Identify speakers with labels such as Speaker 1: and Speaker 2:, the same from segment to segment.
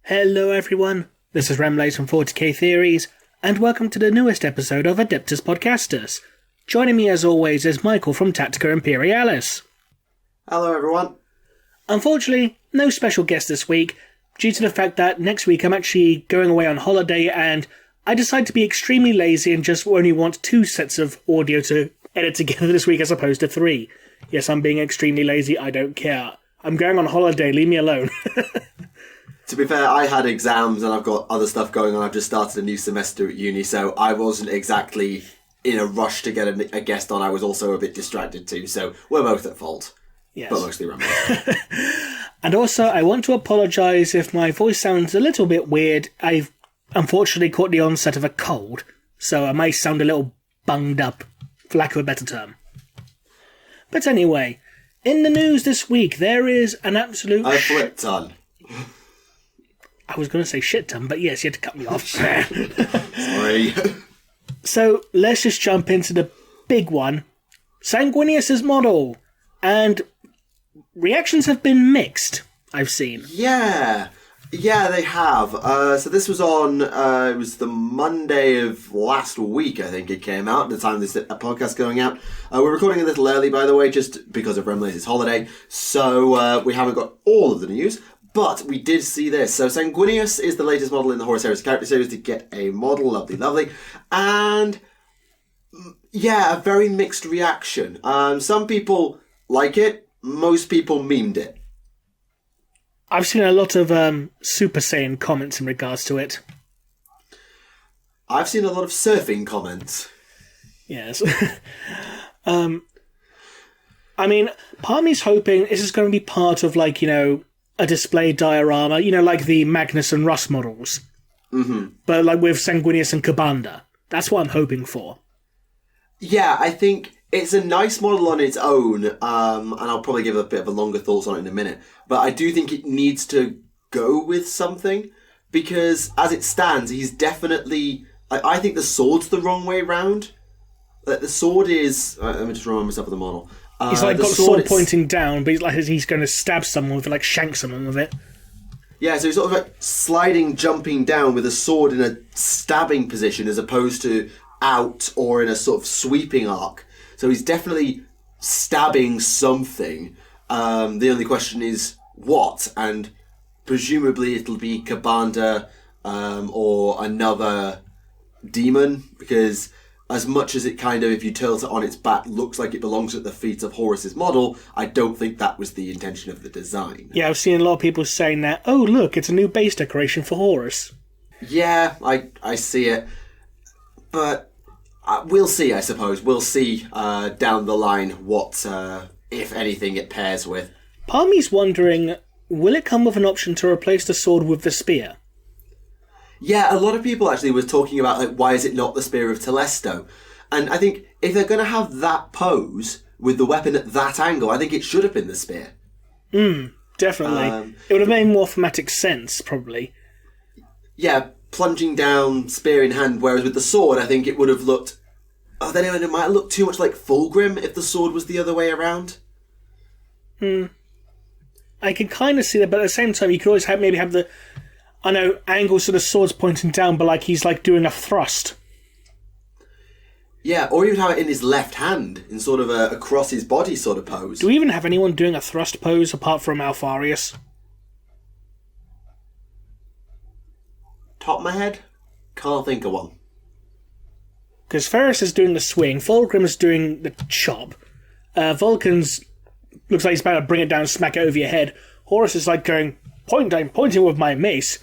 Speaker 1: Hello everyone, this is Remleiz from 40k Theories, and welcome to the newest episode of Adeptus Podcastus. Joining me as always is Michael from Tactica Imperialis.
Speaker 2: Hello everyone.
Speaker 1: Unfortunately, no special guest this week, due to the fact that next week I'm actually going away on holiday and I decided to be extremely lazy and just only want 2 sets of audio to edit together this week as opposed to 3. Yes, I'm being extremely lazy, I don't care. I'm going on holiday, leave me alone.
Speaker 2: To be fair, I had exams and I've got other stuff going on. I've just started a new semester at uni, so I wasn't exactly in a rush to get a guest on. I was also a bit distracted too, so we're both at fault.
Speaker 1: Yes.
Speaker 2: But mostly Rambo.
Speaker 1: And also, I want to apologise if my voice sounds a little bit weird. I've unfortunately caught the onset of a cold, so I may sound a little bunged up, for lack of a better term. But anyway, in the news this week, there is an absolute...
Speaker 2: A flip ton.
Speaker 1: I was going to say shit ton, but yes, you had to cut me off.
Speaker 2: Sorry.
Speaker 1: So, let's just jump into the big one. Sanguinius' model. And reactions have been mixed, I've seen.
Speaker 2: Yeah, they have. So this was on, it was the Monday of last week, I think it came out, at the time this podcast going out. We're recording a little early, by the way, just because of Remleiz' holiday. So we haven't got all of the news. But we did see this. So Sanguinius is the latest model in the Horus Heresy character series to get a model. Lovely, lovely. And yeah, a very mixed reaction. Some people like it. Most people memed it.
Speaker 1: I've seen a lot of Super Saiyan comments in regards to it.
Speaker 2: I've seen a lot of surfing comments.
Speaker 1: Yes. I mean, part of me's hoping this is going to be part of, like, you know, a display diorama, you know, like the Magnus and Russ models.
Speaker 2: Mm-hmm.
Speaker 1: But, like, with Sanguinius and Kabanda. That's what I'm hoping for.
Speaker 2: Yeah, I think it's a nice model on its own, and I'll probably give a bit of a longer thoughts on it in a minute. But I do think it needs to go with something, because as it stands, he's definitely... I think the sword's the wrong way round. The sword is... let me just remind myself of the model.
Speaker 1: He's like got the sword pointing down, but he's like he's going to stab someone with it, like shank someone with it.
Speaker 2: Yeah, so he's sort of like sliding, jumping down with a sword in a stabbing position as opposed to out or in a sort of sweeping arc. So he's definitely stabbing something. The only question is what, and presumably it'll be Kabanda or another demon, because as much as it kind of, if you tilt it on its back, looks like it belongs at the feet of Horus's model, I don't think that was the intention of the design.
Speaker 1: Yeah, I've seen a lot of people saying that, oh look, it's a new base decoration for Horus.
Speaker 2: Yeah, I see it. But we'll see, I suppose. We'll see down the line what, if anything, it pairs with.
Speaker 1: Part of me's wondering, will it come with an option to replace the sword with the spear?
Speaker 2: Yeah, a lot of people actually were talking about, like, why is it not the Spear of Telesto? And I think if they're going to have that pose with the weapon at that angle, I think it should have been the spear.
Speaker 1: Definitely. It would have made more thematic sense, probably.
Speaker 2: Yeah, plunging down, spear in hand, whereas with the sword, I think it would have looked... Oh, then it might have looked too much like Fulgrim if the sword was the other way around.
Speaker 1: I can kind of see that, but at the same time, you could always maybe have the... I know, angles so the sword's pointing down, but like he's like doing a thrust.
Speaker 2: Yeah, or even have it in his left hand, in sort of a across his body sort of pose.
Speaker 1: Do we even have anyone doing a thrust pose apart from Alfarius?
Speaker 2: Top of my head? Can't think of one.
Speaker 1: Because Ferris is doing the swing, Fulgrim is doing the chop, Vulcan's looks like he's about to bring it down and smack it over your head. Horus is like going, I'm pointing with my mace.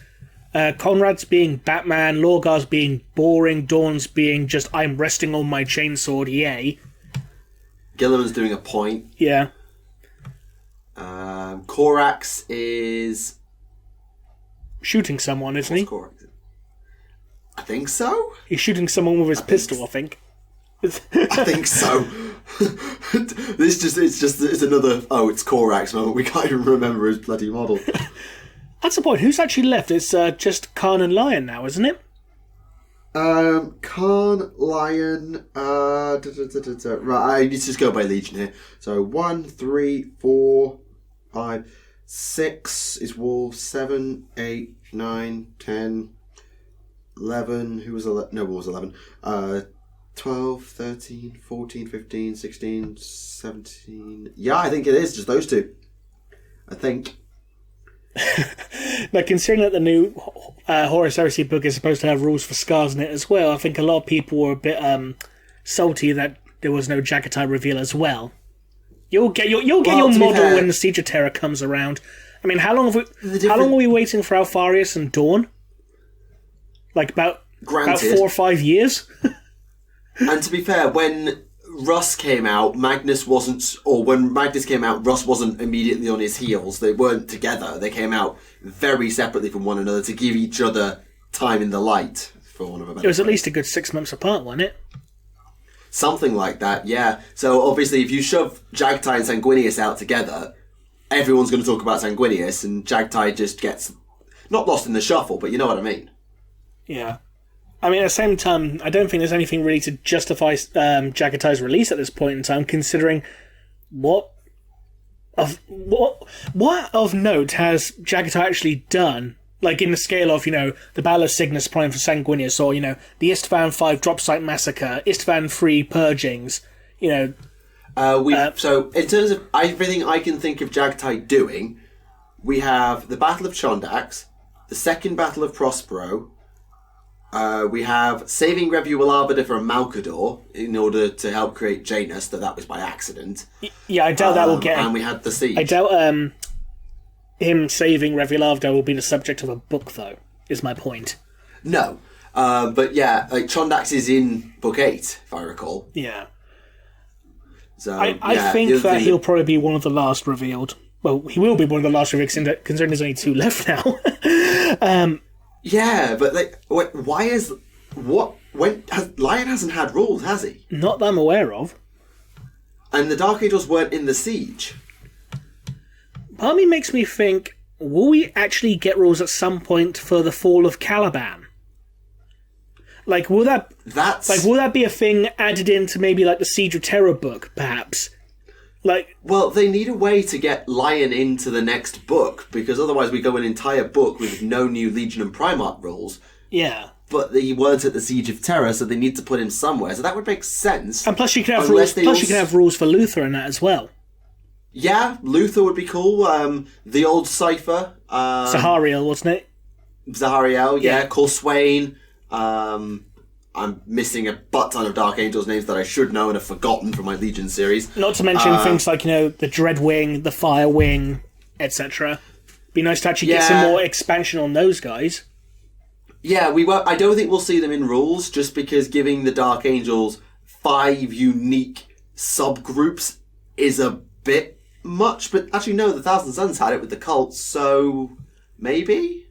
Speaker 1: Conrad's being Batman, Lorgar's being boring, Dawn's being just, I'm resting on my chainsword, yay.
Speaker 2: Gilliman's doing a point.
Speaker 1: Yeah.
Speaker 2: Korax is...
Speaker 1: shooting someone, isn't he?
Speaker 2: Korax? I think so.
Speaker 1: He's shooting someone with his pistol, I think.
Speaker 2: I think so. It's another, it's Korax moment. We can't even remember his bloody model.
Speaker 1: That's the point. Who's actually left? It's just Khan and Lion now, isn't it?
Speaker 2: Khan, Lion, right, I need to just go by Legion here. So 1, 3, 4, 5, 6 is Wolf, 7, 8, 9, 10, 11. Who was 11? No, Wolf was 11. 12, 13, 14, 15, 16, 17. Yeah, I think it is just those two. I think.
Speaker 1: Now, considering that the new Horus Heresy book is supposed to have rules for scars in it as well, I think a lot of people were a bit salty that there was no Jagatai reveal as well. You'll get your model when the Siege of Terror comes around. I mean, how long are we waiting for Alfarius and Dawn? Like about 4 or 5 years.
Speaker 2: And to be fair, when Russ came out, Magnus wasn't, or when Magnus came out, Russ wasn't immediately on his heels. They weren't together. They came out very separately from one another to give each other time in the light, for one of a better
Speaker 1: It was at least a good 6 months apart, wasn't it?
Speaker 2: Something like that, yeah. So obviously, if you shove Jagtai and Sanguinius out together, everyone's going to talk about Sanguinius, and Jagtai just gets not lost in the shuffle, but you know what I mean.
Speaker 1: Yeah. I mean, at the same time, I don't think there's anything really to justify Jagatai's release at this point in time, considering what of note has Jagatai actually done? Like, in the scale of, the Battle of Cygnus Prime for Sanguinius, or, the Istvan 5 Drop Site Massacre, Istvan 3 Purgings,
Speaker 2: So, in terms of everything I can think of Jagatai doing, we have the Battle of Chondax, the Second Battle of Prospero, we have saving Revuel Arbiter from Malcador in order to help create Janus, that was by accident.
Speaker 1: Yeah, I doubt that will get...
Speaker 2: And we had the Siege.
Speaker 1: I doubt him saving Revuel Arbiter will be the subject of a book, though, is my point.
Speaker 2: No. But yeah, like Chondax is in Book 8, if I recall.
Speaker 1: Yeah.
Speaker 2: So
Speaker 1: I think that he'll probably be one of the last revealed. Well, he will be one of the last revealed, considering there's only 2 left now.
Speaker 2: Yeah, but why is... Lion hasn't had rules, has he?
Speaker 1: Not that I'm aware of.
Speaker 2: And the Dark Angels weren't in the Siege.
Speaker 1: Part of me makes me think, will we actually get rules at some point for the Fall of Caliban? Like, will that be a thing added into maybe like the Siege of Terror book, perhaps?
Speaker 2: Well, they need a way to get Lion into the next book, because otherwise we go an entire book with no new Legion and Primarch rules.
Speaker 1: Yeah.
Speaker 2: But he weren't at the Siege of Terror, so they need to put him somewhere. So that would make sense.
Speaker 1: And plus you can have rules. You can have rules for Luther and that as well.
Speaker 2: Yeah, Luther would be cool. The old Cypher.
Speaker 1: Zahariel, wasn't it?
Speaker 2: Zahariel, yeah. Corswain. I'm missing a butt ton of Dark Angels names that I should know and have forgotten from my Legion series.
Speaker 1: Not to mention things like, the Dreadwing, the Firewing, etc. Be nice to actually get some more expansion on those guys.
Speaker 2: Yeah, I don't think we'll see them in rules, just because giving the Dark Angels 5 unique subgroups is a bit much. But actually, no, the Thousand Suns had it with the cults, so maybe?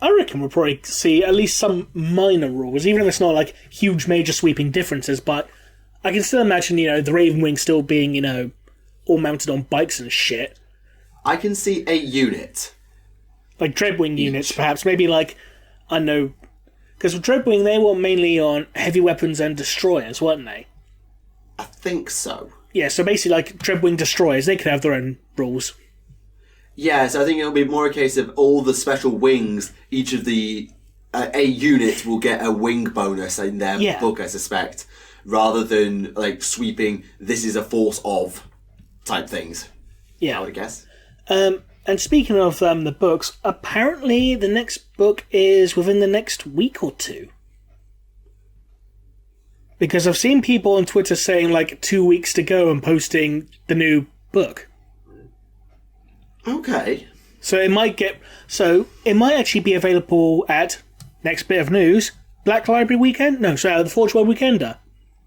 Speaker 1: I reckon we'll probably see at least some minor rules, even if it's not like huge, major, sweeping differences. But I can still imagine, the Raven Wing still being, all mounted on bikes and shit.
Speaker 2: I can see a unit.
Speaker 1: Like Dreadwing units, perhaps. Maybe like, I don't know. Because with Dreadwing, they were mainly on heavy weapons and destroyers, weren't they?
Speaker 2: I think so.
Speaker 1: Yeah, so basically like Dreadwing destroyers, they could have their own rules.
Speaker 2: Yeah, so I think it'll be more a case of all the special wings, each of the... a unit will get a wing bonus in their book, I suspect, rather than, like, sweeping, this is a force of type things.
Speaker 1: Yeah.
Speaker 2: I would guess.
Speaker 1: And speaking of the books, apparently the next book is within the next week or 2. Because I've seen people on Twitter saying, 2 weeks to go and posting the new book.
Speaker 2: Okay.
Speaker 1: So it might actually be available at, next bit of news, Black Library Weekend? No, sorry, the Forge World Weekender.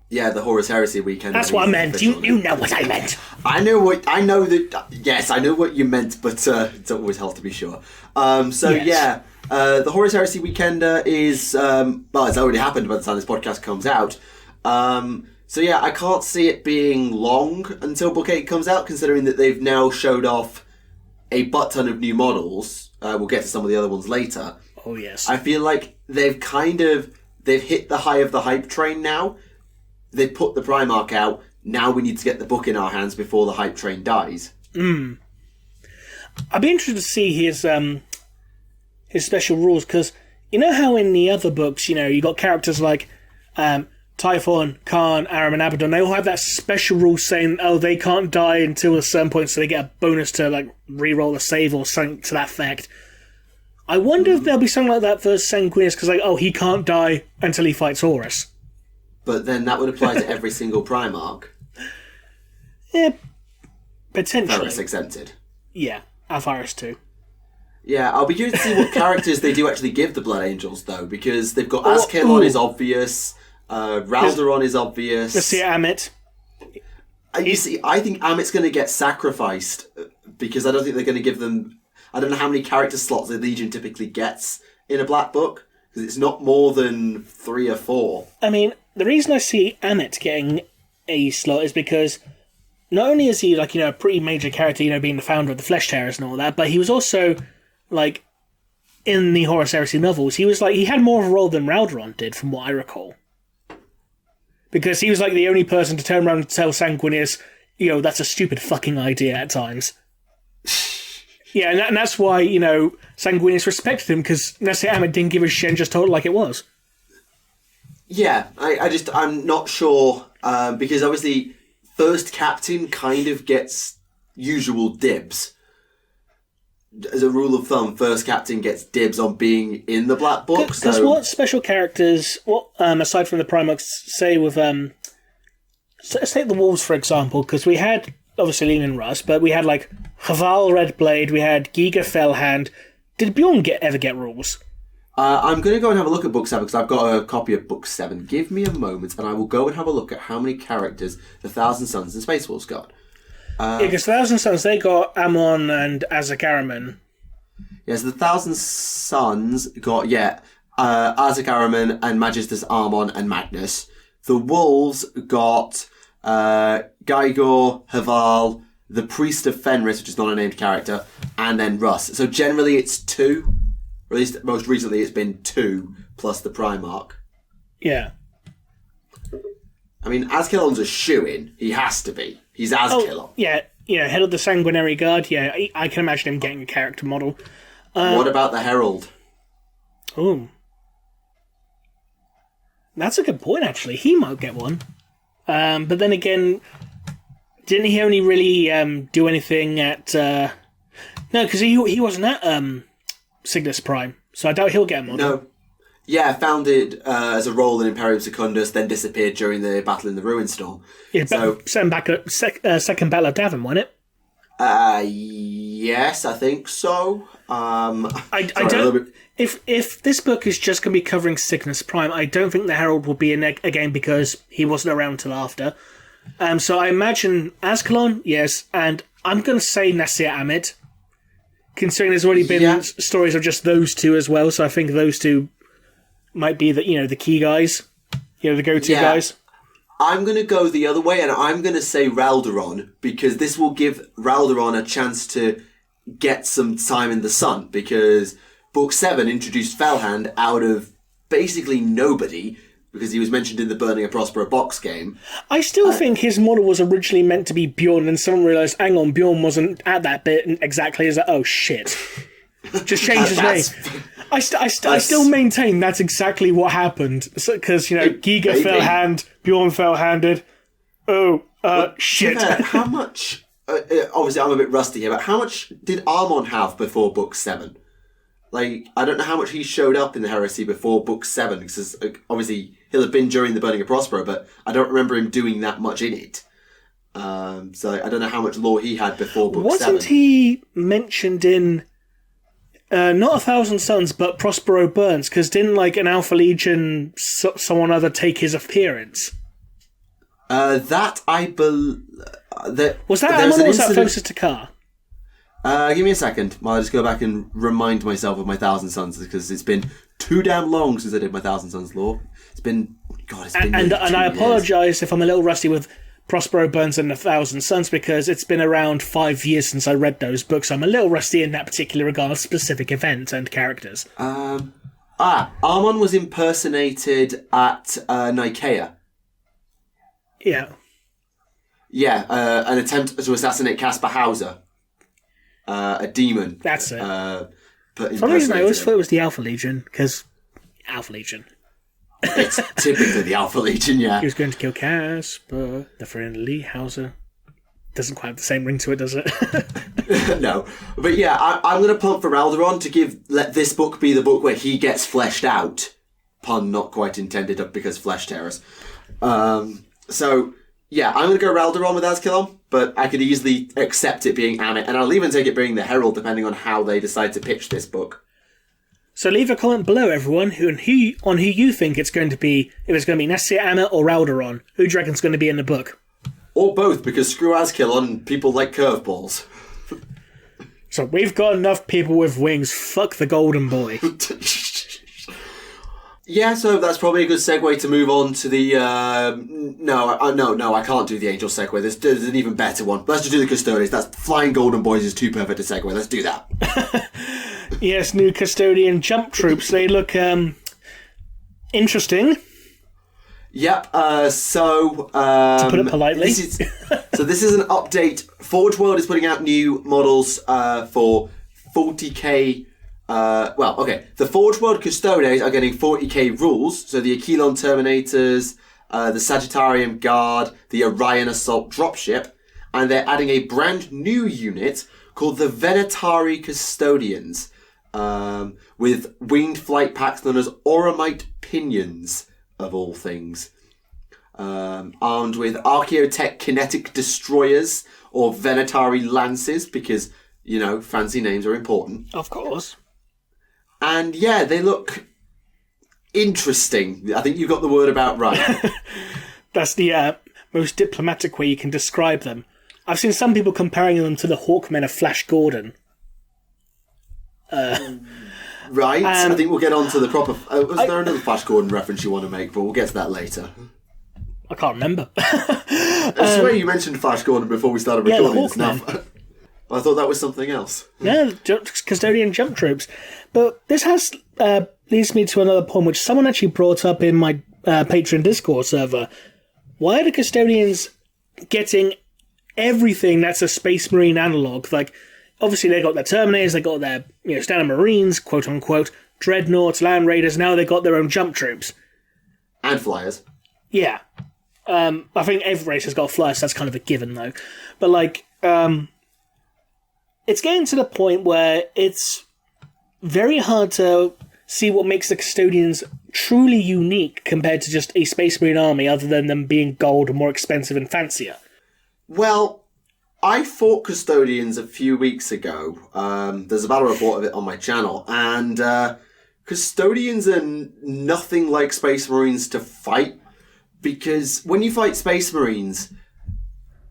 Speaker 2: Yeah, the Horus Heresy Weekend.
Speaker 1: That's what I meant. You know what I meant.
Speaker 2: I know what you meant, but it's always hard to be sure. The Horus Heresy Weekender is, it's already happened by the time this podcast comes out. I can't see it being long until Book 8 comes out, considering that they've now showed off a butt ton of new models. We'll get to some of the other ones later.
Speaker 1: Oh, yes.
Speaker 2: I feel like they've hit the high of the hype train now. They've put the Primarch out. Now we need to get the book in our hands before the hype train dies.
Speaker 1: I'd be interested to see his special rules, because you know how in the other books, you got characters like Typhon, Khan, Aram, and Abaddon. They all have that special rule saying, they can't die until a certain point, so they get a bonus to like re-roll a save or something to that effect. I wonder if there'll be something like that for Sanguinius, because he can't die until he fights Horus.
Speaker 2: But then that would apply to every single Primarch.
Speaker 1: Yeah, potentially.
Speaker 2: Horus exempted.
Speaker 1: Yeah, Alpharis too.
Speaker 2: Yeah, I'll be curious to see what characters they do actually give the Blood Angels, though, because they've got Askelon is obvious, Ralderon is obvious.
Speaker 1: Nasir Amit.
Speaker 2: You see, I think Amit's going to get sacrificed, because I don't think they're going to give them... I don't know how many character slots the Legion typically gets in a Black Book, because it's not more than 3 or 4. I
Speaker 1: mean, the reason I see Amit getting a slot is because not only is he, a pretty major character, being the founder of the Flesh Tearers and all that, but he was also, in the Horus Heresy novels, he had more of a role than Ralderon did, from what I recall. Because he was, the only person to turn around and tell Sanguinius, that's a stupid fucking idea at times. Yeah, and that's why, Sanguinius respected him, because Nasir Amit didn't give a shit and just told it like it was.
Speaker 2: Yeah, I'm not sure, because obviously first captain kind of gets usual dibs. As a rule of thumb, first captain gets dibs on being in the Black Book.
Speaker 1: Because what special characters, aside from the Primarchs, say with, let's take the Wolves for example, because we had, obviously, Lean and Russ, but we had, Haval Redblade, we had Giga Fellhand. Did Bjorn ever get rules?
Speaker 2: I'm going to go and have a look at Book 7, because I've got a copy of Book 7. Give me a moment, and I will go and have a look at how many characters the Thousand Suns and Space Wolves got.
Speaker 1: Because Thousand Suns, they got Ammon and Azak Araman.
Speaker 2: Yes, the Thousand Suns got, Azak Araman and Magistus Armon and Magnus. The Wolves got Gaigor, Haval, the Priest of Fenris, which is not a named character, and then Russ. So generally it's 2. Or at least most recently it's been 2 plus the Primarch.
Speaker 1: Yeah.
Speaker 2: I mean, Askelon's a shoo-in. He has to be. He's Askelon.
Speaker 1: Yeah, head of the Sanguinary Guard. Yeah, I can imagine him getting a character model.
Speaker 2: What about the Herald?
Speaker 1: Oh. That's a good point, actually. He might get one. But then again, didn't he only really do anything at... No, because he wasn't at Cygnus Prime, so I doubt he'll get a model.
Speaker 2: No. Yeah, founded as a role in Imperium Secundus, then disappeared during the battle in the Ruinstorm. Yeah,
Speaker 1: sent back at Second Battle of Davin, wasn't it?
Speaker 2: Yes, I think so.
Speaker 1: I don't. If this book is just going to be covering Cygnus Prime, I don't think the Herald will be in again because he wasn't around till after. So I imagine Ascalon, yes, and I'm going to say Nasir Amit, considering there's already been stories of just those two as well. So I think those two might be the key guys, the go-to guys.
Speaker 2: I'm going to go the other way, and I'm going to say Ralderon, because this will give Ralderon a chance to get some time in the sun, because Book 7 introduced Fellhand out of basically nobody, because he was mentioned in the Burning a Prospero box game.
Speaker 1: I still think his model was originally meant to be Bjorn, and someone realised, hang on, Bjorn wasn't at that bit exactly. As oh shit. Just change his name. I still maintain that's exactly what happened. Because, Giga Fellhand, Bjorn Fellhanded. Oh, shit.
Speaker 2: How much... obviously, I'm a bit rusty here, but how much did Armon have before Book 7? I don't know how much he showed up in the Heresy before Book 7, because obviously he'll have been during the Burning of Prospero, but I don't remember him doing that much in it. So I don't know how much lore he had before Book 7.
Speaker 1: Wasn't he mentioned in... not 1,000 Suns, but Prospero Burns, because didn't an Alpha Legion someone other take his appearance?
Speaker 2: That I believe...
Speaker 1: Was that Ammon or was that closer to Car?
Speaker 2: Give me a second. I'll just go back and remind myself of my 1,000 Suns, because it's been too damn long since I did my 1,000 Suns lore. It's been... God, it's been
Speaker 1: And I apologise if I'm a little rusty with Prospero Burns and 1,000 Suns, because it's been around 5 years since I read those books. I'm a little rusty in that particular regard of specific events and characters.
Speaker 2: Armon was impersonated at Nicaea.
Speaker 1: Yeah.
Speaker 2: Yeah, an attempt to assassinate Caspar Hauser. a demon.
Speaker 1: That's it.
Speaker 2: For
Speaker 1: some reason, I always thought it was the Alpha Legion, because Alpha Legion.
Speaker 2: It's typically the Alpha Legion, yeah.
Speaker 1: He was going to kill Casper, the friendly Hauser. Doesn't quite have the same ring to it, does it?
Speaker 2: No. But yeah, I'm going to punt for Alderon to let this book be the book where he gets fleshed out. Pun not quite intended because flesh tears. So, yeah, I'm going to go Ralderon with Azkallon, but I could easily accept it being Amit, and I'll even take it being the Herald, depending on how they decide to pitch this book.
Speaker 1: So leave a comment below, everyone, on who you think it's going to be, if it's going to be Nessia, Amit, or Ralderon. Who do you reckon is going to be in the book?
Speaker 2: Or both, because screw Azkallon, people like curveballs.
Speaker 1: So we've got enough people with wings. Fuck the golden boy.
Speaker 2: Yeah, so that's probably a good segue to move on to the... No, I can't do the Angel segue. There's an even better one. Let's just do the Custodians. That's Flying Golden Boys is too perfect a segue. Let's do that.
Speaker 1: Yes, new Custodian jump troops. They look interesting.
Speaker 2: Yep, so...
Speaker 1: to put it politely.
Speaker 2: This is an update. Forge World is putting out new models for 40k... the Forge World Custodes are getting 40k rules. So the Aquilon Terminators, the Sagittarium Guard, the Orion Assault Dropship, and they're adding a brand new unit called the Venatari Custodians, with winged flight packs known as Auramite Pinions, of all things. Armed with Archaeotech Kinetic Destroyers, or Venatari Lances, because, fancy names are important.
Speaker 1: Of course.
Speaker 2: And yeah, they look interesting. I think you got the word about right.
Speaker 1: That's the most diplomatic way you can describe them. I've seen some people comparing them to the Hawkmen of Flash Gordon.
Speaker 2: Right, I think we'll get on to the proper... was there another Flash Gordon reference you want to make? But we'll get to that later.
Speaker 1: I can't remember.
Speaker 2: I swear you mentioned Flash Gordon before we started recording this now. I thought that was something else.
Speaker 1: No, Custodian jump troops. But this leads me to another point, which someone actually brought up in my Patreon Discord server. Why are the Custodians getting everything that's a Space Marine analogue? Like, obviously they got their Terminators, they got their standard Marines, quote unquote, Dreadnoughts, Land Raiders, now they got their own jump troops.
Speaker 2: And flyers.
Speaker 1: Yeah. I think every race has got flyers, so that's kind of a given though. But it's getting to the point where it's very hard to see what makes the Custodians truly unique compared to just a Space Marine army, other than them being gold and more expensive and fancier.
Speaker 2: Well, I fought Custodians a few weeks ago. There's a battle report of it on my channel, and Custodians are nothing like Space Marines to fight, because when you fight Space Marines...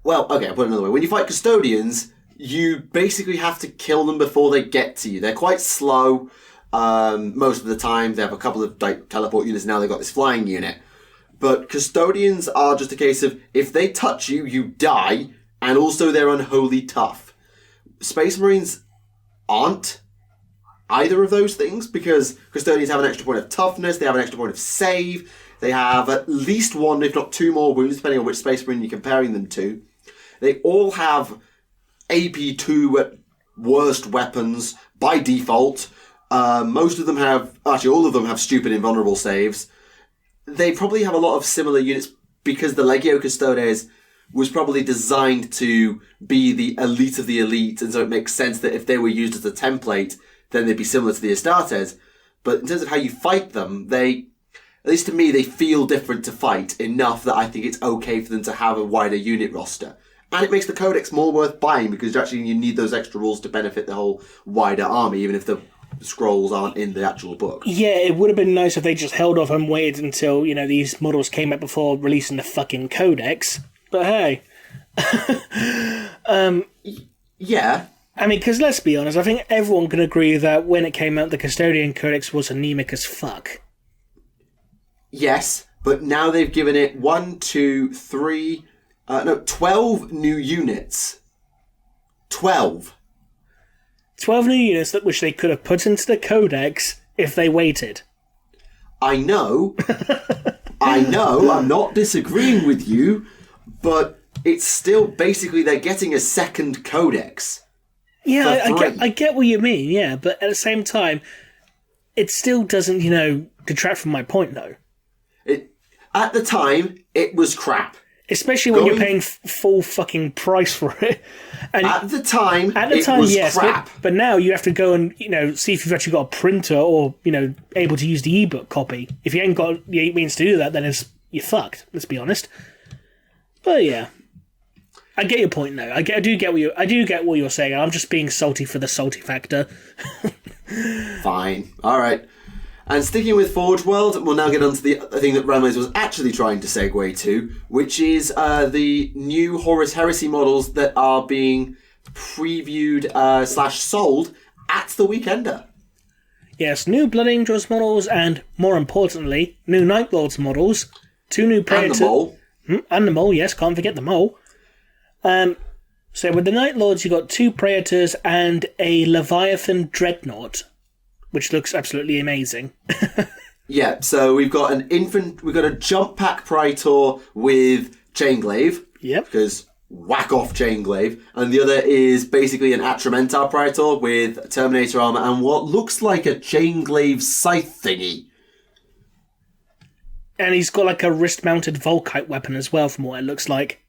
Speaker 2: Well, okay, I'll put it another way. When you fight Custodians, you basically have to kill them before they get to you. They're quite slow most of the time. They have a couple of teleport units, now they've got this flying unit. But Custodians are just a case of, if they touch you, you die, and also they're unholy tough. Space Marines aren't either of those things, because Custodians have an extra point of toughness, they have an extra point of save, they have at least one, if not two more wounds, depending on which Space Marine you're comparing them to. They all have AP2 at worst weapons by default. Most of them have, actually all of them have stupid invulnerable saves. They probably have a lot of similar units because the Legio Custodes was probably designed to be the elite of the elite, and so it makes sense that if they were used as a template, then they'd be similar to the Astartes. But in terms of how you fight them, they, at least to me, they feel different to fight enough that I think it's okay for them to have a wider unit roster. And it makes the Codex more worth buying, because actually you need those extra rules to benefit the whole wider army, even if the scrolls aren't in the actual book. Yeah,
Speaker 1: it would have been nice if they just held off and waited until, these models came out before releasing the fucking Codex. But hey.
Speaker 2: Yeah.
Speaker 1: I mean, because let's be honest, I think everyone can agree that when it came out, the Custodian Codex was anemic as fuck.
Speaker 2: Yes, but now they've given it 12 new units. 12.
Speaker 1: 12 new units which they could have put into the Codex if they waited.
Speaker 2: I know, I'm not disagreeing with you, but it's still basically they're getting a second Codex.
Speaker 1: Yeah, I get what you mean, yeah, but at the same time, it still doesn't, detract from my point, though.
Speaker 2: At the time, it was crap.
Speaker 1: Especially when you're paying full fucking price for it. And
Speaker 2: at the time, it was
Speaker 1: yes,
Speaker 2: crap.
Speaker 1: But now you have to go and, see if you've actually got a printer or, able to use the ebook copy. If you ain't got the means to do that, then you're fucked, let's be honest. But yeah. I get your point though. I do get what you're saying. I'm just being salty for the salty factor.
Speaker 2: Fine. Alright. And sticking with Forge World, we'll now get on to the thing that Remleiz was actually trying to segue to, which is the new Horus Heresy models that are being previewed / sold at the Weekender.
Speaker 1: Yes, new Blood Angels models and, more importantly, new Night Lords models. 2 new Praetors.
Speaker 2: And the Mole.
Speaker 1: And the Mole, yes, can't forget the Mole. So with the Night Lords, you got 2 Praetors and a Leviathan Dreadnought, which looks absolutely amazing.
Speaker 2: Yeah, so we've got a jump pack Praetor with Chainglaive.
Speaker 1: Yep.
Speaker 2: Because whack off Chainglaive. And the other is basically an Atramentar Praetor with Terminator armor and what looks like a Chainglaive scythe thingy.
Speaker 1: And he's got like a wrist-mounted Volkite weapon as well, from what it looks like.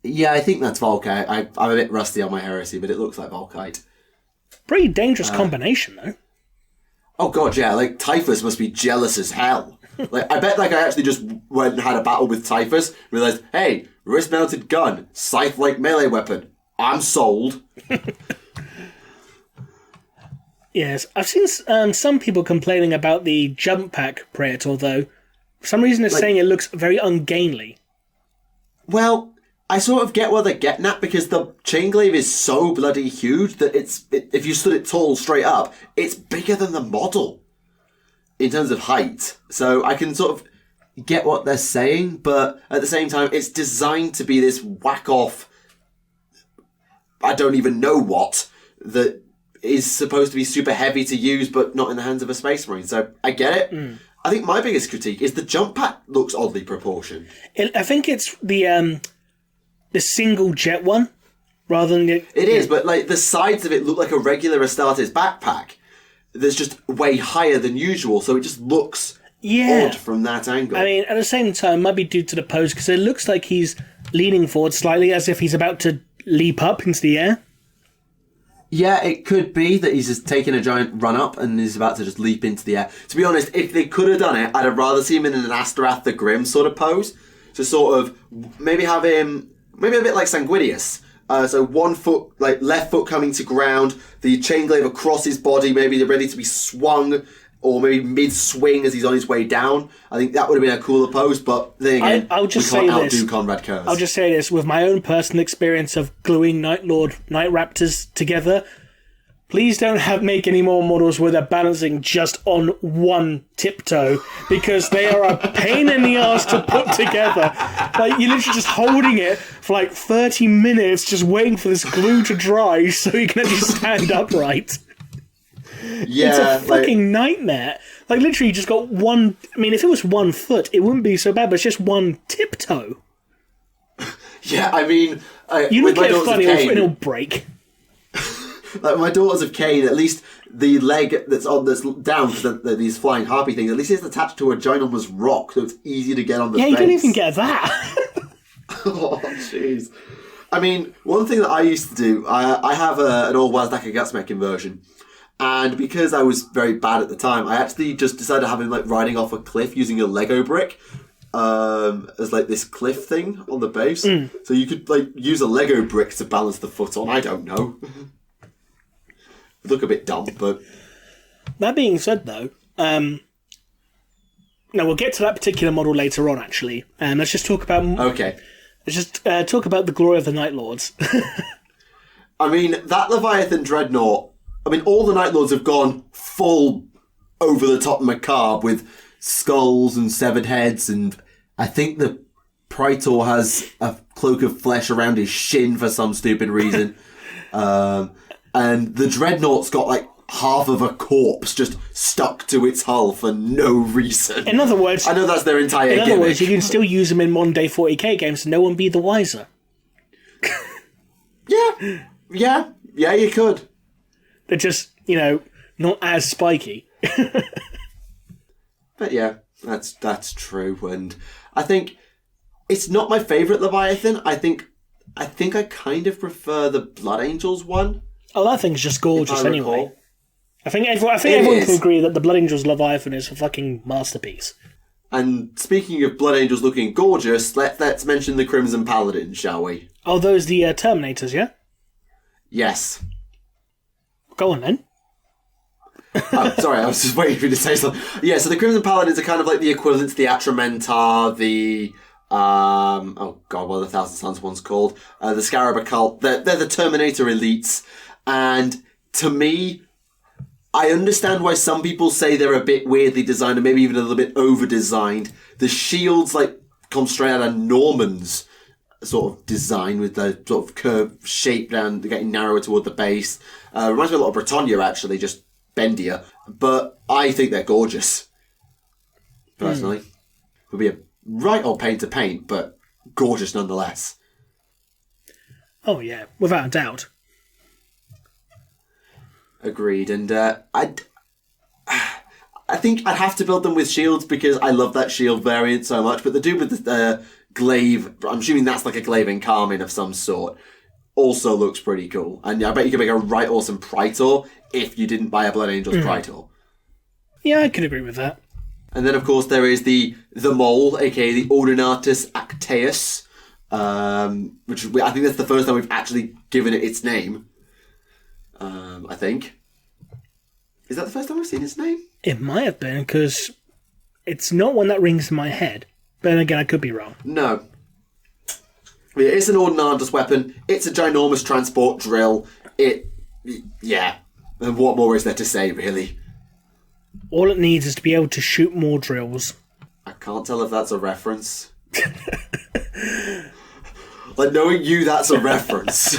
Speaker 2: Yeah, I think that's Volkite. I'm a bit rusty on my heresy, but it looks like Volkite.
Speaker 1: Pretty dangerous combination, though.
Speaker 2: Oh god, yeah, like Typhus must be jealous as hell. Like I bet I actually just went and had a battle with Typhus, realised, hey, wrist-mounted gun, scythe-like melee weapon. I'm sold.
Speaker 1: Yes, I've seen some people complaining about the jump pack Praetor, though. For some reason, they're saying it looks very ungainly.
Speaker 2: Well, I sort of get what they're getting at, because the Chainglaive is so bloody huge that if you stood it tall straight up, it's bigger than the model in terms of height. So I can sort of get what they're saying, but at the same time, it's designed to be this whack-off, I don't even know what, that is supposed to be super heavy to use, but not in the hands of a Space Marine. So I get it. I think my biggest critique is the jump pack looks oddly proportioned.
Speaker 1: I think it's the single jet one, rather than
Speaker 2: It is, but like the sides of it look like a regular Astartes backpack. That's just way higher than usual, so it just looks odd from that angle.
Speaker 1: I mean, at the same time, it might be due to the pose, because it looks like he's leaning forward slightly, as if he's about to leap up into the air.
Speaker 2: Yeah, it could be that he's just taking a giant run up and is about to just leap into the air. To be honest, if they could have done it, I'd have rather seen him in an Astarath the Grim sort of pose. To sort of maybe have him, maybe a bit like Sanguinius. So 1 foot, like left foot coming to ground, the Chainglaive across his body, maybe they're ready to be swung, or maybe mid-swing as he's on his way down. I think that would have been a cooler pose, but then again,
Speaker 1: I'll just
Speaker 2: we can't
Speaker 1: say
Speaker 2: outdo
Speaker 1: this.
Speaker 2: Conrad Kurz.
Speaker 1: I'll just say this, with my own personal experience of gluing Night Raptors together, please don't make any more models where they're balancing just on one tiptoe, because they are a pain in the ass to put together. Like, you're literally just holding it for like 30 minutes, just waiting for this glue to dry so you can actually stand upright.
Speaker 2: Yeah,
Speaker 1: it's a fucking nightmare. Like, literally, you just got one... I mean, if it was 1 foot, it wouldn't be so bad, but it's just one tiptoe.
Speaker 2: Yeah, I mean...
Speaker 1: You look at it funny, it'll break.
Speaker 2: Like my Daughters of Cain, at least the leg that's down, because these flying harpy things, at least it's attached to a ginormous rock, so it's easy to get on the base.
Speaker 1: Yeah, you don't even get that.
Speaker 2: Oh, jeez. I mean, one thing that I used to do, I have an old Wazdaka Gutsmech conversion, and because I was very bad at the time, I actually just decided to have him like riding off a cliff using a Lego brick as like this cliff thing on the base. So you could like use a Lego brick to balance the foot on. I don't know. Look a bit dumb, but...
Speaker 1: That being said, though, now we'll get to that particular model later on, actually. Let's just talk about...
Speaker 2: Okay.
Speaker 1: Let's just talk about the glory of the Night Lords.
Speaker 2: I mean, that Leviathan Dreadnought... I mean, all the Night Lords have gone full over-the-top macabre with skulls and severed heads, and I think the Praetor has a cloak of flesh around his shin for some stupid reason. And the Dreadnought's got like half of a corpse just stuck to its hull for no reason.
Speaker 1: In other words...
Speaker 2: I know that's their entire gimmick.
Speaker 1: In other words, you can still use them in modern day 40k games and no one be the wiser.
Speaker 2: Yeah, Yeah, you could.
Speaker 1: They're just, not as spiky.
Speaker 2: But yeah, that's true. And I think it's not my favourite Leviathan. I think I kind of prefer the Blood Angels one.
Speaker 1: Oh, that thing's just gorgeous anyway. I think everyone can agree that the Blood Angels Leviathan is a fucking masterpiece.
Speaker 2: And speaking of Blood Angels looking gorgeous, let's mention the Crimson Paladins, shall we?
Speaker 1: Oh, those the Terminators, yeah?
Speaker 2: Yes.
Speaker 1: Go on then.
Speaker 2: Oh, sorry, I was just waiting for you to say something. Yeah, so the Crimson Paladins are kind of like the equivalent to the Atramentar, the... oh god, what are the Thousand Suns ones called? The Scarab Occult. They're the Terminator elites. And to me, I understand why some people say they're a bit weirdly designed and maybe even a little bit over-designed. The shields, come straight out of Norman's sort of design with the sort of curved shape down, getting narrower toward the base. Reminds me a lot of Britannia, actually, just bendier. But I think they're gorgeous, personally. Would be a right old pain to paint, but gorgeous nonetheless.
Speaker 1: Oh, yeah, without a doubt. Agreed.
Speaker 2: And I think I'd have to build them with shields because I love that shield variant so much. But the dude with the glaive, I'm assuming that's like a glaive and carmine of some sort, also looks pretty cool. And I bet you could make a right awesome Praetor if you didn't buy a Blood Angels Praetor.
Speaker 1: Yeah, I can agree with that.
Speaker 2: And then, of course, there is the Mole, aka the Ordinatus Actaeus, which I think that's the first time we've actually given it its name. I think. Is that the first time we've seen its name?
Speaker 1: It might have been, because it's not one that rings in my head. But then again, I could be wrong.
Speaker 2: No. Yeah, it's an Ordinatus weapon. It's a ginormous transport drill. Yeah. And what more is there to say, really?
Speaker 1: All it needs is to be able to shoot more drills.
Speaker 2: I can't tell if that's a reference. Knowing you, that's a reference.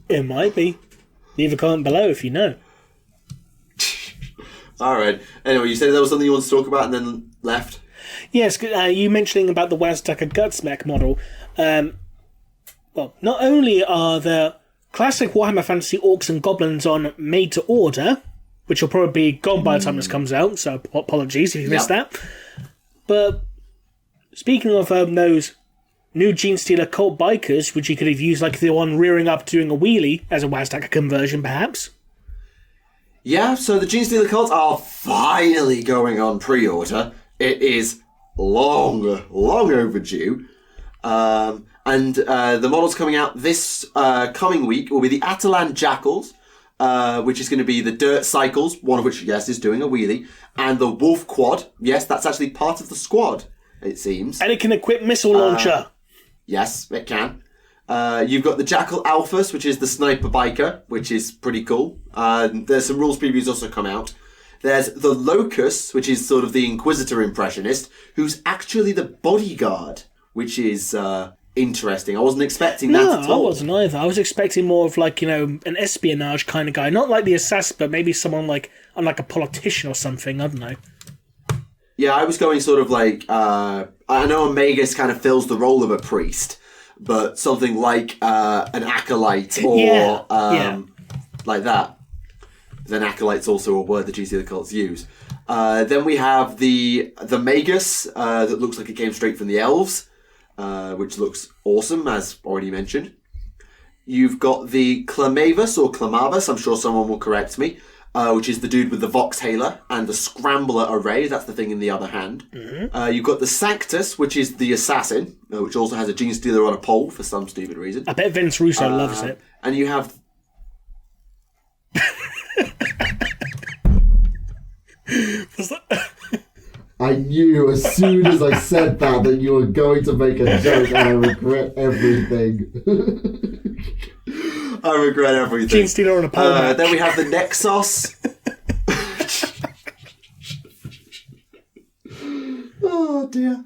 Speaker 1: It might be. Leave a comment below if you know.
Speaker 2: Alright. Anyway, you said there was something you wanted to talk about and then left?
Speaker 1: Yes, you mentioning about the Wazdaka Gutsmech model. Well, not only are the classic Warhammer Fantasy Orcs and Goblins on made to order, which will probably be gone by the time this comes out, so apologies if you missed that. But speaking of those new Genestealer cult bikers, which you could have used like the one rearing up doing a wheelie as a Wazdaka conversion, perhaps.
Speaker 2: Yeah, so the Genestealer cults are finally going on pre-order. It is long overdue. And the models coming out this coming week will be the Atalan Jackals, which is going to be the Dirt Cycles, one of which, yes, is doing a wheelie, and the Wolf Quad. Yes, that's actually part of the squad, it seems.
Speaker 1: And it can equip missile launcher.
Speaker 2: Yes, it can. You've got the Jackal Alphas, which is the Sniper Biker, which is pretty cool. There's some rules previews also come out. There's the Locust, which is sort of the Inquisitor Impressionist, who's actually the bodyguard, which is interesting. I wasn't expecting that at all.
Speaker 1: No, I wasn't either. I was expecting more of an espionage kind of guy. Not like the assassin, but maybe someone like a politician or something. I don't know.
Speaker 2: Yeah, I was going sort of I know a Magus kind of fills the role of a priest, but something like an acolyte or like that. Then acolyte's also a word the GC cults use. Then we have the Magus that looks like it came straight from the elves, which looks awesome, as already mentioned. You've got the Clamavus or Clamavus, I'm sure someone will correct me, which is the dude with the Voxhaler and the Scrambler array. That's the thing in the other hand. Mm-hmm. You've got the Sanctus, which is the assassin, which also has a Genestealer on a pole for some stupid reason.
Speaker 1: I bet Vince Russo loves it.
Speaker 2: And you have...
Speaker 3: I knew as soon as I said that you were going to make a joke, and I regret everything.
Speaker 2: I regret everything.
Speaker 1: Genestealer on a pole.
Speaker 2: Then we have the Nexus. Oh dear.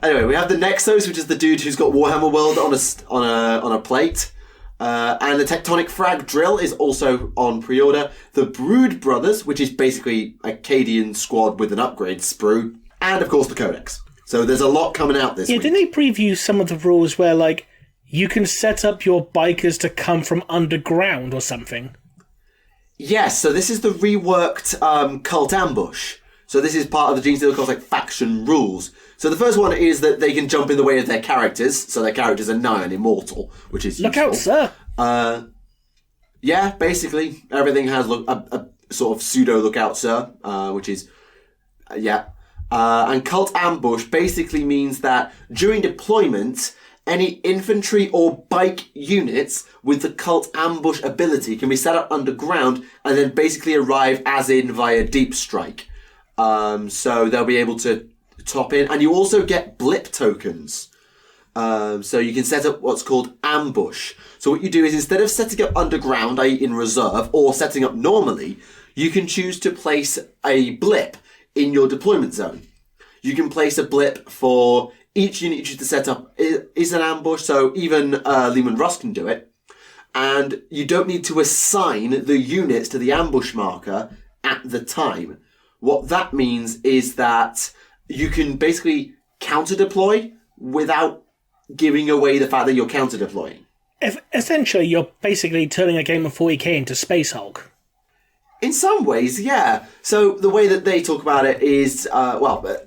Speaker 2: Anyway, we have the Nexus, which is the dude who's got Warhammer World on a plate. And the Tectonic Frag Drill is also on pre-order. The Brood Brothers, which is basically a Cadian squad with an upgrade sprue. And, of course, the Codex. So there's a lot coming out this week.
Speaker 1: Yeah, didn't they preview some of the rules where, you can set up your bikers to come from underground or something.
Speaker 2: Yes, so this is the reworked Cult Ambush. So this is part of the Genestealer Cult's like faction rules. So the first one is that they can jump in the way of their characters, so their characters are nigh and immortal, which is
Speaker 1: Look
Speaker 2: useful.
Speaker 1: out, sir!
Speaker 2: Yeah, basically everything has a sort of pseudo lookout, sir, which is and Cult Ambush basically means that during deployment, any infantry or bike units with the Cult Ambush ability can be set up underground and then basically arrive as in via deep strike. So they'll be able to top in, and you also get blip tokens. So you can set up what's called ambush. So what you do is instead of setting up underground, i.e. in reserve, or setting up normally, you can choose to place a blip in your deployment zone. You can place a blip for each unit you choose to set up is an ambush, so even Leman Russ can do it. And you don't need to assign the units to the ambush marker at the time. What that means is that you can basically counter-deploy without giving away the fact that you're counter-deploying.
Speaker 1: Essentially, you're basically turning a game of 40k into Space Hulk.
Speaker 2: In some ways, yeah. So the way that they talk about it is,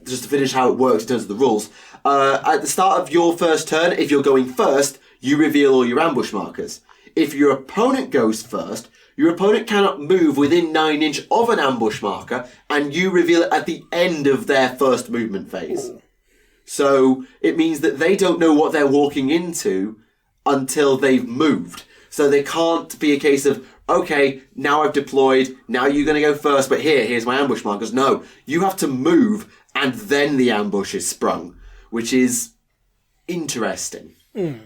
Speaker 2: just to finish how it works in terms of the rules, at the start of your first turn, if you're going first, you reveal all your ambush markers. If your opponent goes first, your opponent cannot move within 9 inch of an ambush marker, and you reveal it at the end of their first movement phase. Ooh. So it means that they don't know what they're walking into until they've moved. So they can't be a case of, okay, now I've deployed, now you're going to go first, but here's my ambush markers. No, you have to move, and then the ambush is sprung, which is interesting.
Speaker 1: Mm.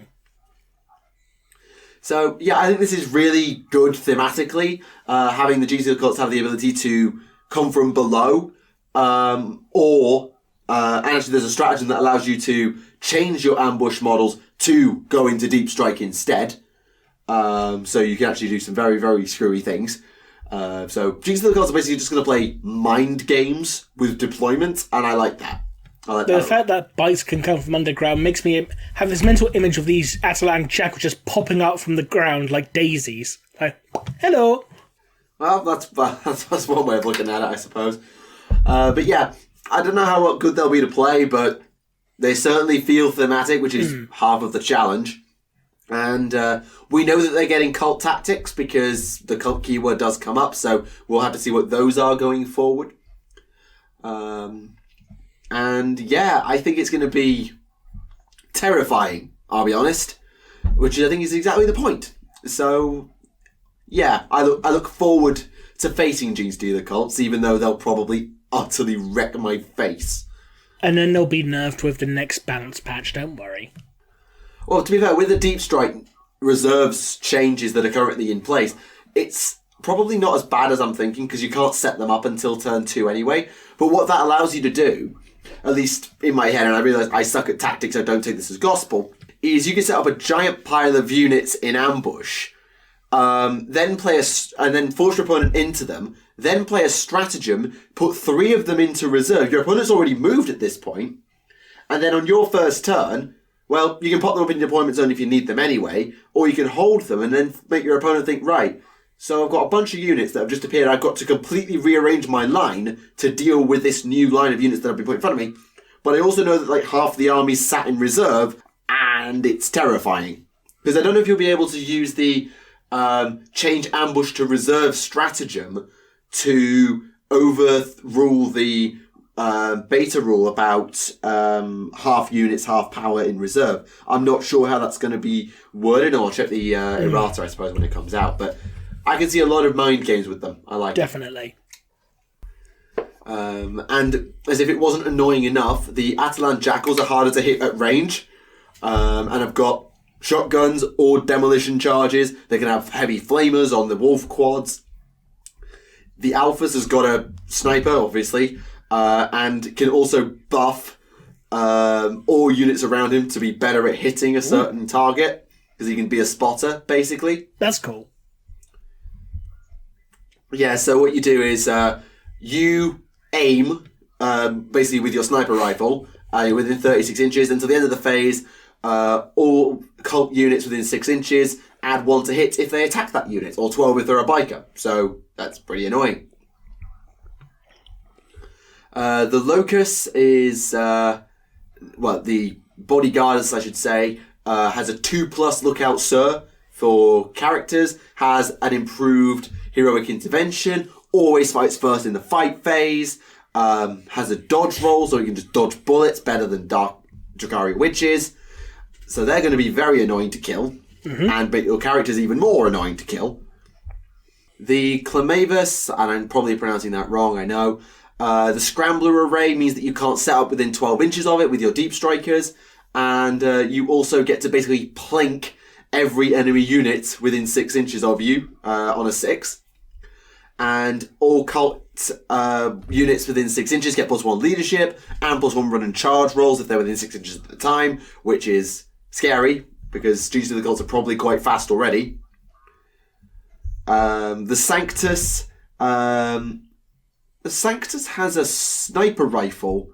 Speaker 2: So, yeah, I think this is really good thematically, having the Genestealer cults have the ability to come from below, and actually there's a stratagem that allows you to change your ambush models to go into deep strike instead. So you can actually do some very, very screwy things. So Genestealer cults are basically just going to play mind games with deployment, and I like that.
Speaker 1: The fact that bikes can come from underground makes me have this mental image of these Atalan jackals just popping out from the ground like daisies. Like, hello.
Speaker 2: Well, that's one way of looking at it, I suppose. But yeah, I don't know how good they'll be to play, but they certainly feel thematic, which is half of the challenge. And we know that they're getting cult tactics because the cult keyword does come up, so we'll have to see what those are going forward. And yeah, I think it's going to be terrifying, I'll be honest, which I think is exactly the point. So yeah, I look forward to facing Genestealer cults, even though they'll probably utterly wreck my face.
Speaker 1: And then they'll be nerfed with the next balance patch, don't worry.
Speaker 2: Well, to be fair, with the Deep Strike reserves changes that are currently in place, it's probably not as bad as I'm thinking, because you can't set them up until turn 2 anyway. But what that allows you to do, at least in my head, and I realise I suck at tactics, so don't take this as gospel, is you can set up a giant pile of units in ambush, then force your opponent into them, then play a stratagem, put 3 of them into reserve. Your opponent's already moved at this point, and then on your first turn, well, you can pop them up in your deployment zone if you need them anyway, or you can hold them and then make your opponent think, right, so I've got a bunch of units that have just appeared. I've got to completely rearrange my line to deal with this new line of units that have been put in front of me. But I also know that like half the army's sat in reserve, and it's terrifying. Because I don't know if you'll be able to use the change ambush to reserve stratagem to overrule the beta rule about half units, half power in reserve. I'm not sure how that's going to be worded, or I'll check the errata, I suppose, when it comes out. But I can see a lot of mind games with them. I like
Speaker 1: Definitely.
Speaker 2: And as if it wasn't annoying enough, the Atalan Jackals are harder to hit at range. And I've got shotguns or demolition charges. They can have heavy flamers on the wolf quads. The Alphas has got a sniper, obviously, and can also buff all units around him to be better at hitting a certain target, because he can be a spotter, basically.
Speaker 1: That's cool.
Speaker 2: Yeah, so what you do is you aim, basically with your sniper rifle, within 36 inches until the end of the phase. All cult units within 6 inches add 1 to hit if they attack that unit, or 12 if they're a biker. So that's pretty annoying. The Locus is, the Bodyguard, I should say, has a 2+ Lookout Sir for characters, has an improved Heroic Intervention, always fights first in the fight phase, has a dodge roll, so you can just dodge bullets better than Drakari Witches. So they're going to be very annoying to kill, and make your characters even more annoying to kill. The Clamavus, and I'm probably pronouncing that wrong, I know. The Scrambler Array means that you can't set up within 12 inches of it with your Deep Strikers, and you also get to basically plink every enemy unit within 6 inches of you on a 6. And all cult units within 6 inches get +1 leadership and +1 run and charge rolls if they're within 6 inches at the time, which is scary because Genestealer cults are probably quite fast already. The Sanctus. The Sanctus has a sniper rifle,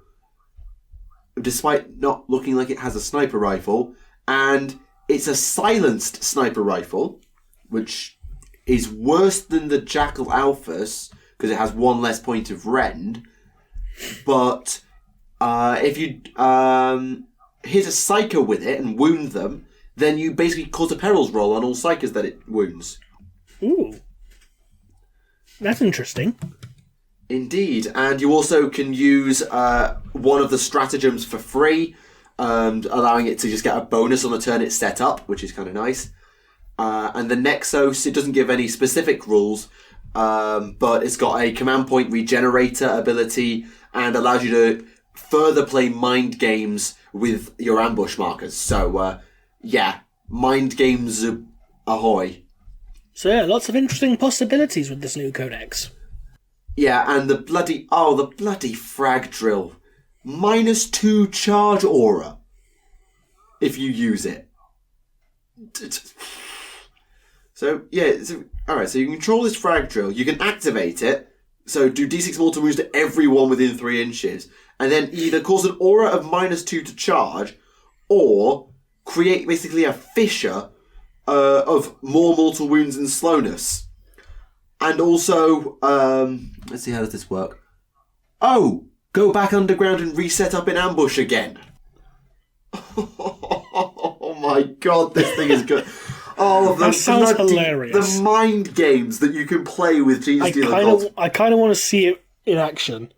Speaker 2: despite not looking like it has a sniper rifle, and it's a silenced sniper rifle, which is worse than the Jackal Alphas because it has 1 less point of rend. But if you hit a Psyker with it and wound them, then you basically cause a perils roll on all Psykers that it wounds.
Speaker 1: Ooh. That's interesting.
Speaker 2: Indeed, and you also can use one of the stratagems for free, allowing it to just get a bonus on the turn it's set up, which is kind of nice. And the Nexos, it doesn't give any specific rules, but it's got a command point regenerator ability and allows you to further play mind games with your ambush markers. So, mind games ahoy.
Speaker 1: So yeah, lots of interesting possibilities with this new codex.
Speaker 2: Yeah, and the bloody frag drill. -2 charge aura. If you use it. So, alright, so you can control this frag drill. You can activate it. So do D6 mortal wounds to everyone within 3 inches. And then either cause an aura of -2 to charge, or create basically a fissure of more mortal wounds and slowness. And also, let's see, how does this work? Oh, go back underground and reset up in ambush again. Oh my god, this thing is good. Oh,
Speaker 1: that sounds hilarious.
Speaker 2: The mind games that you can play with Genestealer.
Speaker 1: I kind of want to see it in action.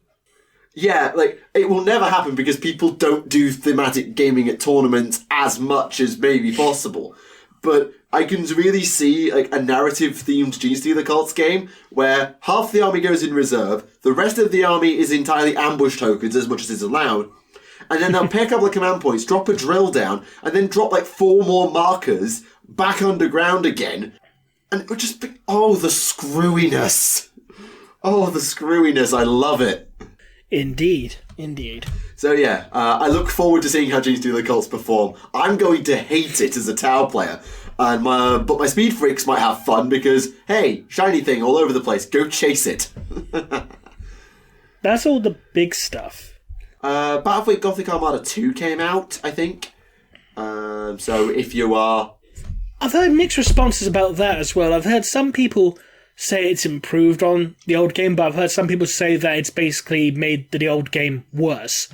Speaker 2: Yeah, like, it will never happen because people don't do thematic gaming at tournaments as much as maybe possible. But I can really see like a narrative-themed Genestealer cults game where half the army goes in reserve, the rest of the army is entirely ambush tokens as much as is allowed, and then they'll pick up the command points, drop a drill down, and then drop like 4 more markers back underground again. And it would just be, the screwiness. Oh, the screwiness, I love it.
Speaker 1: Indeed.
Speaker 2: So yeah, I look forward to seeing how Genestealer cults perform. I'm going to hate it as a Tau player, but my speed freaks might have fun because, hey, shiny thing all over the place, go chase it.
Speaker 1: That's all the big stuff.
Speaker 2: Battlefleet Gothic Armada 2 came out, I think. So if you are...
Speaker 1: I've heard mixed responses about that as well. I've heard some people say it's improved on the old game, but I've heard some people say that it's basically made the old game worse.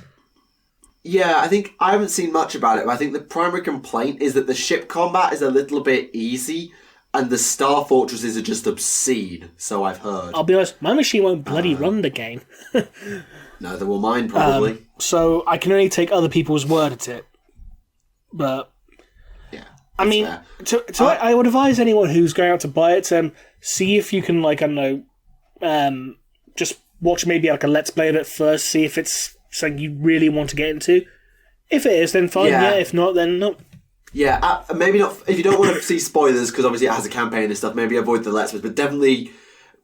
Speaker 2: Yeah, I think I haven't seen much about it, but I think the primary complaint is that the ship combat is a little bit easy, and the Star Fortresses are just obscene, so I've heard.
Speaker 1: I'll be honest, my machine won't bloody run the game.
Speaker 2: Neither will mine, probably.
Speaker 1: So I can only take other people's word at it. But...
Speaker 2: yeah.
Speaker 1: I mean, I would advise anyone who's going out to buy it, see if you can, like, I don't know, just watch maybe like a Let's Play of it first, see if it's something you really want to get into. If it is, then fine, yeah. If not, then no.
Speaker 2: Yeah, maybe not, if you don't want to see spoilers, because obviously it has a campaign and stuff, maybe avoid the Let's Plays, but definitely,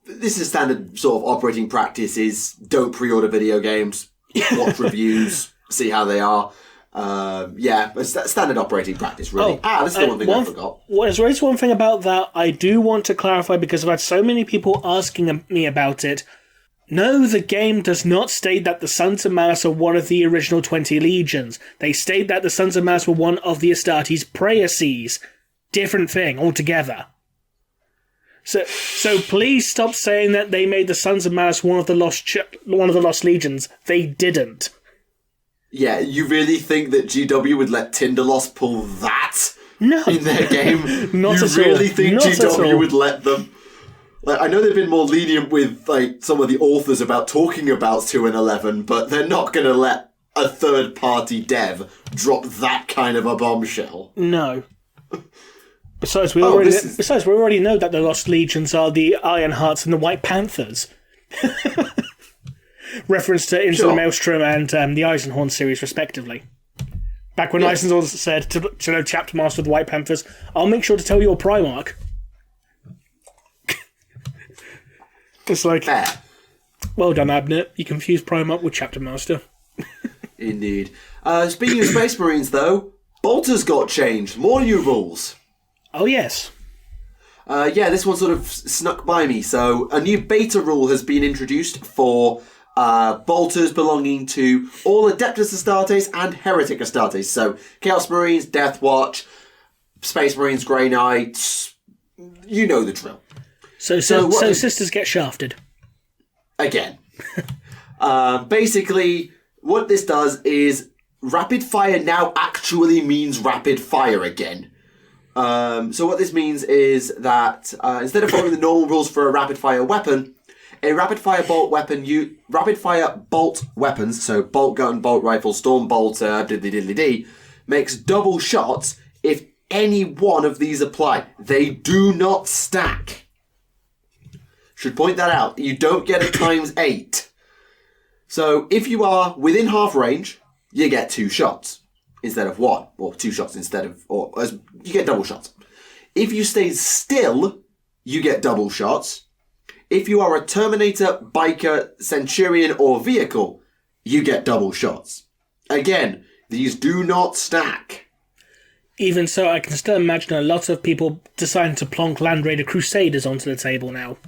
Speaker 2: this is standard sort of operating practice, is don't pre-order video games, watch reviews, see how they are. It's standard operating practice, really. This is the one thing I forgot.
Speaker 1: There's always one thing about that I do want to clarify, because I've had so many people asking me about it. No, the game does not state that the Sons of Malus are one of the original 20 legions. They state that the Sons of Malus were one of the Astartes Praeses. Different thing altogether. So please stop saying that they made the Sons of Malus one of the lost legions. They didn't.
Speaker 2: Yeah, you really think that GW would let Tinderloss pull that
Speaker 1: No.
Speaker 2: in their game?
Speaker 1: Not
Speaker 2: you
Speaker 1: at all.
Speaker 2: really think
Speaker 1: Not at all.
Speaker 2: GW would let them? Like, I know they've been more lenient with like some of the authors about talking about 2 and 11, but they're not going to let a third-party dev drop that kind of a bombshell.
Speaker 1: No. Besides, we already know that the Lost Legions are the Ironhearts and the White Panthers. Reference to Into the Maelstrom and the Eisenhorn series, respectively. Back when Eisenhorn said to know Chapter Master of the White Panthers, I'll make sure to tell your Primarch. It's like,
Speaker 2: Fair.
Speaker 1: Well done, Abner. You confused Primarch with Chapter Master.
Speaker 2: Indeed. Speaking of Space Marines, though, Bolter's got changed. More new rules.
Speaker 1: Oh, yes.
Speaker 2: This one sort of snuck by me. So, a new beta rule has been introduced for bolters belonging to all Adeptus Astartes and Heretic Astartes. So, Chaos Marines, Death Watch, Space Marines, Grey Knights. You know the drill.
Speaker 1: So sisters get shafted.
Speaker 2: Again. Basically, what this does is rapid fire now actually means rapid fire again. So what this means is that instead of following the normal rules for a rapid fire weapon, a rapid fire bolt weapons, so bolt gun, bolt rifle, storm bolter, diddly makes double shots if any one of these apply. They do not stack. Should point that out. You don't get a times 8. So if you are within half range, you get 2 shots instead of 1, or 2 shots instead of, you get double shots. If you stay still, you get double shots. If you are a Terminator, Biker, Centurion, or Vehicle, you get double shots. Again, these do not stack.
Speaker 1: Even so, I can still imagine a lot of people deciding to plonk Land Raider Crusaders onto the table now.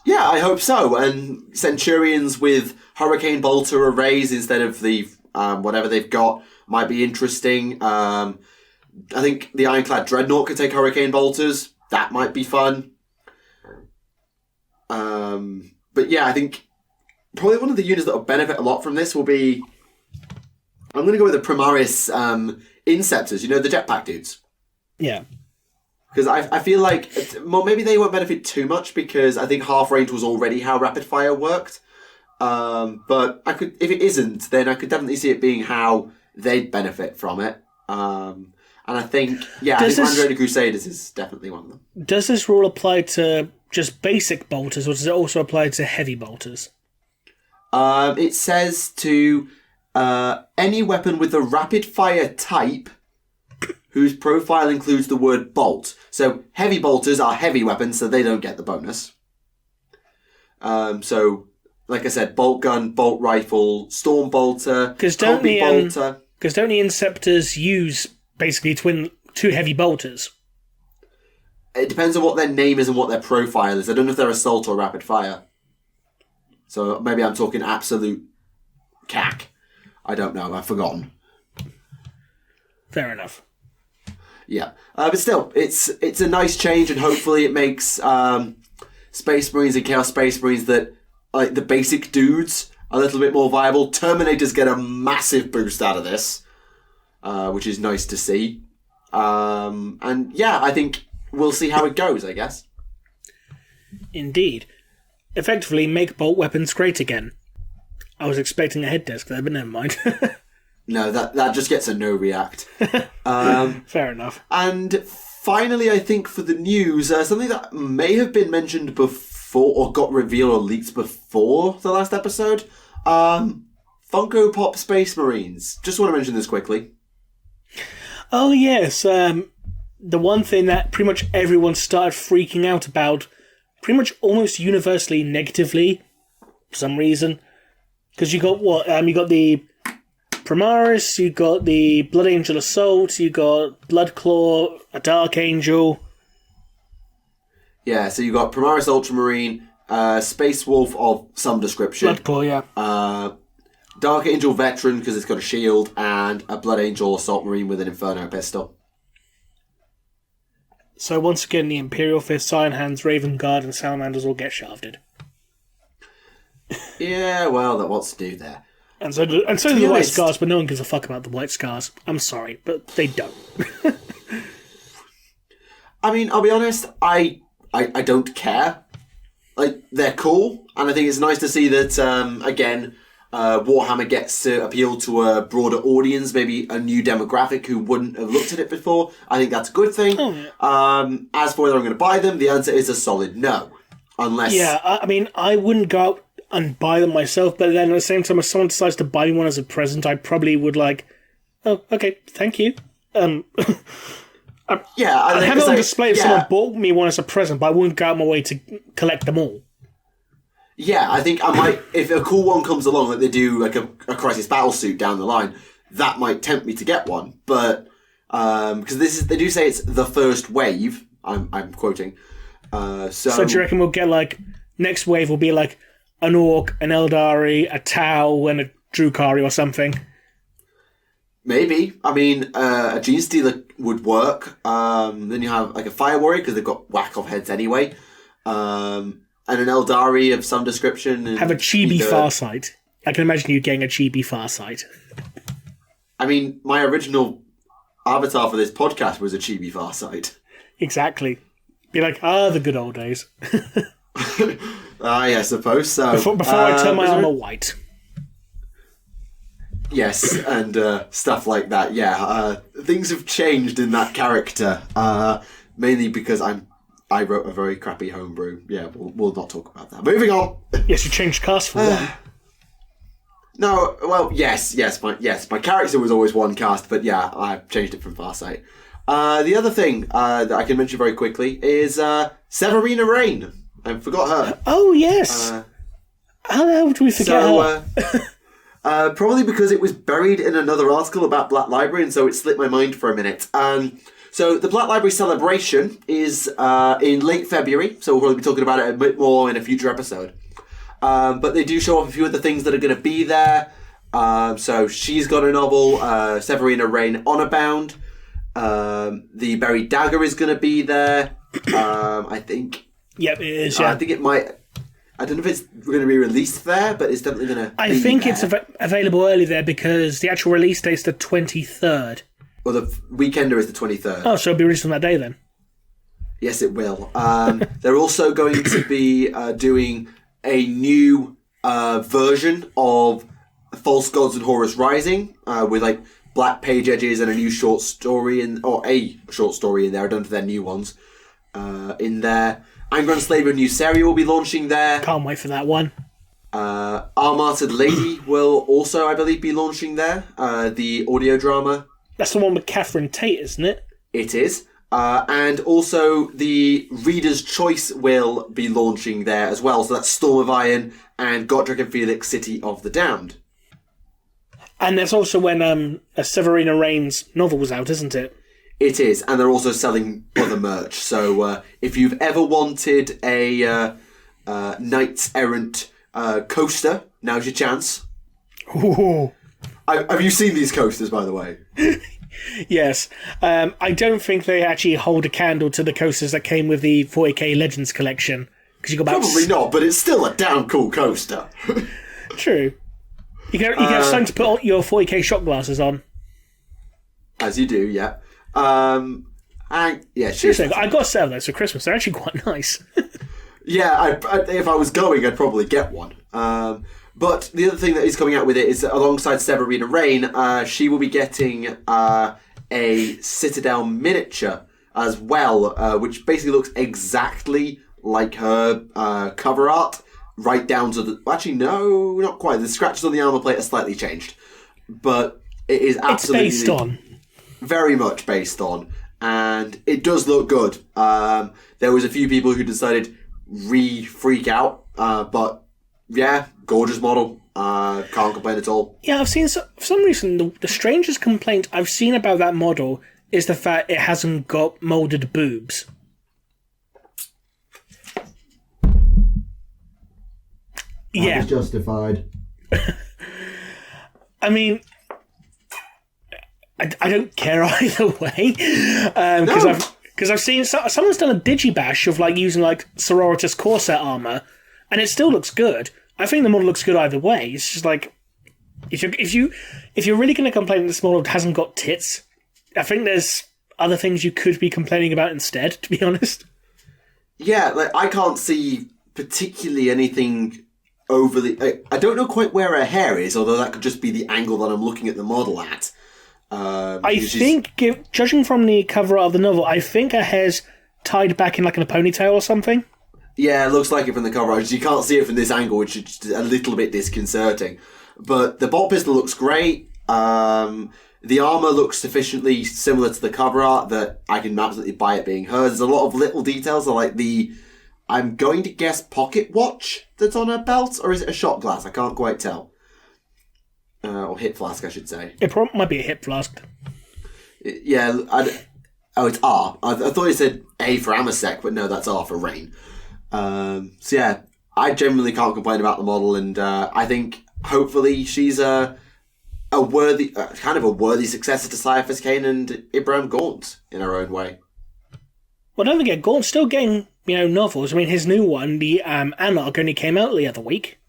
Speaker 2: Yeah, I hope so. And Centurions with Hurricane Bolter arrays instead of the whatever they've got might be interesting. I think the Ironclad Dreadnought could take Hurricane Bolters. That might be fun. But yeah, I think probably one of the units that will benefit a lot from this will be... I'm going to go with the Primaris Inceptors, you know, the jetpack dudes.
Speaker 1: Yeah.
Speaker 2: Because I feel like, well, maybe they won't benefit too much because I think half range was already how rapid fire worked. But I could, if it isn't, then I could definitely see it being how they'd benefit from it. And I think, I think Land Raider Crusaders is definitely one of them.
Speaker 1: Does this rule apply to just basic bolters, or does it also apply to heavy bolters?
Speaker 2: It says to any weapon with a rapid fire type whose profile includes the word bolt. So heavy bolters are heavy weapons, so they don't get the bonus. So, like I said, bolt gun, bolt rifle, storm bolter, combi bolter.
Speaker 1: Because don't the Inceptors use basically two heavy bolters?
Speaker 2: It depends on what their name is and what their profile is. I don't know if they're assault or rapid fire. So maybe I'm talking absolute cack. I don't know. I've forgotten.
Speaker 1: Fair enough.
Speaker 2: Yeah, but still, it's a nice change, and hopefully it makes Space Marines and Chaos Space Marines that like the basic dudes a little bit more viable. Terminators get a massive boost out of this, which is nice to see. And yeah, I think we'll see how it goes, I guess.
Speaker 1: Indeed. Effectively, make bolt weapons great again. I was expecting a head desk there, but never mind.
Speaker 2: No, that just gets a no react.
Speaker 1: Fair enough.
Speaker 2: And finally, I think for the news, something that may have been mentioned before or got revealed or leaked before the last episode. Funko Pop Space Marines. Just want to mention this quickly.
Speaker 1: Oh, yes. The one thing that pretty much everyone started freaking out about, pretty much almost universally negatively, for some reason. Because you got what? You got the Primaris, you got the Blood Angel Assault, you got Bloodclaw, a Dark Angel.
Speaker 2: Yeah, so you got Primaris Ultramarine, Space Wolf of some description.
Speaker 1: Bloodclaw, yeah.
Speaker 2: Dark Angel Veteran because it's got a shield, and a Blood Angel Assault Marine with an Inferno pistol.
Speaker 1: So once again, the Imperial Fist, Iron Hands, Raven Guard, and Salamanders all get shafted.
Speaker 2: Yeah, well, what's to do there?
Speaker 1: And so do the White Scars, but no one gives a fuck about the White Scars. I'm sorry, but they don't.
Speaker 2: I mean, I'll be honest, I don't care. Like, they're cool, and I think it's nice to see that, again, Warhammer gets to appeal to a broader audience, maybe a new demographic who wouldn't have looked at it before. I think that's a good thing.
Speaker 1: Oh, yeah.
Speaker 2: As for whether I'm going to buy them, the answer is a solid no. Unless...
Speaker 1: Yeah, I mean, I wouldn't go out and buy them myself, but then at the same time, if someone decides to buy me one as a present, I probably would oh, okay, thank you.
Speaker 2: Yeah,
Speaker 1: I'd have it on display if someone bought me one as a present, but I wouldn't go out my way to collect them all.
Speaker 2: Yeah, I think I might, if a cool one comes along, like they do like a Crisis Battle suit down the line, that might tempt me to get one. But because they do say it's the first wave. I'm quoting. So
Speaker 1: do you reckon we'll get next wave will be an Orc, an Eldari, a Tau, and a Drukari or something?
Speaker 2: Maybe. I mean, a Genestealer would work. Then you have a Fire Warrior because they've got whack-off heads anyway. And an Eldari of some description. And
Speaker 1: have a Chibi Farsight. I can imagine you getting a Chibi Farsight.
Speaker 2: I mean, my original avatar for this podcast was a Chibi Farsight.
Speaker 1: Exactly. Be the good old days.
Speaker 2: I suppose so.
Speaker 1: Before I turn my armor white.
Speaker 2: Yes, and stuff like that. Yeah, things have changed in that character, mainly because I wrote a very crappy homebrew. Yeah, we'll not talk about that. Moving on.
Speaker 1: Yes, you changed cast for one.
Speaker 2: No, well, yes. My character was always one cast, but yeah, I've changed it from Farsight. The other thing that I can mention very quickly is Severina Rain. I forgot her.
Speaker 1: Oh yes. How the hell did we forget her?
Speaker 2: Probably because it was buried in another article about Black Library, and so it slipped my mind for a minute. So the Black Library celebration is in late February, so we'll probably be talking about it a bit more in a future episode. But they do show off a few of the things that are going to be there. So she's got a novel, Severina Rain Honorbound. The Buried Dagger is going to be there, I think.
Speaker 1: Yep, it is, yeah.
Speaker 2: I think it might... I don't know if it's going to be released there, but it's definitely going to
Speaker 1: I think it's available early there because the actual release date's the 23rd.
Speaker 2: Well, the Weekender is the 23rd.
Speaker 1: Oh, so it'll be released on that day then?
Speaker 2: Yes, it will. They're also going to be doing a new version of False Gods and Horus Rising with black page edges and a new short story or a short story in there. I don't know if they're new ones in there. Angron Slaver New Seria will be launching there.
Speaker 1: Can't wait for that one.
Speaker 2: Armated Lady will also, I believe, be launching there. The audio drama.
Speaker 1: That's the one with Catherine Tate, isn't it?
Speaker 2: It is. And also the Reader's Choice will be launching there as well. So that's Storm of Iron and Godric and Felix City of the Damned.
Speaker 1: And that's also when a Severina Rain's novel was out, isn't it?
Speaker 2: It is, and they're also selling other merch. So if you've ever wanted a Knights Errant coaster, now's your chance.
Speaker 1: Ooh.
Speaker 2: Have you seen these coasters, by the way?
Speaker 1: Yes. I don't think they actually hold a candle to the coasters that came with the 40k Legends collection. You got
Speaker 2: probably not, but it's still a damn cool coaster.
Speaker 1: True. You can have something to put your 40k shot glasses on.
Speaker 2: As you do, yeah. And yeah,
Speaker 1: seriously, I got 7 of those for Christmas. They're actually quite nice.
Speaker 2: Yeah, if I was going, I'd probably get one. But the other thing that is coming out with it is that alongside Severina Rain, she will be getting a Citadel miniature as well, which basically looks exactly like her cover art, right down to the... Actually, no, not quite. The scratches on the armor plate are slightly changed. But it is absolutely...
Speaker 1: It's based on.
Speaker 2: Very much based on. And it does look good. There was a few people who decided freak out. But yeah, gorgeous model. Can't complain at all.
Speaker 1: Yeah, I've seen for some reason the strangest complaint I've seen about that model is the fact it hasn't got moulded boobs. Yeah.
Speaker 3: That was justified.
Speaker 1: I mean, I don't care either way, because I've seen someone's done a digibash of like using like Sororitas Corset armor, and it still looks good. I think the model looks good either way. It's just like if you're really going to complain that this model hasn't got tits, I think there's other things you could be complaining about instead. To be honest,
Speaker 2: yeah, like I can't see particularly anything overly. I don't know quite where her hair is, although that could just be the angle that I'm looking at the model at.
Speaker 1: I think, judging from the cover of the novel, I think her hair's tied back in like in a ponytail or something.
Speaker 2: Yeah, it looks like it from the cover art. You can't see it from this angle, which is just a little bit disconcerting. But the bolt pistol looks great. The armour looks sufficiently similar to the cover art that I can absolutely buy it being hers. There's a lot of little details, like I'm going to guess, pocket watch that's on her belt, or is it a shot glass? I can't quite tell. Or hip flask, I should say.
Speaker 1: It might be a hip flask.
Speaker 2: Yeah, it's R. I thought it said A for Amasec, but no, that's R for Rain. So yeah, I genuinely can't complain about the model, and I think hopefully she's a worthy, kind of a worthy successor to Caiaphas Cain and Ibrahim Gaunt in her own way.
Speaker 1: Well, don't forget, Gaunt's still getting novels. I mean, his new one, the Anarch, only came out the other week.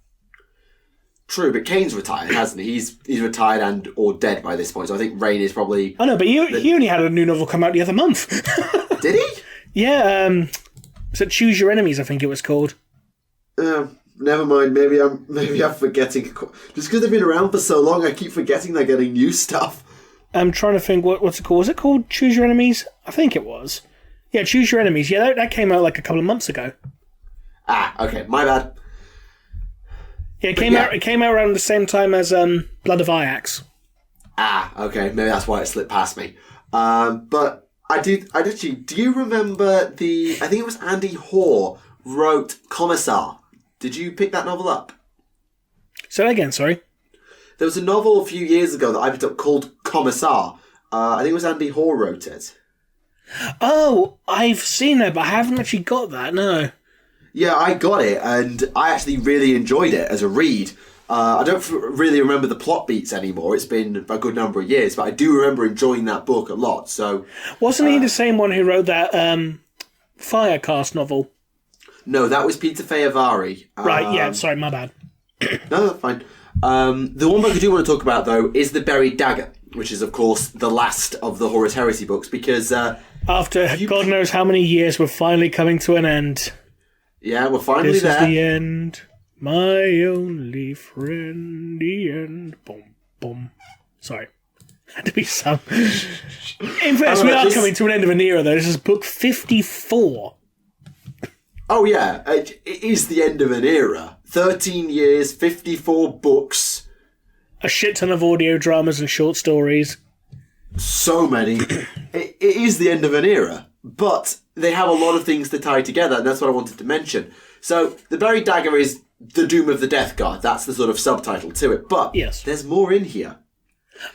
Speaker 2: True, but Kane's retired, hasn't he? He's retired and or dead by this point, so I think Rain is probably...
Speaker 1: Oh no, but he only had a new novel come out the other month.
Speaker 2: Did he?
Speaker 1: Yeah, so Choose Your Enemies, I think it was called.
Speaker 2: Never mind, maybe I'm forgetting. Just because they've been around for so long, I keep forgetting they're getting new stuff.
Speaker 1: I'm trying to think, what's it called? Was it called Choose Your Enemies? I think it was. Yeah, Choose Your Enemies. Yeah, that came out like a couple of months ago.
Speaker 2: Ah, okay, my bad.
Speaker 1: Yeah, it came out around the same time as Blood of Ajax.
Speaker 2: Ah, okay, maybe that's why it slipped past me. But do you remember I think it was Andy Hoare wrote Commissar. Did you pick that novel up?
Speaker 1: Say that again, sorry.
Speaker 2: There was a novel a few years ago that I picked up called Commissar. I think it was Andy Hoare wrote it.
Speaker 1: Oh, I've seen it, but I haven't actually got that, no.
Speaker 2: Yeah, I got it, and I actually really enjoyed it as a read. I don't really remember the plot beats anymore. It's been a good number of years, but I do remember enjoying that book a lot. So,
Speaker 1: wasn't he the same one who wrote that Firecast novel?
Speaker 2: No, that was Peter Feyavari.
Speaker 1: Right, yeah, sorry, my bad.
Speaker 2: No, that's fine. The one book I do want to talk about, though, is The Buried Dagger, which is, of course, the last of the Horus Heresy books, because...
Speaker 1: after God knows how many years, we're finally coming to an end.
Speaker 2: Yeah, we're finally
Speaker 1: this
Speaker 2: there.
Speaker 1: This is the end, my only friend, the end. Boom, boom. Sorry. Had to be some... In fact, we are coming to an end of an era, though. This is book 54.
Speaker 2: Oh, yeah. It is the end of an era. 13 years, 54 books.
Speaker 1: A shit ton of audio dramas and short stories.
Speaker 2: So many. It is the end of an era. But they have a lot of things to tie together, and that's what I wanted to mention. So, The Buried Dagger is the Doom of the Death Guard. That's the sort of subtitle to it. But
Speaker 1: yes,
Speaker 2: there's more in here.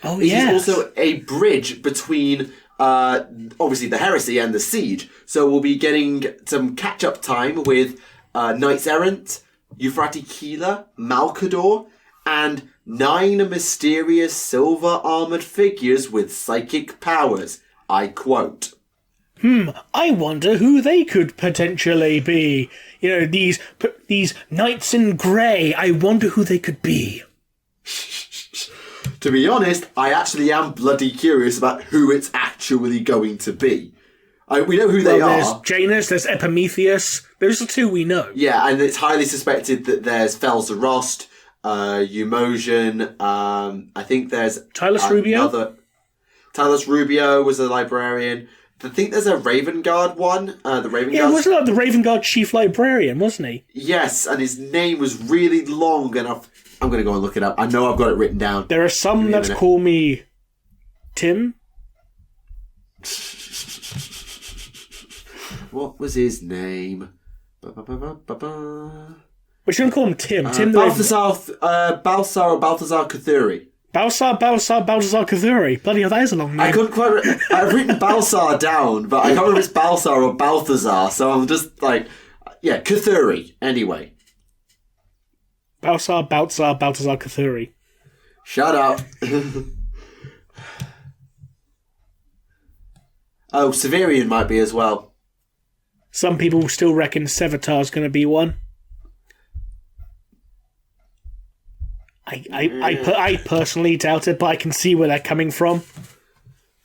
Speaker 1: Oh,
Speaker 2: yes. It is also a bridge between... obviously the Heresy and the Siege. So we'll be getting some catch-up time with Knights Errant, Euphrati Keeler, Malkador, and 9 mysterious silver-armoured figures with psychic powers. I quote.
Speaker 1: I wonder who they could potentially be. You know, these knights in grey, I wonder who they could be.
Speaker 2: To be honest, I actually am bloody curious about who it's actually going to be. We know who they are.
Speaker 1: There's Janus, there's Epimetheus. Those are 2 we know.
Speaker 2: Yeah, and it's highly suspected that there's Felzerost, Eumosion, I think there's...
Speaker 1: Tylus Rubio?
Speaker 2: Tylus Rubio was a librarian. I think there's a Raven Guard one. The Raven Guard.
Speaker 1: Yeah, wasn't that the Raven Guard chief librarian, wasn't he?
Speaker 2: Yes, and his name was really long, and I'm going to go and look it up. I know I've got it written down.
Speaker 1: There are some that call me Tim.
Speaker 2: What was his name?
Speaker 1: We're going to call him Tim. Tim the
Speaker 2: Balthazar or Balthazar Cathuri.
Speaker 1: Balthazar Cathuri. Bloody hell, that is a long name.
Speaker 2: I couldn't quite... I've written Balthazar down, but I can't remember if it's Balthazar or Balthazar, so I'm just like... Yeah, Cathuri, anyway.
Speaker 1: Balthazar Cthulhu.
Speaker 2: Shut up. Oh, Severian might be as well.
Speaker 1: Some people still reckon Sevatar's going to be one. I personally doubt it, but I can see where they're coming from.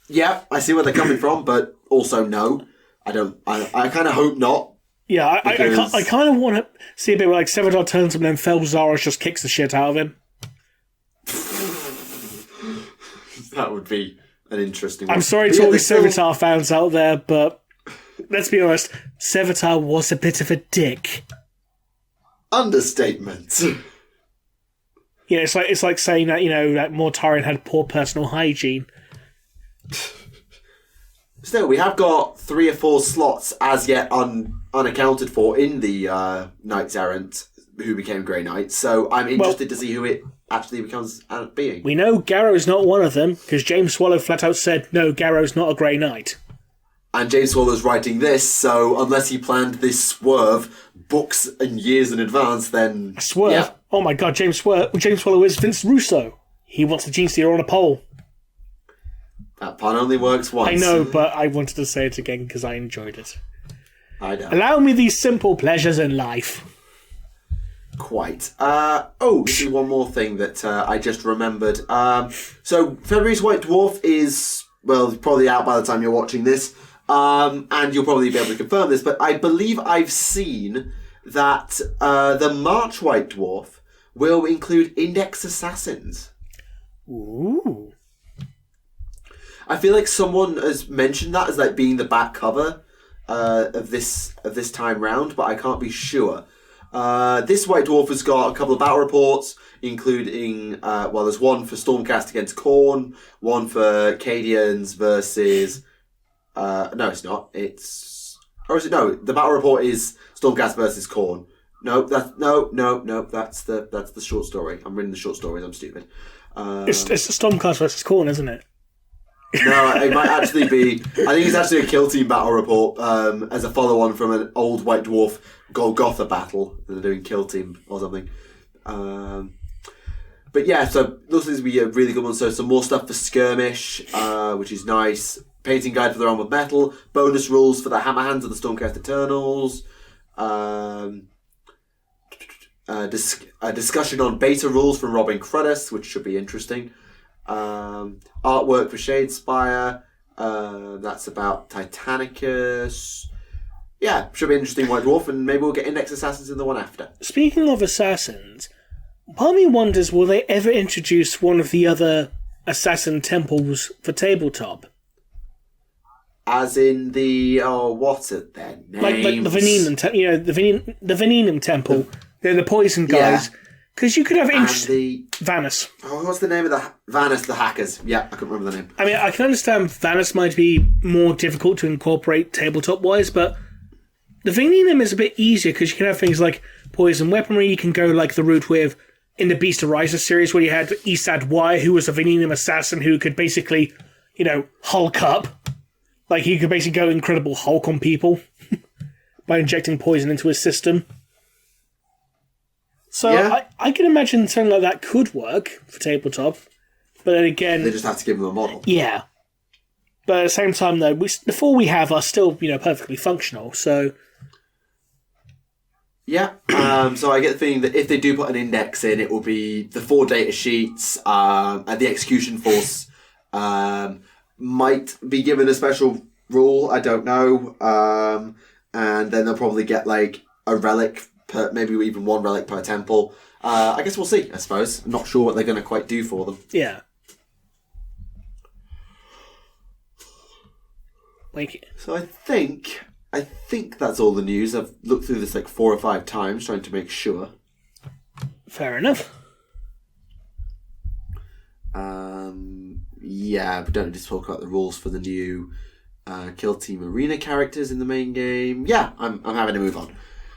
Speaker 2: Yeah, I see where they're coming from, but also no. I don't. I kind of hope not.
Speaker 1: Yeah, I kind of want to see a bit where like Sevatar turns him and then Felzaros just kicks the shit out of him.
Speaker 2: That would be an interesting one.
Speaker 1: I'm sorry to all the Sevatar fans out there, but let's be honest, Sevatar was a bit of a dick.
Speaker 2: Understatement.
Speaker 1: You know, it's like saying that, you know, that Mortarion had poor personal hygiene.
Speaker 2: Still, we have got 3 or 4 slots as yet unaccounted for in the Knights Errant who became Grey Knights, so I'm interested to see who it actually becomes being.
Speaker 1: We know Garrow's not one of them, because James Swallow flat out said, no, Garrow's not a Grey Knight.
Speaker 2: And James Swallow's writing this, so unless he planned this swerve books and years in advance, then...
Speaker 1: A swerve?
Speaker 2: Yeah.
Speaker 1: Oh my god, James Swallow is Vince Russo. He wants the Genestealer on a pole.
Speaker 2: That pun only works once.
Speaker 1: I know, but I wanted to say it again because I enjoyed it.
Speaker 2: I know.
Speaker 1: Allow me these simple pleasures in life.
Speaker 2: Quite. Just one more thing that I just remembered. So, Fenrir's White Dwarf is, well, probably out by the time you're watching this, and you'll probably be able to confirm this, but I believe I've seen that the March White Dwarf will include Index Assassins.
Speaker 1: Ooh.
Speaker 2: I feel like someone has mentioned that as like being the back cover of this time round, but I can't be sure. This White Dwarf has got a couple of battle reports, including there's one for Stormcast against Khorne, one for Cadians versus. No, it's not. Or is it? No, the battle report is Stormcast versus Khorne. No, that's the short story. I'm reading the short stories. I'm stupid.
Speaker 1: It's Stormcast versus Khorne, isn't it?
Speaker 2: No, it might actually be... I think it's actually a Kill Team battle report as a follow-on from an old White Dwarf Golgotha battle. They're doing Kill Team or something. But yeah, so looks like to be a really good one. So some more stuff for Skirmish, which is nice. Painting guide for the Realm of Metal. Bonus rules for the Hammerhands of the Stormcast Eternals. A discussion on beta rules from Robin Cruddas, which should be interesting. Artwork for Shadespire. That's about Titanicus. Yeah, should be an interesting White Dwarf, and maybe we'll get Index Assassins in the one after.
Speaker 1: Speaking of assassins, part of me wonders, will they ever introduce one of the other assassin temples for tabletop?
Speaker 2: As in the what are their names?
Speaker 1: Like the Venenum, the Venenum Temple. They're the poison guys. Because you could have Vanus.
Speaker 2: Oh, what's the name of the Vanus? The hackers. Yeah, I couldn't remember the name.
Speaker 1: I mean, I can understand Vanus might be more difficult to incorporate tabletop wise, but the Venenum is a bit easier because you can have things like poison weaponry. You can go like the route with in the Beast Arises series where you had Isad Y, who was a Venenum assassin who could basically, Hulk up. Like he could basically go Incredible Hulk on people by injecting poison into his system. So yeah. I can imagine something like that could work for tabletop, but then again...
Speaker 2: They just have to give them a model.
Speaker 1: Yeah. But at the same time, though, the 4 we have are still, perfectly functional, so...
Speaker 2: Yeah, so I get the feeling that if they do put an index in, it will be the 4 data sheets, and the execution force might be given a special rule, I don't know, and then they'll probably get, like, a relic... maybe even 1 relic per temple. I guess we'll see, I suppose. I'm not sure what they're going to quite do for them.
Speaker 1: Yeah.
Speaker 2: So I think that's all the news. I've looked through this like 4 or 5 times trying to make sure.
Speaker 1: Fair enough.
Speaker 2: Yeah, but don't just talk about the rules for the new Kill Team Arena characters in the main game. Yeah, I'm having to move on.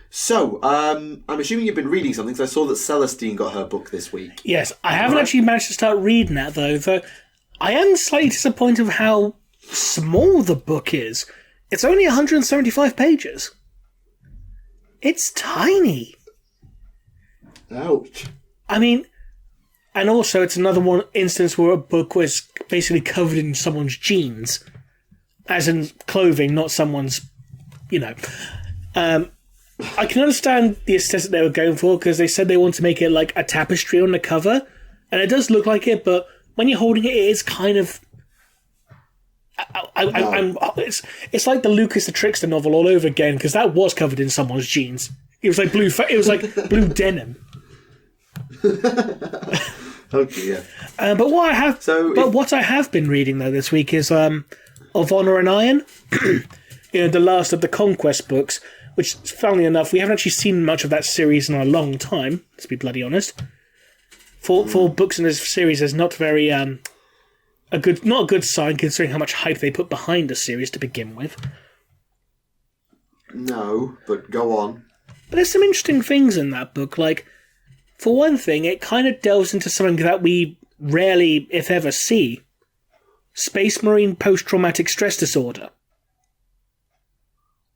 Speaker 2: So, I'm assuming you've been reading something, because I saw that Celestine got her book this week.
Speaker 1: Yes, I haven't actually managed to start reading that, though I am slightly disappointed with how small the book is. It's only 175 pages. It's tiny.
Speaker 3: Ouch.
Speaker 1: I mean, and also it's another one instance where a book was basically covered in someone's jeans, as in clothing, not someone's, I can understand the aesthetic they were going for, because they said they want to make it like a tapestry on the cover, and it does look like it, but when you're holding it, it is kind of... It's like the Lucas the Trickster novel all over again, because that was covered in someone's jeans. It was like blue denim.
Speaker 2: Okay, yeah.
Speaker 1: But what I have been reading though this week is Of Honor and Iron, the last of the Conquest books, which, funnily enough, we haven't actually seen much of that series in a long time. Let's be bloody honest. For books in this series is not very not a good sign, considering how much hype they put behind the series to begin with.
Speaker 2: No, but go on.
Speaker 1: But there's some interesting things in that book. Like, for one thing, it kind of delves into something that we rarely, if ever, see. Space Marine post-traumatic stress disorder.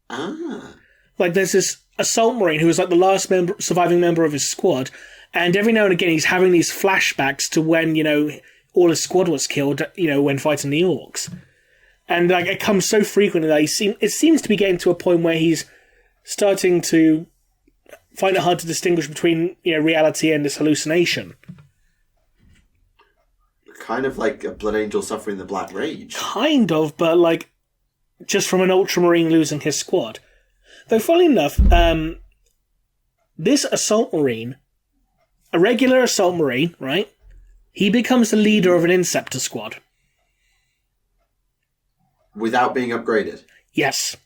Speaker 2: Ah.
Speaker 1: Like, there's this assault Marine who was like the last surviving member of his squad, and every now and again he's having these flashbacks to when, all his squad was killed, when fighting the Orcs. And like, it comes so frequently that it seems to be getting to a point where he's starting to find it hard to distinguish between reality and this hallucination.
Speaker 2: Kind of like a Blood Angel suffering the Black Rage.
Speaker 1: Kind of, but like just from an Ultramarine losing his squad. Though, funnily enough, this Assault Marine, a regular Assault Marine, right? He becomes the leader of an Inceptor squad.
Speaker 2: Without being upgraded?
Speaker 1: Yes.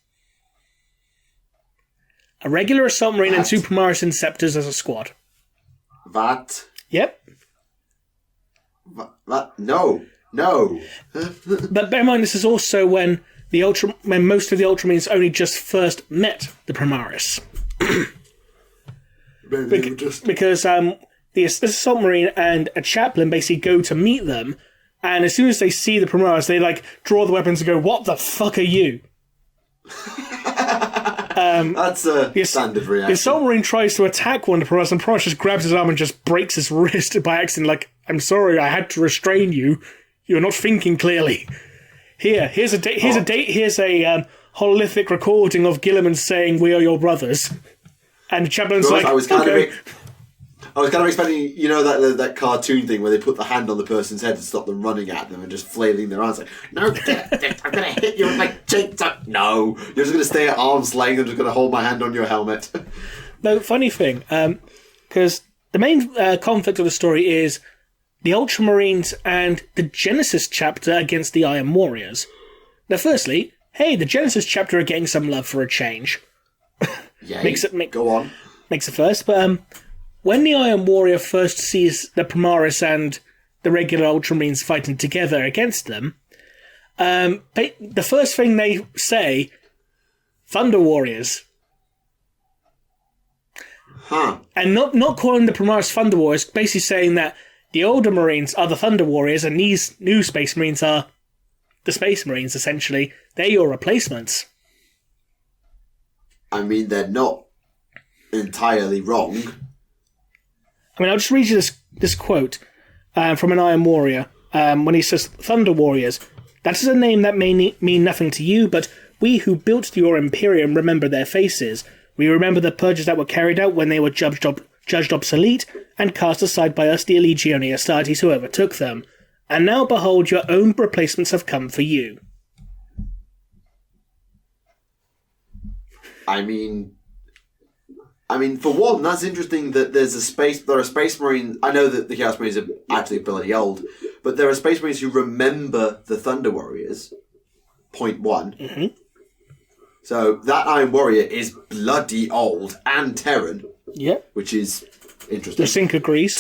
Speaker 1: A regular Assault Marine and two Primaris Inceptors as a squad.
Speaker 2: That?
Speaker 1: Yep.
Speaker 2: That? No.
Speaker 1: But bear in mind, this is also when most of the Ultramarines only just first met the Primaris. Because the Assault Marine and a Chaplain basically go to meet them, and as soon as they see the Primaris, they like draw the weapons and go, "What the fuck are you?"
Speaker 2: That's a standard reaction.
Speaker 1: The Assault Marine tries to attack one of the Primaris, and Primaris just grabs his arm and just breaks his wrist by accident, like, "I'm sorry, I had to restrain you. You're not thinking clearly." Here's a hololithic recording of Gilliman saying, "We are your brothers." And the Chaplain's like,
Speaker 2: I was kind
Speaker 1: okay.
Speaker 2: of expecting, that cartoon thing where they put the hand on the person's head to stop them running at them and just flailing their arms like, "No, I'm going to hit you with my chainsaw." No, you're just going to stay at arm's length. I'm just going to hold my hand on your helmet.
Speaker 1: No, funny thing, because the main conflict of the story is the Ultramarines and the Genesis chapter against the Iron Warriors. Now, firstly, hey, the Genesis chapter are getting some love for a change.
Speaker 2: Yay. Go on.
Speaker 1: Makes it first, but when the Iron Warrior first sees the Primaris and the regular Ultramarines fighting together against them, the first thing they say, "Thunder Warriors."
Speaker 2: Huh.
Speaker 1: And not calling the Primaris Thunder Warriors, basically saying that the older Marines are the Thunder Warriors and these new Space Marines are the Space Marines, essentially. They're your replacements.
Speaker 2: I mean, they're not entirely wrong.
Speaker 1: I mean, I'll just read you this quote from an Iron Warrior when he says, "Thunder Warriors, that is a name that may mean nothing to you, but we who built your Imperium remember their faces. We remember the purges that were carried out when they were judged obsolete and cast aside by us, the Legionia Astartes who overtook them. And now behold, your own replacements have come for you."
Speaker 2: I mean, for one, that's interesting that there are Space Marines. I know that the Chaos Marines are actually bloody old, but there are Space Marines who remember the Thunder Warriors. Point one.
Speaker 1: Mm-hmm.
Speaker 2: So that Iron Warrior is bloody old and Terran.
Speaker 1: Yep.
Speaker 2: Which is interesting.
Speaker 1: The Sink agrees.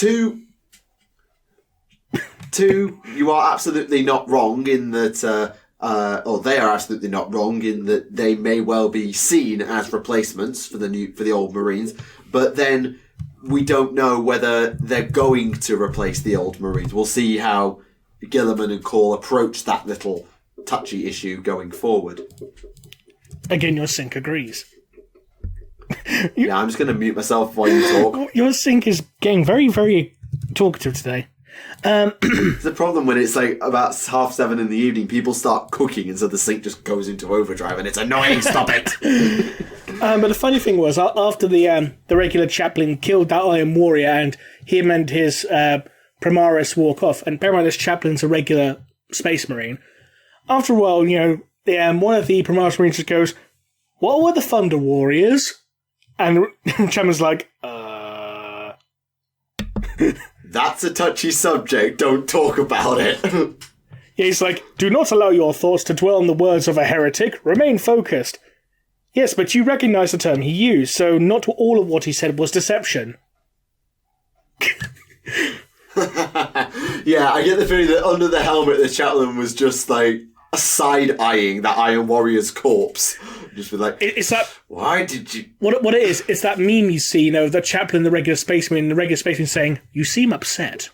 Speaker 2: Two, you are absolutely not wrong in that, or they are absolutely not wrong in that they may well be seen as replacements for the old Marines, but then we don't know whether they're going to replace the old Marines. We'll see how Gilliman and Call approach that little touchy issue going forward.
Speaker 1: Again, your Sink agrees.
Speaker 2: Yeah, I'm just going to mute myself while you talk.
Speaker 1: Your sink is getting very, very talkative today.
Speaker 2: It's the problem when it's like about 7:30 in the evening, people start cooking and so the sink just goes into overdrive and it's annoying. Stop it!
Speaker 1: But the funny thing was, after the regular chaplain killed that Iron Warrior and him and his Primaris walk off, and bear in mind this chaplain's a regular Space Marine, after a while, one of the Primaris Marines just goes, "What were the Thunder Warriors?" And chaplain's like,
Speaker 2: That's a touchy subject, don't talk about it.
Speaker 1: Yeah, he's like, "Do not allow your thoughts to dwell on the words of a heretic. Remain focused." Yes, but you recognise the term he used, so not all of what he said was deception.
Speaker 2: Yeah, I get the feeling that under the helmet the chaplain was just like side-eyeing that Iron Warrior's corpse. Just be like,
Speaker 1: It's that...
Speaker 2: why did you...
Speaker 1: What it is, it's that meme you see, the chaplain, the regular spaceman, saying, "You seem upset."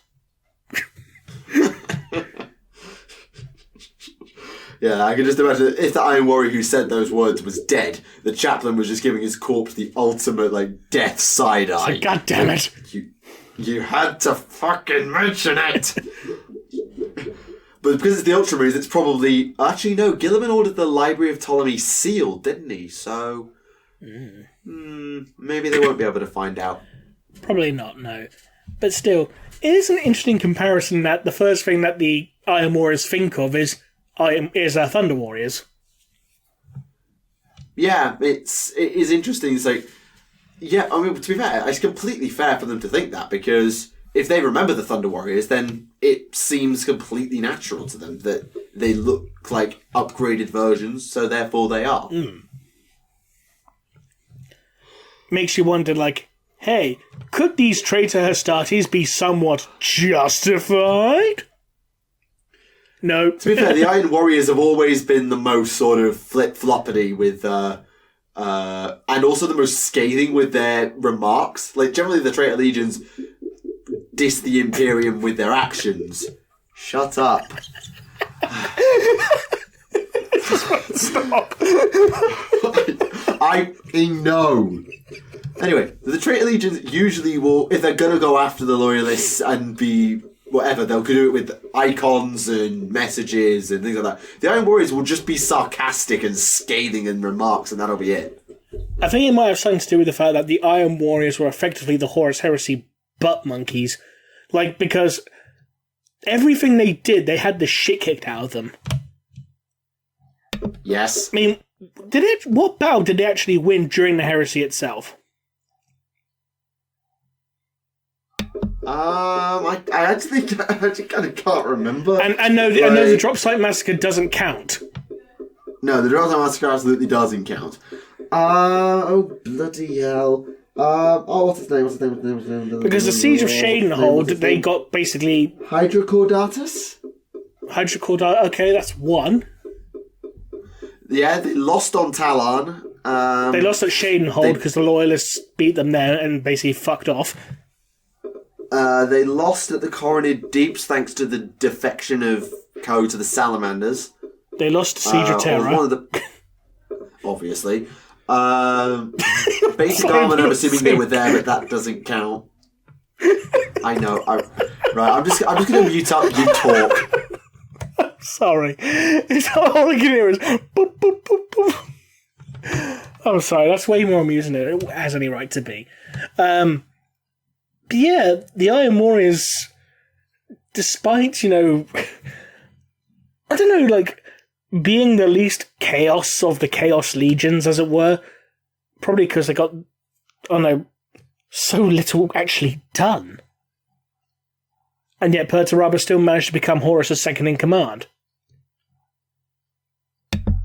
Speaker 2: Yeah, I can just imagine if the Iron Warrior who said those words was dead, the chaplain was just giving his corpse the ultimate, death side-eye.
Speaker 1: Like, God damn it.
Speaker 2: You had to fucking mention it! But because it's the Ultramarines, it's probably... Actually, no, Gilliman ordered the Library of Ptolemy sealed, didn't he? So... maybe they won't be able to find out.
Speaker 1: Probably not, no. But still, it is an interesting comparison that the first thing that the Iron Warriors think of is Thunder Warriors.
Speaker 2: Yeah, it is interesting. It's like... Yeah, I mean, to be fair, it's completely fair for them to think that, because... if they remember the Thunder Warriors, then it seems completely natural to them that they look like upgraded versions, so therefore they are.
Speaker 1: Makes you wonder, hey, could these traitor Astartes be somewhat justified? No.
Speaker 2: To be fair, the Iron Warriors have always been the most sort of flip-floppity with... and also the most scathing with their remarks. Generally the traitor legions... diss the Imperium with their actions. Shut up.
Speaker 1: Stop.
Speaker 2: I know. Anyway, the traitor legions usually will, if they're going to go after the loyalists and be whatever, they'll do it with icons and messages and things like that. The Iron Warriors will just be sarcastic and scathing in remarks, and that'll be it.
Speaker 1: I think it might have something to do with the fact that the Iron Warriors were effectively the Horus Heresy butt monkeys. Because everything they did, they had the shit kicked out of them.
Speaker 2: Yes.
Speaker 1: I mean, what battle did they actually win during the heresy itself?
Speaker 2: I actually kind of can't remember.
Speaker 1: And I know the Drop Site Massacre doesn't count.
Speaker 2: No, the Drop Site Massacre absolutely doesn't count. Oh, bloody hell. What's his name?
Speaker 1: Because the Siege of Shadenhold, they got basically...
Speaker 2: Hydrocordatus?
Speaker 1: Okay, that's one.
Speaker 2: Yeah, they lost on Talon.
Speaker 1: They lost at Shadenhold because the Loyalists beat them there and basically fucked off.
Speaker 2: They lost at the Coronid Deeps thanks to the defection of Ko to the Salamanders.
Speaker 1: They lost to Siege of Terra.
Speaker 2: Obviously. Basic Armor, I'm assuming they were there, but that doesn't count. I know. Right, I'm just going to mute up. You talk.
Speaker 1: Sorry. It's all I can hear is boop, boop, boop, boop. I'm sorry. That's way more amusing than it has any right to be. But yeah, the Iron Warriors, despite, I don't know, being the least chaos of the Chaos Legions, as it were, probably because they got, so little actually done. And yet Perturaba still managed to become Horus' second in command.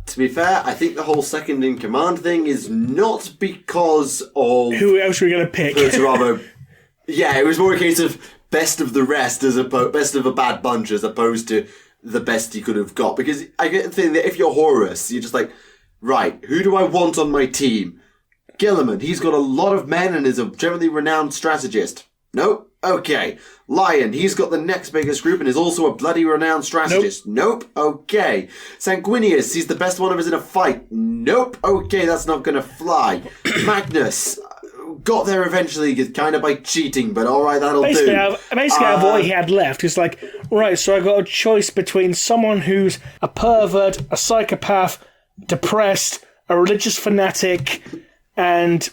Speaker 2: To be fair, I think the whole second in command thing is not because of...
Speaker 1: Who else are we going to pick?
Speaker 2: Perturaba. Yeah, it was more a case of best of the rest, best of a bad bunch, as opposed to the best he could have got. Because I get the thing that if you're Horus, you're just like, right, who do I want on my team? Gilliman, he's got a lot of men and is a generally renowned strategist. Nope. Okay. Lion, he's got the next biggest group and is also a bloody renowned strategist. Nope. Okay. Sanguinius, he's the best one of us in a fight. nope, okay, that's not going to fly. Magnus got there eventually, kind of by cheating, but alright, that'll
Speaker 1: basically,
Speaker 2: do.
Speaker 1: Basically, out of what he had left, it's like, right, so I got a choice between someone who's a pervert, a psychopath, depressed, a religious fanatic, and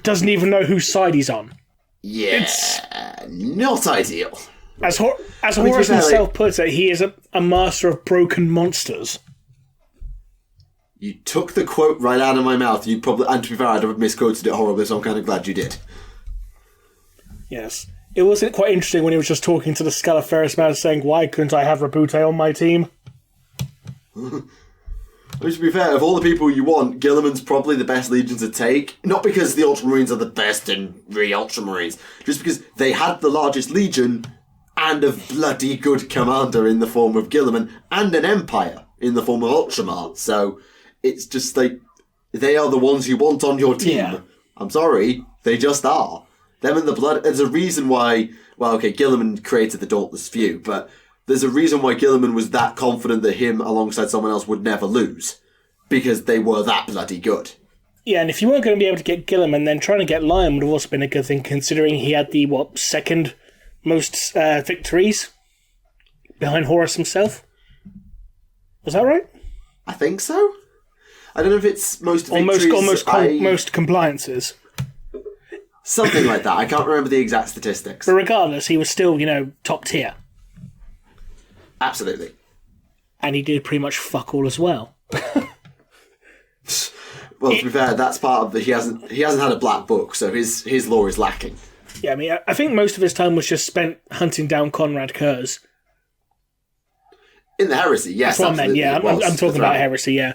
Speaker 1: doesn't even know whose side he's on.
Speaker 2: Yeah, it's not ideal.
Speaker 1: As Horus himself puts it, he is a master of broken monsters.
Speaker 2: You took the quote right out of my mouth. You probably, and to be fair, I'd have misquoted it horribly, so I'm kind of glad you did.
Speaker 1: Yes. It wasn't quite interesting when he was just talking to the Scalaferus man saying, why couldn't I have Rabute on my team?
Speaker 2: Which, to be fair, of all the people you want, Guilliman's probably the best legion to take. Not because the Ultramarines are the best in Ultramarines, just because they had the largest legion and a bloody good commander in the form of Guilliman, and an empire in the form of Ultramar. So it's just like, they are the ones you want on your team. Yeah. I'm sorry, they just are. Them and the blood. There's a reason why. Well, okay, Guilliman created the Dauntless Few, but there's a reason why Guilliman was that confident that him alongside someone else would never lose, because they were that bloody good.
Speaker 1: Yeah, and if you weren't going to be able to get Guilliman, then trying to get Lion would have also been a good thing, considering he had the second most victories behind Horus himself. Was that right?
Speaker 2: I think so. I don't know if it's most victories.
Speaker 1: Most compliances.
Speaker 2: Something like that. I can't remember the exact statistics.
Speaker 1: But regardless, he was still, top tier.
Speaker 2: Absolutely.
Speaker 1: And he did pretty much fuck all as well.
Speaker 2: Well, to be fair, that's part of the... He hasn't had a black book, so his lore is lacking.
Speaker 1: Yeah, I mean, I think most of his time was just spent hunting down Conrad Kurz.
Speaker 2: In the Heresy, yes.
Speaker 1: That's what I meant, yeah. I'm talking about Heresy, yeah.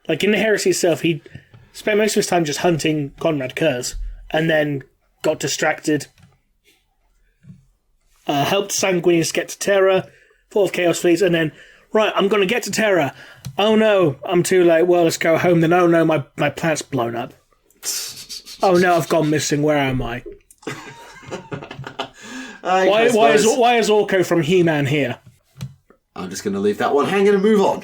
Speaker 1: Like, in the Heresy itself, he spent most of his time just hunting Conrad Kurz, and then got distracted, helped Sanguinius get to Terra, fought with Chaos Fleets, and then, right, I'm going to get to Terra. Oh no, I'm too late. Well, let's go home then. Oh no, my planet's blown up. Oh no, I've gone missing. Where am I? Why is Orko from He-Man here?
Speaker 2: I'm just going to leave that one hanging and move on.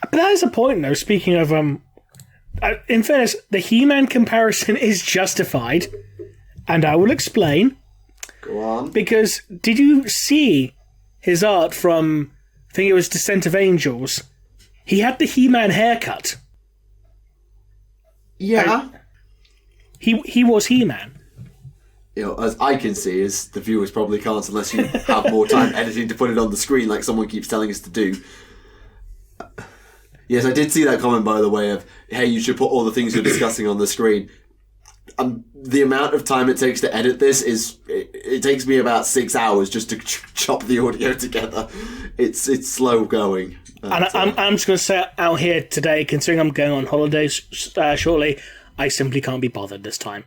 Speaker 1: But that is a point, though. Speaking of, in fairness, the He-Man comparison is justified, and I will explain.
Speaker 2: Go on.
Speaker 1: Because did you see his art from, I think it was Descent of Angels? He had the He-Man haircut.
Speaker 2: Yeah.
Speaker 1: He was He-Man.
Speaker 2: As I can see, as the viewers probably can't unless you have more time editing to put it on the screen like someone keeps telling us to do. Yes, I did see that comment, by the way, of, hey, you should put all the things you're discussing on the screen. The amount of time it takes to edit this it takes me about 6 hours just to chop the audio together. It's slow going.
Speaker 1: And I'm just going to say out here today, considering I'm going on holidays shortly, I simply can't be bothered this time.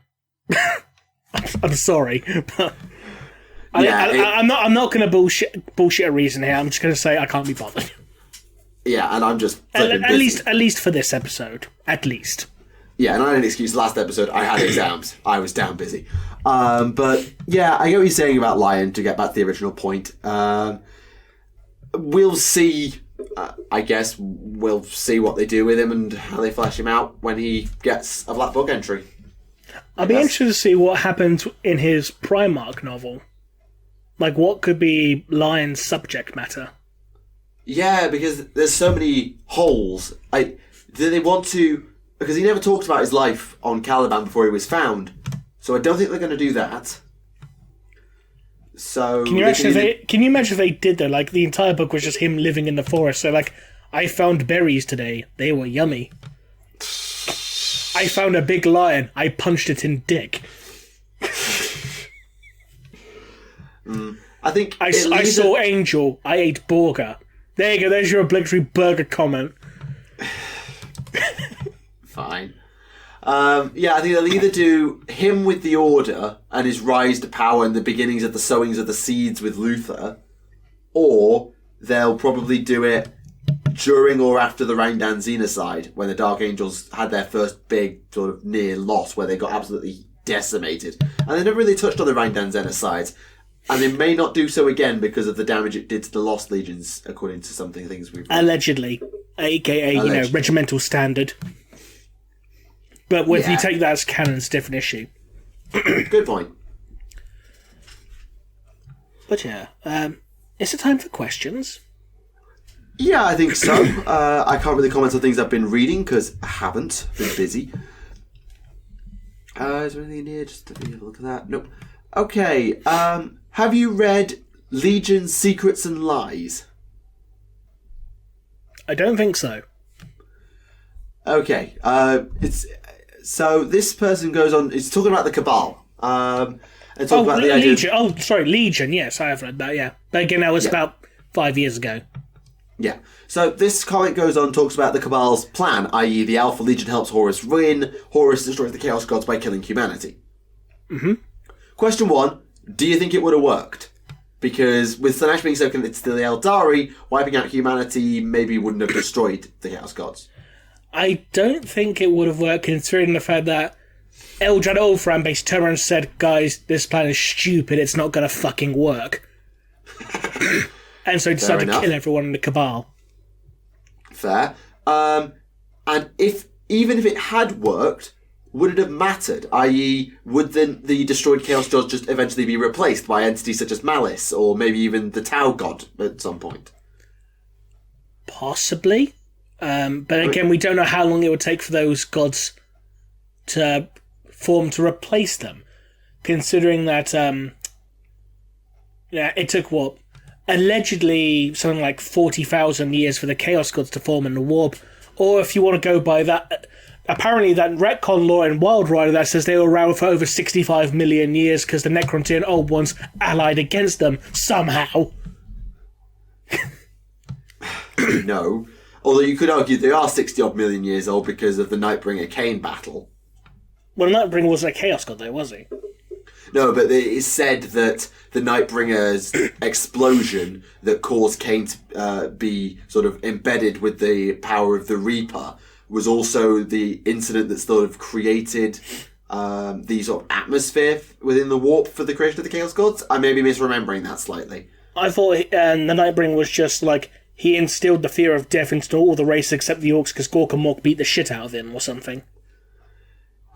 Speaker 1: I'm sorry, but I'm not going to bullshit a reason here. I'm just going to say I can't be bothered.
Speaker 2: Yeah, and I'm just
Speaker 1: at least for this episode, at least.
Speaker 2: Yeah, and I had an excuse. Last episode, I had exams. I was down busy. But yeah, I get what you're saying about Lion. To get back to the original point, we'll see. I guess we'll see what they do with him and how they flesh him out when he gets a black book entry.
Speaker 1: I'll be interested to see what happens in his Primarch novel. Like, what could be Lion's subject matter?
Speaker 2: Yeah, because there's so many holes. Do they want to... Because he never talked about his life on Caliban before he was found. So I don't think they're going to do that. So... Can you
Speaker 1: imagine if they did that? Like, the entire book was just him living in the forest. So, like, I found berries today. They were yummy. I found a big lion. I punched it in dick.
Speaker 2: I think...
Speaker 1: I saw Angel. I ate Borgar. There you go. There's your obligatory burger comment.
Speaker 2: Fine. Yeah, I think they'll either do him with the Order and his rise to power and the beginnings of the sowings of the seeds with Luther, or they'll probably do it during or after the Rangdan Xenocide, when the Dark Angels had their first big sort of near loss where they got absolutely decimated. And they never really touched on the Rangdan Xenocides. And they may not do so again because of the damage it did to the Lost Legions, according to things we've read.
Speaker 1: Allegedly. AKA, regimental standard. But if you
Speaker 2: Yeah.
Speaker 1: take that as canon, it's a different issue.
Speaker 2: Good point.
Speaker 1: But yeah, is it time for questions?
Speaker 2: Yeah, I think so. I can't really comment on things I've been reading because I haven't been busy. Is there anything in here? Just let me have a look at that. Nope. Okay. Have you read Legion's Secrets and Lies?
Speaker 1: I don't think so.
Speaker 2: Okay. It's so this person goes on. It's talking about the Cabal. And talking about the idea.
Speaker 1: Legion. Oh, sorry, Legion. Yes, I have read that. Yeah, but again, that was about 5 years ago.
Speaker 2: Yeah. So this comic goes on, talks about the Cabal's plan, i.e. the Alpha Legion helps Horus win, Horus destroys the Chaos Gods by killing humanity.
Speaker 1: Mm-hmm.
Speaker 2: Question 1, do you think it would have worked? Because with Slaanesh being so convinced to the Eldari, wiping out humanity maybe wouldn't have destroyed the Chaos Gods.
Speaker 1: I don't think it would have worked, considering the fact that Eldrad Ulfram basically turned around and said, guys, this plan is stupid, it's not going to fucking work. And so he decided to kill everyone in the Cabal.
Speaker 2: Fair. And even if it had worked, would it have mattered? I.e., would then the destroyed Chaos Gods just eventually be replaced by entities such as Malice, or maybe even the Tau God at some point?
Speaker 1: Possibly. But again, we don't know how long it would take for those gods to form to replace them. Considering that, it took, allegedly something like 40,000 years for the Chaos Gods to form in the warp. Or if you want to go by that, apparently that retcon law in Wild Rider that says they were around for over 65 million years because the Necrontyr Old Ones allied against them somehow.
Speaker 2: No. Although you could argue they are 60-odd million years old because of the Nightbringer Cain battle.
Speaker 1: Well, Nightbringer wasn't a Chaos God though, was he?
Speaker 2: No, but it is said that the Nightbringer's explosion that caused Cain to be sort of embedded with the power of the Reaper was also the incident that sort of created the sort of atmosphere within the warp for the creation of the Chaos Gods. I may be misremembering that slightly.
Speaker 1: I thought the Nightbringer was just like, he instilled the fear of death into all the race except the Orcs because Gork and Mork beat the shit out of him or something.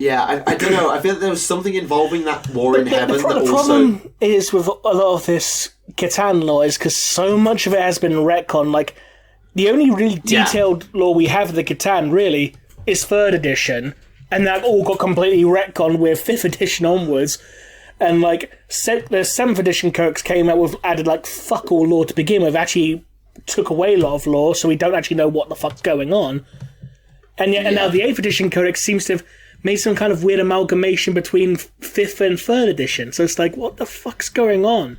Speaker 2: Yeah, I don't know. I feel like there was something involving that war in heaven.
Speaker 1: The problem is with a lot of this Catan lore is because so much of it has been retcon. Like, the only really detailed lore we have of the Catan, really, is 3rd edition, and that all got completely retconned with 5th edition onwards. And, like, the 7th edition Kirks came out with added, like, fuck all lore to begin with, actually took away a lot of lore, so we don't actually know what the fuck's going on. And now the 8th edition Codex seems to have made some kind of weird amalgamation between 5th and 3rd edition. So it's like, what the fuck's going on?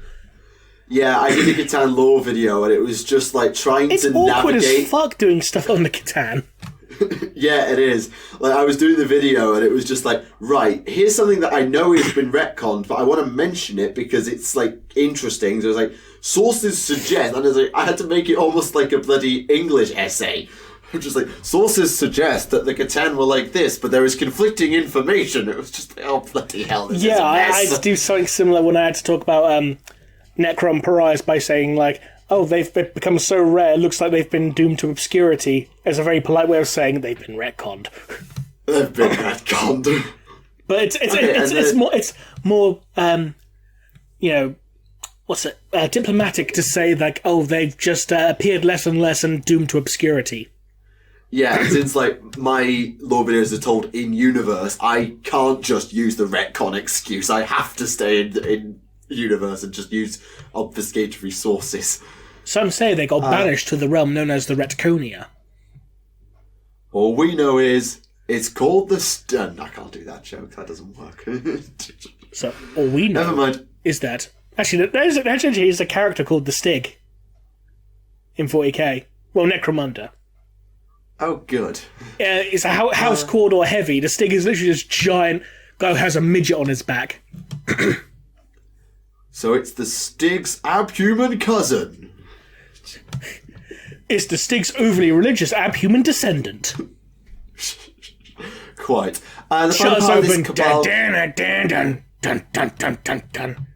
Speaker 2: Yeah, I did a Catan lore video, and it was just like trying to navigate. It's awkward as
Speaker 1: fuck doing stuff on the Catan.
Speaker 2: Yeah, it is. Like, I was doing the video, and it was just like, right, here's something that I know has been retconned, but I want to mention it because it's like interesting. So it was like, sources suggest, and I was like, I had to make it almost like a bloody English essay. Just like, sources suggest that the Catan were like this, but there is conflicting information. It was just like, oh, bloody hell, this is a mess.
Speaker 1: I had to do something similar when I had to talk about Necron Pariahs by saying, like, oh, they've become so rare, it looks like they've been doomed to obscurity, as a very polite way of saying they've been retconned.
Speaker 2: They've been retconned.
Speaker 1: But it's more diplomatic to say, like, oh, they've just appeared less and less and doomed to obscurity.
Speaker 2: Yeah, since, like, my lore videos are told in-universe, I can't just use the retcon excuse. I have to stay in universe and just use obfuscatory sources.
Speaker 1: Some say they got banished to the realm known as the Retconia.
Speaker 2: All we know is, it's called the... I can't do that joke, that doesn't work.
Speaker 1: So, all we know
Speaker 2: Never mind.
Speaker 1: is that... Actually, there's a character called the Stig in 40k. Well, Necromunda.
Speaker 2: Oh, good.
Speaker 1: It's a house corridor heavy. The Stig is literally this giant guy who has a midget on his back.
Speaker 2: So it's the Stig's abhuman cousin.
Speaker 1: It's the Stig's overly religious abhuman descendant.
Speaker 2: Quite. The
Speaker 1: Shut us open.
Speaker 2: Cabal...
Speaker 1: Dun, dun, dun, dun, dun, dun, dun, dun.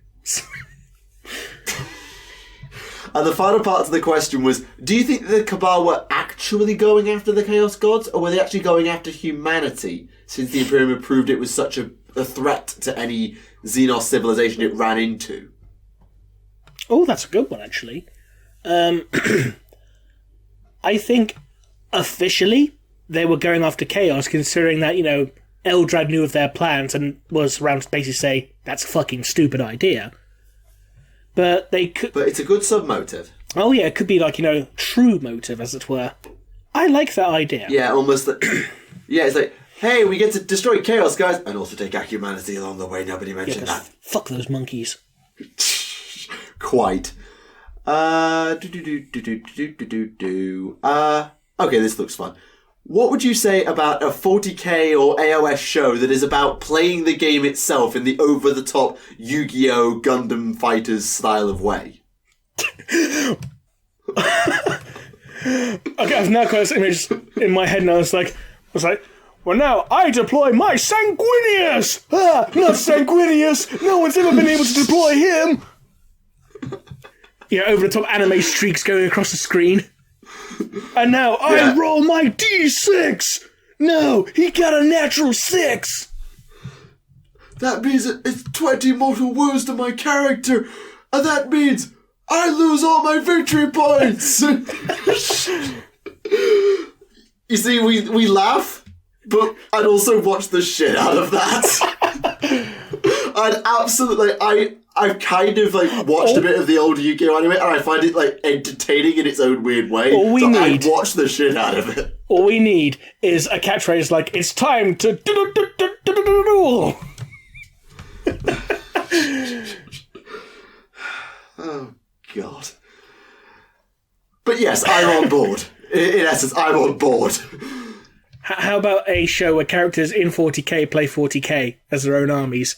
Speaker 2: And the final part of the question was, do you think the Cabal were actually going after the Chaos Gods, or were they actually going after humanity, since the Imperium had proved it was such a threat to any Xenos civilization it ran into?
Speaker 1: Oh, that's a good one, actually. I think officially they were going after Chaos, considering that, Eldrad knew of their plans and was around to basically say, that's a fucking stupid idea. But they could...
Speaker 2: But it's a good sub-motive.
Speaker 1: Oh yeah, it could be true motive, as it were. I like that idea.
Speaker 2: Yeah, almost like... yeah, it's like, hey, we get to destroy Chaos, guys, and also take our humanity along the way. Nobody mentioned that.
Speaker 1: Fuck those monkeys.
Speaker 2: Quite. Okay, this looks fun. What would you say about a 40k or AOS show that is about playing the game itself in the over-the-top Yu-Gi-Oh! Gundam Fighters style of way?
Speaker 1: Okay, I've now got this image in my head, and I was like, well, now I deploy my Sanguinius! Ah, not Sanguinius! No one's ever been able to deploy him! Over-the-top anime streaks going across the screen. And now I roll my D6! No, he got a natural 6!
Speaker 2: That means it's 20 mortal wounds to my character, and that means I lose all my victory points! You see, we laugh, but I'd also watch the shit out of that. I'd absolutely... I've kind of watched a bit of the old Yu-Gi-Oh! Anime, and I find it entertaining in its own weird way. I'd watch the shit out of it.
Speaker 1: All we need is a catchphrase like, it's time to duel.
Speaker 2: Oh, God. But yes, I'm on board. In essence, I'm on board.
Speaker 1: How about a show where characters in 40k play 40k as their own armies?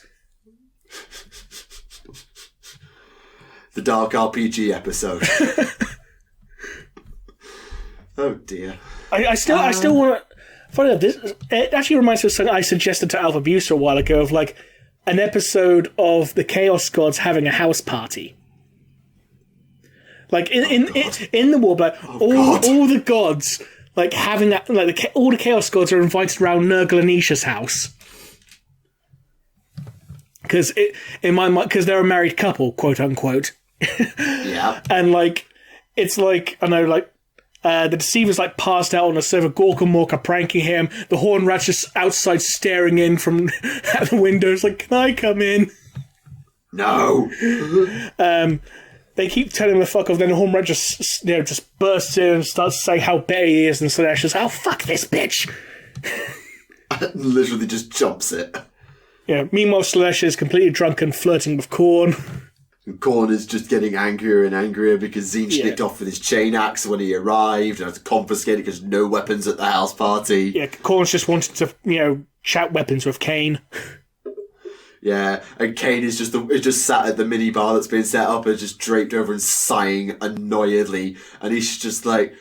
Speaker 2: The Dark RPG episode. Oh dear.
Speaker 1: I still want to. Funny enough, it actually reminds me of something I suggested to Alpha Buster a while ago of an episode of the Chaos Gods having a house party. In the war, all the gods having all the Chaos Gods are invited around Nurgle and Isha's house. Because in my mind, because they're a married couple, quote unquote.
Speaker 2: Yeah.
Speaker 1: And it's I know the Deceiver's passed out on a server, Gork and Mork are pranking him, the Horn Rat's just outside staring in from at the windows can I come in?
Speaker 2: No.
Speaker 1: They keep telling him to fuck off, then the Horn Rat just bursts in and starts saying how bad he is, and Slash says, oh fuck this bitch.
Speaker 2: Literally just jumps it.
Speaker 1: Yeah. Meanwhile, Slash is completely drunk and flirting with Korn.
Speaker 2: And Korn is just getting angrier and angrier because Tzeentch nicked off with his chain axe when he arrived and had to confiscate it because no weapons at the house party.
Speaker 1: Yeah, Korn's just wanted to, chat weapons with Kane.
Speaker 2: Yeah, and Kane is just sat at the mini bar that's been set up and just draped over and sighing annoyedly, and he's just like,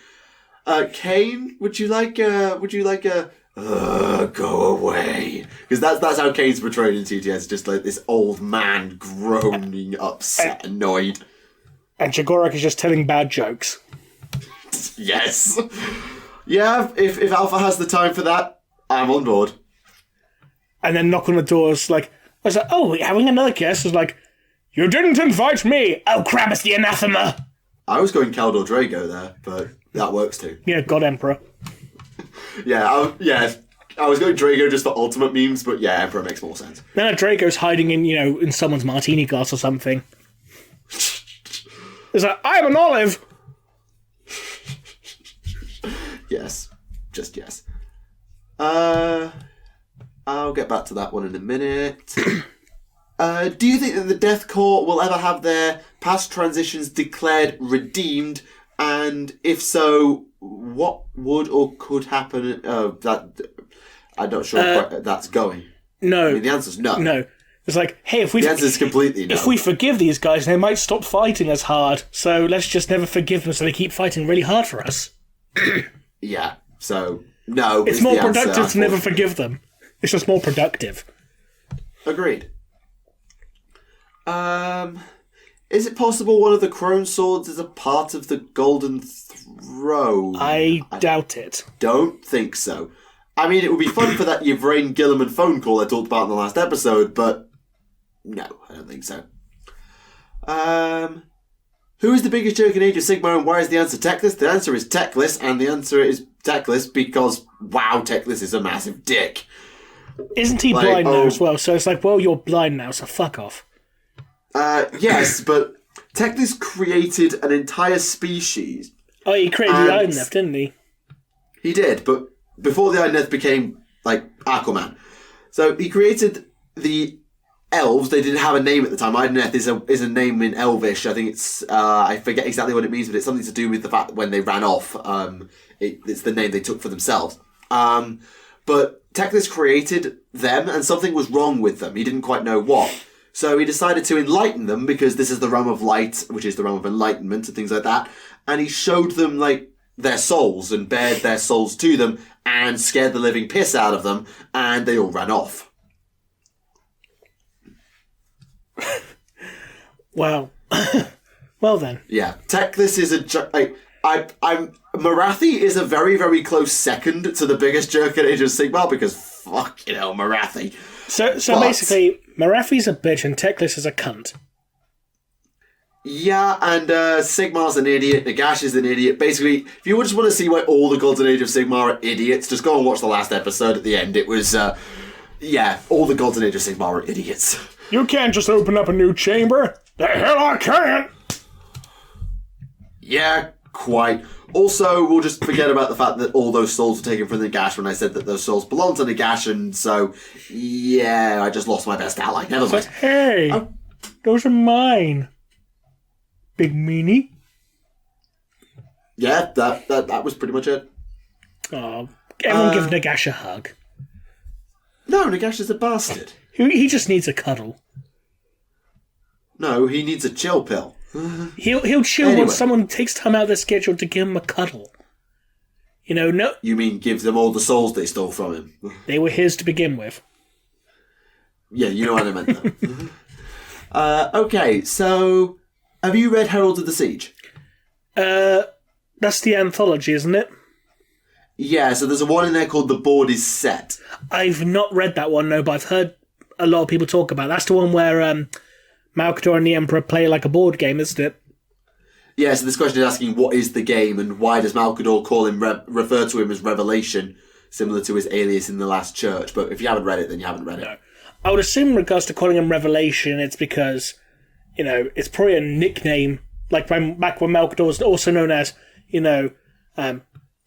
Speaker 2: Kane, would you like a go away. Because that's how Kane's portrayed in TTS, just this old man groaning, upset, annoyed.
Speaker 1: And Jagorak is just telling bad jokes.
Speaker 2: Yes. Yeah, if Alpha has the time for that, I'm on board.
Speaker 1: And then knock on the doors I was like, oh, we're having another guest. I was you didn't invite me! Oh crap, it's the anathema!
Speaker 2: I was going Kaldor Drago there, but that works too.
Speaker 1: Yeah, God Emperor.
Speaker 2: I was going Drago just for ultimate memes, but yeah, Emperor makes more sense.
Speaker 1: Then Drago's hiding in someone's martini glass or something. It's I'm an olive!
Speaker 2: Yes. Just yes. I'll get back to that one in a minute. Do you think that the Death Corps will ever have their past transitions declared redeemed? And if so, what would or could happen? I'm not sure where that's going.
Speaker 1: No.
Speaker 2: I mean, the answer's no.
Speaker 1: No. It's hey, if we...
Speaker 2: The answer's completely no.
Speaker 1: If we forgive these guys, they might stop fighting as hard. So let's just never forgive them so they keep fighting really hard for us.
Speaker 2: Yeah. So, no.
Speaker 1: It's more productive to never forgive them. It's just more productive.
Speaker 2: Agreed. Is it possible one of the crone swords is a part of the golden throne?
Speaker 1: I doubt it.
Speaker 2: Don't think so. I mean, it would be fun for that Yvrain Gilliman phone call I talked about in the last episode, but no, I don't think so. Who is the biggest jerk in Age of Sigmar, and why is the answer Teclis? The answer is Teclis, and the answer is Teclis because, wow, Teclis is a massive dick.
Speaker 1: Isn't he blind now as well? So it's like, well, you're blind now, so fuck off.
Speaker 2: Yes, but Teclis created an entire species.
Speaker 1: Oh, he created the Iron Neth, didn't he?
Speaker 2: He did, but before the Iron Neth became, like, Aquaman. So he created the elves. They didn't have a name at the time. Iron Neth is a name in Elvish. I think it's, I forget exactly what it means, but it's something to do with the fact that when they ran off, it's the name they took for themselves. But Teclis created them, and something was wrong with them. He didn't quite know what. So he decided to enlighten them, because this is the realm of light, which is the realm of enlightenment and things like that. And he showed them, like, their souls and bared their souls to them and scared the living piss out of them, and they all ran off.
Speaker 1: Wow. Well then.
Speaker 2: Yeah, Teclis is Marathi is a very, very close second to the biggest jerk in Age of Sigmar, because fuck, Marathi.
Speaker 1: So basically, Marathi's a bitch and Teclis is a cunt.
Speaker 2: Yeah, and Sigmar's an idiot, Nagash is an idiot. Basically, if you just want to see why all the gods in Age of Sigmar are idiots, just go and watch the last episode at the end. It was, all the gods in Age of Sigmar are idiots.
Speaker 1: You can't just open up a new chamber. The hell I can't!
Speaker 2: Yeah, quite. Also, we'll just forget about the fact that all those souls were taken from Nagash when I said that those souls belong to Nagash, and so, yeah, I just lost my best ally. Never mind.
Speaker 1: Hey, those are mine. Big meanie.
Speaker 2: Yeah, that was pretty much it.
Speaker 1: Oh, everyone give Nagash a hug.
Speaker 2: No, Nagash is a bastard.
Speaker 1: He just needs a cuddle.
Speaker 2: No, he needs a chill pill.
Speaker 1: He'll chill when someone takes time out of their schedule to give him a cuddle. No.
Speaker 2: You mean give them all the souls they stole from him?
Speaker 1: They were his to begin with.
Speaker 2: Yeah, you know what I meant though. Okay, so have you read Herald of the Siege?
Speaker 1: That's the anthology, isn't it?
Speaker 2: Yeah, so there's a one in there called The Board is Set.
Speaker 1: I've not read that one, no, but I've heard a lot of people talk about it. That's the one where Malcador and the Emperor play like a board game, isn't it?
Speaker 2: Yeah, so this question is asking what is the game and why does Malcador call him refer to him as Revelation, similar to his alias in The Last Church. But if you haven't read it, then you haven't read it.
Speaker 1: No. I would assume in regards to calling him Revelation, it's because, it's probably a nickname, like back when Malcador was also known as, the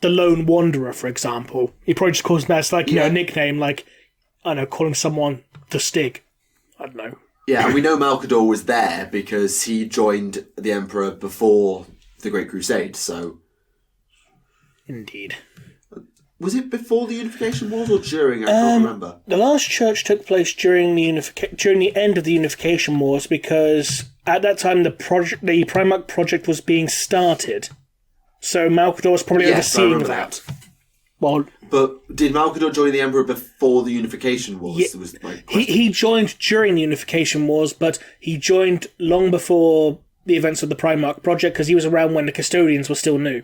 Speaker 1: Lone Wanderer, for example. He probably just calls him as, a nickname, like, I don't know, calling someone the Stig. I don't know.
Speaker 2: Yeah, and we know Malcador was there because he joined the Emperor before the Great Crusade, so...
Speaker 1: Indeed.
Speaker 2: Was it before the Unification Wars or during? I can't remember.
Speaker 1: The Last Church took place during the end of the Unification Wars, because at that time the Primarch project was being started. So Malcador was probably overseeing that. Well,
Speaker 2: but did Malcador join the Emperor before the Unification Wars?
Speaker 1: Yeah,
Speaker 2: it was
Speaker 1: he joined during the Unification Wars, but he joined long before the events of the Primarch project, because he was around when the Custodians were still new.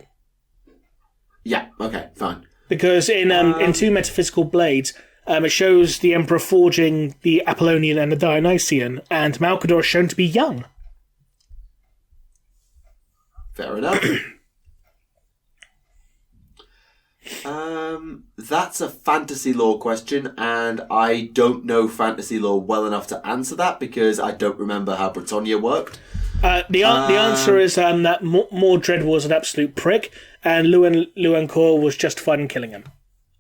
Speaker 2: Yeah, okay, fine.
Speaker 1: Because in Two Metaphysical Blades, it shows the Emperor forging the Apollonian and the Dionysian, and Malcador is shown to be young.
Speaker 2: Fair enough. That's a fantasy lore question, and I don't know fantasy lore well enough to answer that because I don't remember how Britannia worked.
Speaker 1: The answer is that Mordred was an absolute prick, and Luancourt was justified in killing him.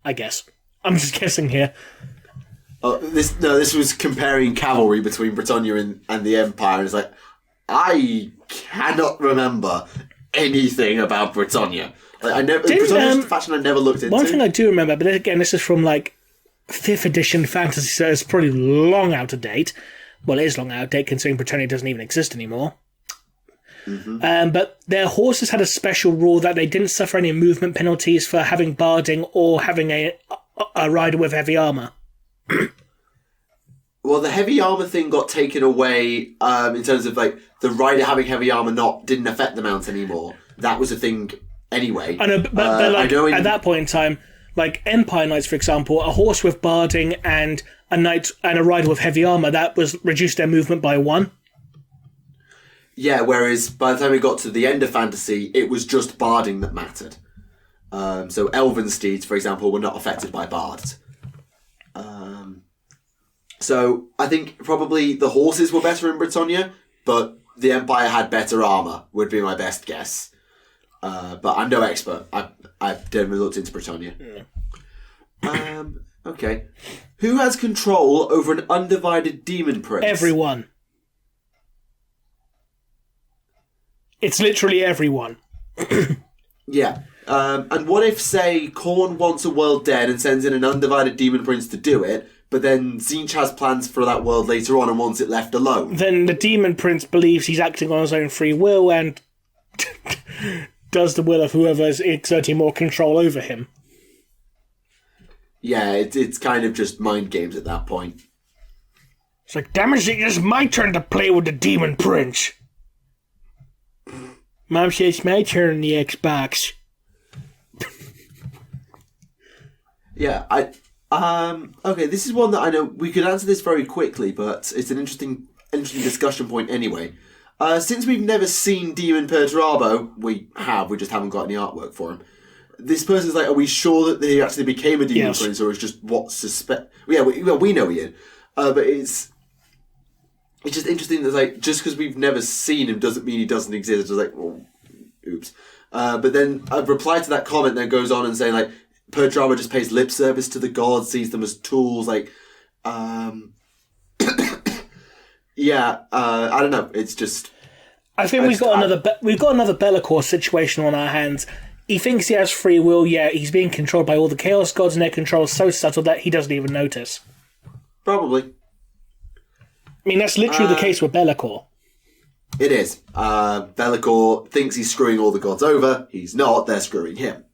Speaker 1: I guess. I'm just guessing here.
Speaker 2: This was comparing cavalry between Britannia and the Empire, and it's like, I cannot remember anything about Britannia. Britannia's the faction I never looked into.
Speaker 1: One thing I do remember, but again, this is from 5th edition fantasy, so it's probably long out of date. Well, it is long out of date considering Britannia doesn't even exist anymore. Mm-hmm. But their horses had a special rule that they didn't suffer any movement penalties for having barding or having a rider with heavy armour.
Speaker 2: Well, the heavy armor thing got taken away in terms of like the rider having heavy armor didn't affect the mount anymore. That was a thing anyway.
Speaker 1: I know, but like, at that point in time, like Empire Knights, for example, a horse with barding and a knight and a rider with heavy armor, that was reduced their movement by 1.
Speaker 2: Yeah, whereas by the time we got to the end of Fantasy, it was just barding that mattered. So elven steeds, for example, were not affected by bards. So I think probably the horses were better in Britannia, but the Empire had better armour, would be my best guess. But I'm no expert. I've never looked into Britannia. Okay. Who has control over an undivided demon prince?
Speaker 1: Everyone. It's literally everyone.
Speaker 2: Yeah. And what if, say, Khorne wants a world dead and sends in an undivided demon prince to do it, but then Tzeentch has plans for that world later on and wants it left alone?
Speaker 1: Then the demon prince believes he's acting on his own free will and does the will of whoever's exerting more control over him.
Speaker 2: Yeah, it's kind of just mind games at that point.
Speaker 1: It's like, damn it, it's my turn to play with the demon prince. Mom says it's my turn on the Xbox.
Speaker 2: Yeah, okay, this is one that I know we could answer this very quickly, but it's an interesting discussion point anyway. Since we've never seen Demon Perturabo, we just haven't got any artwork for him. This person's like, are we sure that he actually became a demon prince, or is just what suspect? Yeah, we know he is, but it's just interesting that like just because we've never seen him doesn't mean he doesn't exist. It's just like, well, oops. But then a reply to that comment then goes on and saying like, Perturabo just pays lip service to the gods, sees them as tools. Like, yeah, I don't know. It's just.
Speaker 1: I think we've got another Bellicor situation on our hands. He thinks he has free will. Yeah, he's being controlled by all the Chaos Gods, and their control is so subtle that he doesn't even notice.
Speaker 2: Probably.
Speaker 1: I mean, that's literally the case with Bellicor.
Speaker 2: It is. Bellicor thinks he's screwing all the gods over. He's not. They're screwing him.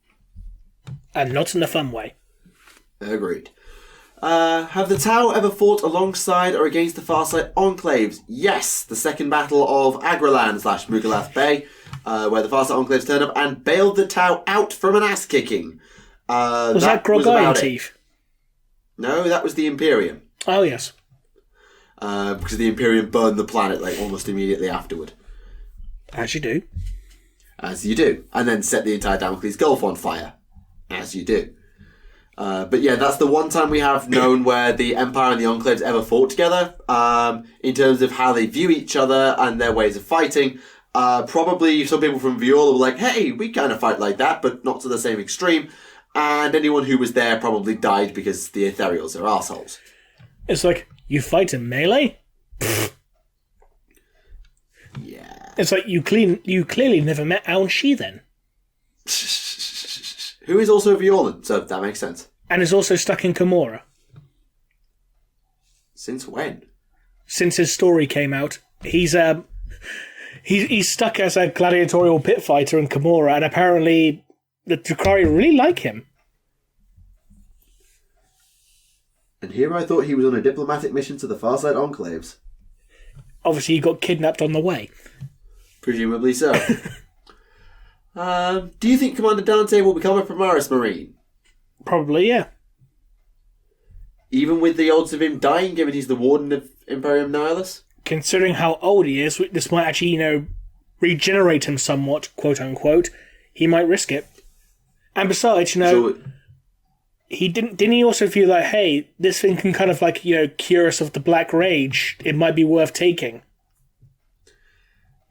Speaker 1: And not in a fun way.
Speaker 2: Agreed. Have the Tau ever fought alongside or against the Farsight enclaves? Yes, the second battle of Agralan / Mugalath Bay, where the Farsight enclaves turned up and bailed the Tau out from an ass-kicking.
Speaker 1: Was that Grog Iron Teeth?
Speaker 2: No, that was the Imperium.
Speaker 1: Oh, yes.
Speaker 2: Because the Imperium burned the planet like almost immediately afterward.
Speaker 1: As you do.
Speaker 2: As you do. And then set the entire Damocles Gulf on fire. As you do. But yeah, that's the one time we have known where the Empire and the Enclaves ever fought together. In terms of how they view each other and their ways of fighting. Probably some people from Viola were like, hey, we kind of fight like that, but not to the same extreme. And anyone who was there probably died because the Ethereals are assholes.
Speaker 1: It's like, you fight in melee?
Speaker 2: Yeah.
Speaker 1: It's like, you clearly never met Aon Shi then.
Speaker 2: Who is also Violan, so that makes sense.
Speaker 1: And is also stuck in Kimura.
Speaker 2: Since when?
Speaker 1: Since his story came out. He's stuck as a gladiatorial pit fighter in Kimura, and apparently the Drukhari really like him.
Speaker 2: And here I thought he was on a diplomatic mission to the Farsight Enclaves.
Speaker 1: Obviously he got kidnapped on the way.
Speaker 2: Presumably so. Do you think Commander Dante will become a Primaris Marine?
Speaker 1: Probably, yeah.
Speaker 2: Even with the odds of him dying, given he's the Warden of Imperium Nihilus?
Speaker 1: Considering how old he is, this might actually, regenerate him somewhat, quote unquote. He might risk it. And besides, he didn't he also feel like, hey, this thing can kind of cure us of the Black Rage. It might be worth taking.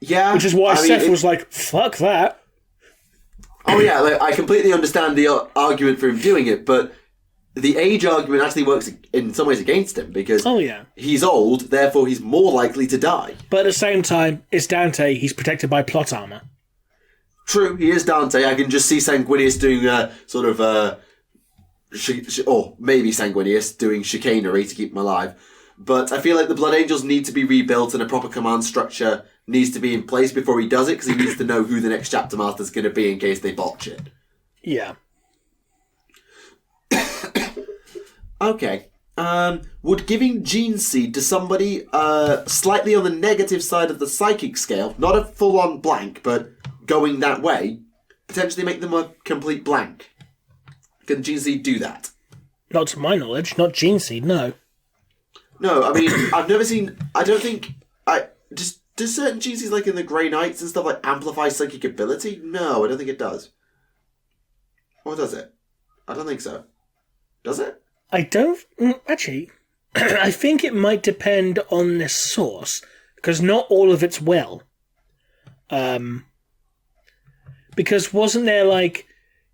Speaker 2: Yeah.
Speaker 1: Which is why Seth was like, fuck that.
Speaker 2: Oh yeah, I completely understand the argument for him doing it, but the age argument actually works in some ways against him, because he's old, therefore he's more likely to die.
Speaker 1: But at the same time, it's Dante, he's protected by plot armour.
Speaker 2: True, he is Dante. I can just see Sanguinius doing or maybe Sanguinius doing chicanery to keep him alive. But I feel like the Blood Angels need to be rebuilt and a proper command structure needs to be in place before he does it, because he needs to know who the next chapter master is going to be in case they botch it.
Speaker 1: Yeah.
Speaker 2: Okay. Would giving gene seed to somebody slightly on the negative side of the psychic scale, not a full-on blank, but going that way, potentially make them a complete blank? Can gene seed do that?
Speaker 1: Not to my knowledge. Not gene seed, no.
Speaker 2: No, I mean, I've never seen... I don't think... Do certain gene seeds, like in the Grey Knights and stuff, like amplify psychic ability? No, I don't think it does. Or does it? I don't think so. Does it?
Speaker 1: I don't... Actually, I think it might depend on the source, because not all of it's well. Because wasn't there, like,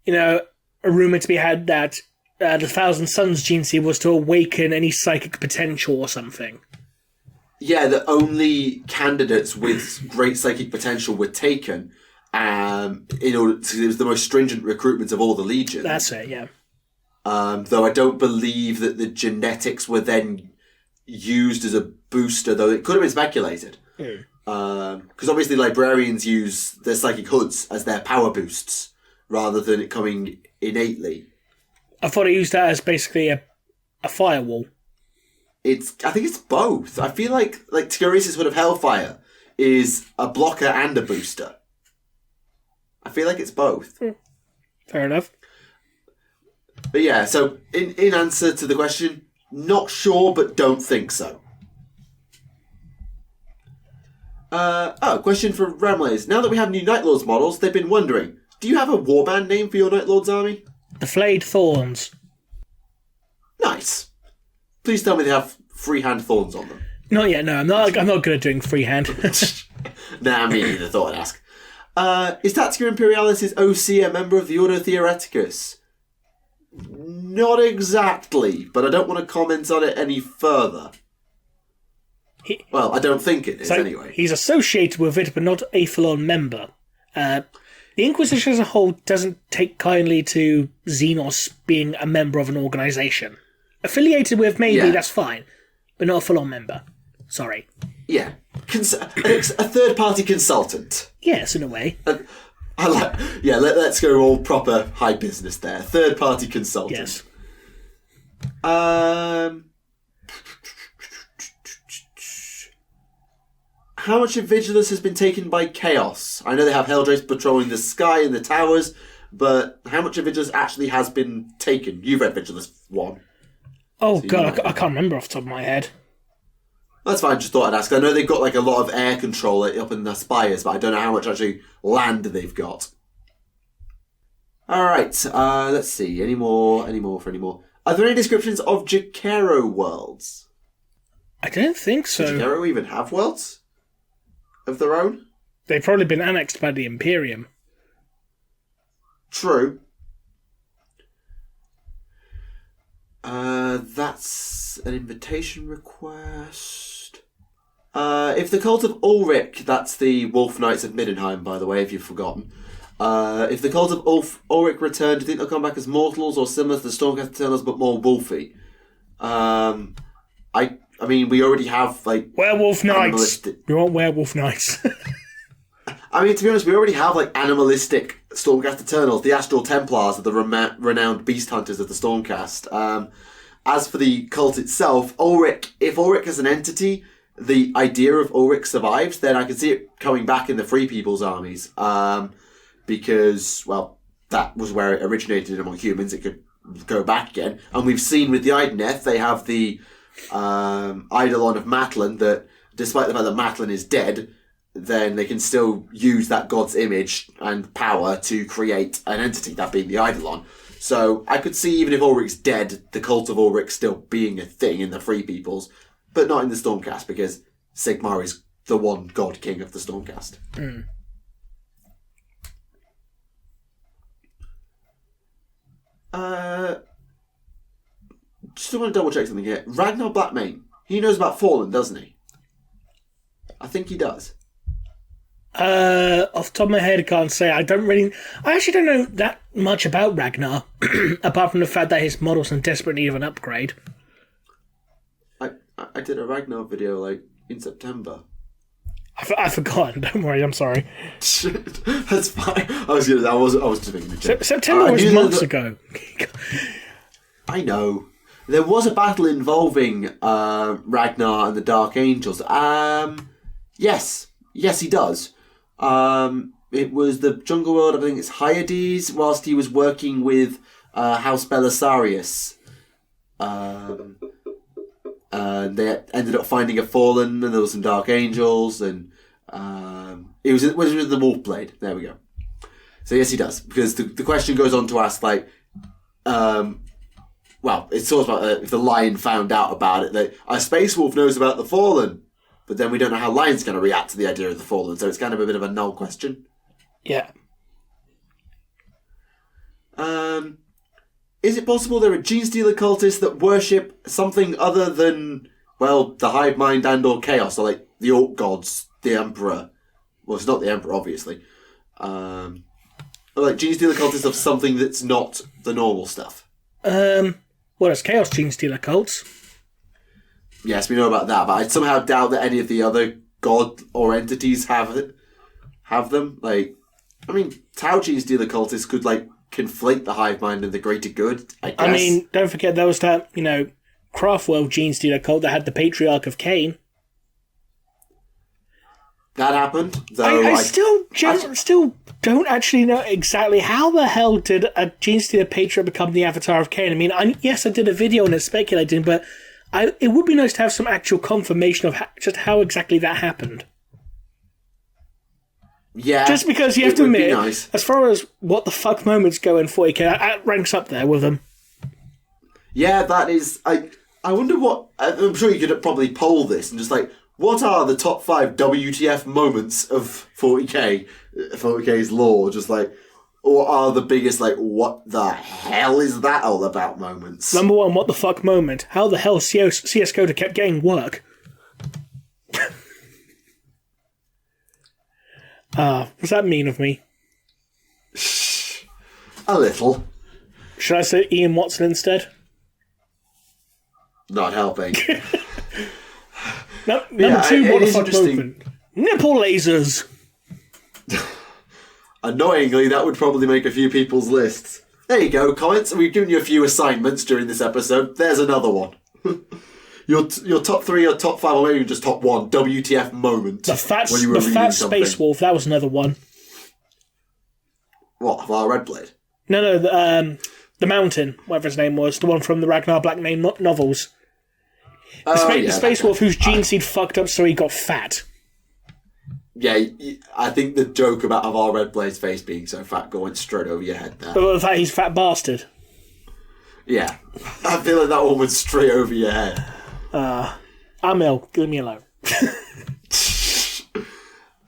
Speaker 1: a rumour to be had that the Thousand Suns gene seed was to awaken any psychic potential or something?
Speaker 2: Yeah, that only candidates with great psychic potential were taken in order to... It was the most stringent recruitment of all the legions.
Speaker 1: That's it, yeah.
Speaker 2: Though I don't believe that the genetics were then used as a booster, though it could have been speculated. Because obviously librarians use their psychic hoods as their power boosts, rather than it coming innately.
Speaker 1: I thought it used that as basically a firewall.
Speaker 2: I think it's both. I feel like Tigurius' Hood of Hellfire is a blocker and a booster. I feel like it's both.
Speaker 1: Fair enough.
Speaker 2: But yeah, so in answer to the question, not sure, but don't think so. Question for Remleiz. Now that we have new Night Lords models, they've been wondering, do you have a warband name for your Night Lords army?
Speaker 1: The Flayed Thorns.
Speaker 2: Nice. Please tell me they have freehand thorns on them.
Speaker 1: Not yet, no. I'm not good at doing freehand.
Speaker 2: Nah, me neither, thought I'd ask. Is Tactica Imperialis' OC a member of the Ordo Theoreticus? Not exactly, but I don't want to comment on it any further. Well, I don't think it is, anyway.
Speaker 1: He's associated with it, but not a full-on member. The Inquisition as a whole doesn't take kindly to Xenos being a member of an organisation. Affiliated with, maybe, that's fine, but not a full-on member. Sorry.
Speaker 2: Yeah. A third-party consultant.
Speaker 1: Yes, in a way.
Speaker 2: Let's go all proper high business there. Third-party consultant.
Speaker 1: Yes.
Speaker 2: How much of Vigilus has been taken by Chaos? I know they have Helldrakes patrolling the sky and the towers, but how much of Vigilus actually has been taken? You've read Vigilus 1.
Speaker 1: Oh, so God, I can't remember off the top of my head.
Speaker 2: That's fine, just thought I'd ask. I know they've got like a lot of air control up in the spires, but I don't know how much actually land they've got. Alright, let's see. Any more? Are there any descriptions of Jakero worlds?
Speaker 1: I don't think so.
Speaker 2: Does Jakero even have worlds of their own?
Speaker 1: They've probably been annexed by the Imperium.
Speaker 2: True. That's an invitation request. If the Cult of Ulrich, that's the Wolf Knights of Middenheim, by the way, if you've forgotten. If the Cult of Ulrich return, do you think they'll come back as mortals or similar to the Stormcast Eternals but more wolfy? I mean, we already have, like...
Speaker 1: Werewolf Knights! We want Werewolf Knights.
Speaker 2: I mean, to be honest, we already have, like, animalistic Stormcast Eternals. The Astral Templars are the renowned beast hunters of the Stormcast. As for the cult itself, Ulrich, if Ulrich is an entity, the idea of Ulrich survives, then I can see it coming back in the Free People's armies. Because, well, that was where it originated among humans. It could go back again. And we've seen with the Ideneth, they have the Eidolon of Matlin, that despite the fact that Matlin is dead, then they can still use that god's image and power to create an entity, that being the Eidolon. So I could see, even if Ulrich's dead, the cult of Ulrich still being a thing in the Free Peoples, but not in the Stormcast, because Sigmar is the one god king of the Stormcast. Just want to double check something here. Ragnar Blackmane, he knows about Fallen, doesn't he? I think he does.
Speaker 1: Off the top of my head, I can't say. I actually don't know that much about Ragnar, apart from the fact that his model's in desperate need of an upgrade.
Speaker 2: I did a Ragnar video, like, in September.
Speaker 1: I've forgotten, don't worry, I'm sorry.
Speaker 2: That's fine. I was just making a joke.
Speaker 1: September was months ago.
Speaker 2: I know. There was a battle involving Ragnar and the Dark Angels. Yes, he does. It was the Jungle World, I think it's Hyades, whilst he was working with House Belisarius. They ended up finding a Fallen, and there was some Dark Angels, and it was with the Wolf Blade. There we go. So yes, he does, because the question goes on to ask, like, well, it's sort of like if the Lion found out about it, that a Space Wolf knows about the Fallen, but then we don't know how Lion's going to react to the idea of the Fallen, so it's kind of a bit of a null question.
Speaker 1: Yeah.
Speaker 2: Is it possible there are Genestealer cultists that worship something other than, well, the Hive Mind and or Chaos, so like the Orc Gods, the Emperor? Well, it's not the Emperor, obviously. Like Genestealer cultists of something that's not the normal stuff.
Speaker 1: Well, it's Chaos Genestealer cults.
Speaker 2: Yes, we know about that, but I somehow doubt that any of the other god or entities have them. Like, I mean, Tau Genestealer cultists could, like, conflate the hive mind and the greater good, I guess.
Speaker 1: I mean, don't forget there was that, Craftworld Genestealer cult that had the Patriarch of Cain.
Speaker 2: That happened, though.
Speaker 1: I still don't actually know exactly how the hell did a Genestealer Patriarch become the Avatar of Cain. I mean, yes, I did a video on it speculating, but it would be nice to have some actual confirmation of just how exactly that happened.
Speaker 2: Yeah.
Speaker 1: Just because you have to admit,
Speaker 2: nice.
Speaker 1: As far as what the fuck moments go in 40k, that ranks up there with them.
Speaker 2: Yeah, that is. I wonder what. I'm sure you could probably poll this and just like, what are the top 5 WTF moments of 40k's lore? Just like, or are the biggest, like, what the hell is that all about moments?
Speaker 1: Number 1, what the fuck moment? How the hell CS Coda kept getting work? Was that mean of me?
Speaker 2: A little.
Speaker 1: Should I say Ian Watson instead?
Speaker 2: Not helping.
Speaker 1: Number 2, what the fuck moment? Nipple lasers!
Speaker 2: Annoyingly, that would probably make a few people's lists. There you go, comments. We've given you a few assignments during this episode. There's another one. Your top 3 or top 5, or maybe just top 1 WTF moment.
Speaker 1: The fat Space Wolf, that was another one.
Speaker 2: What, of our Red Blade?
Speaker 1: No, the Mountain, whatever his name was, the one from the Ragnar Black Name novels. The Space Wolf whose gene seed fucked up so he got fat.
Speaker 2: Yeah, I think the joke about of our Red Blade's face being so fat went straight over your head there.
Speaker 1: But the fact he's a fat bastard.
Speaker 2: Yeah. I feel like that one went straight over your head.
Speaker 1: I'm ill. Leave me alone.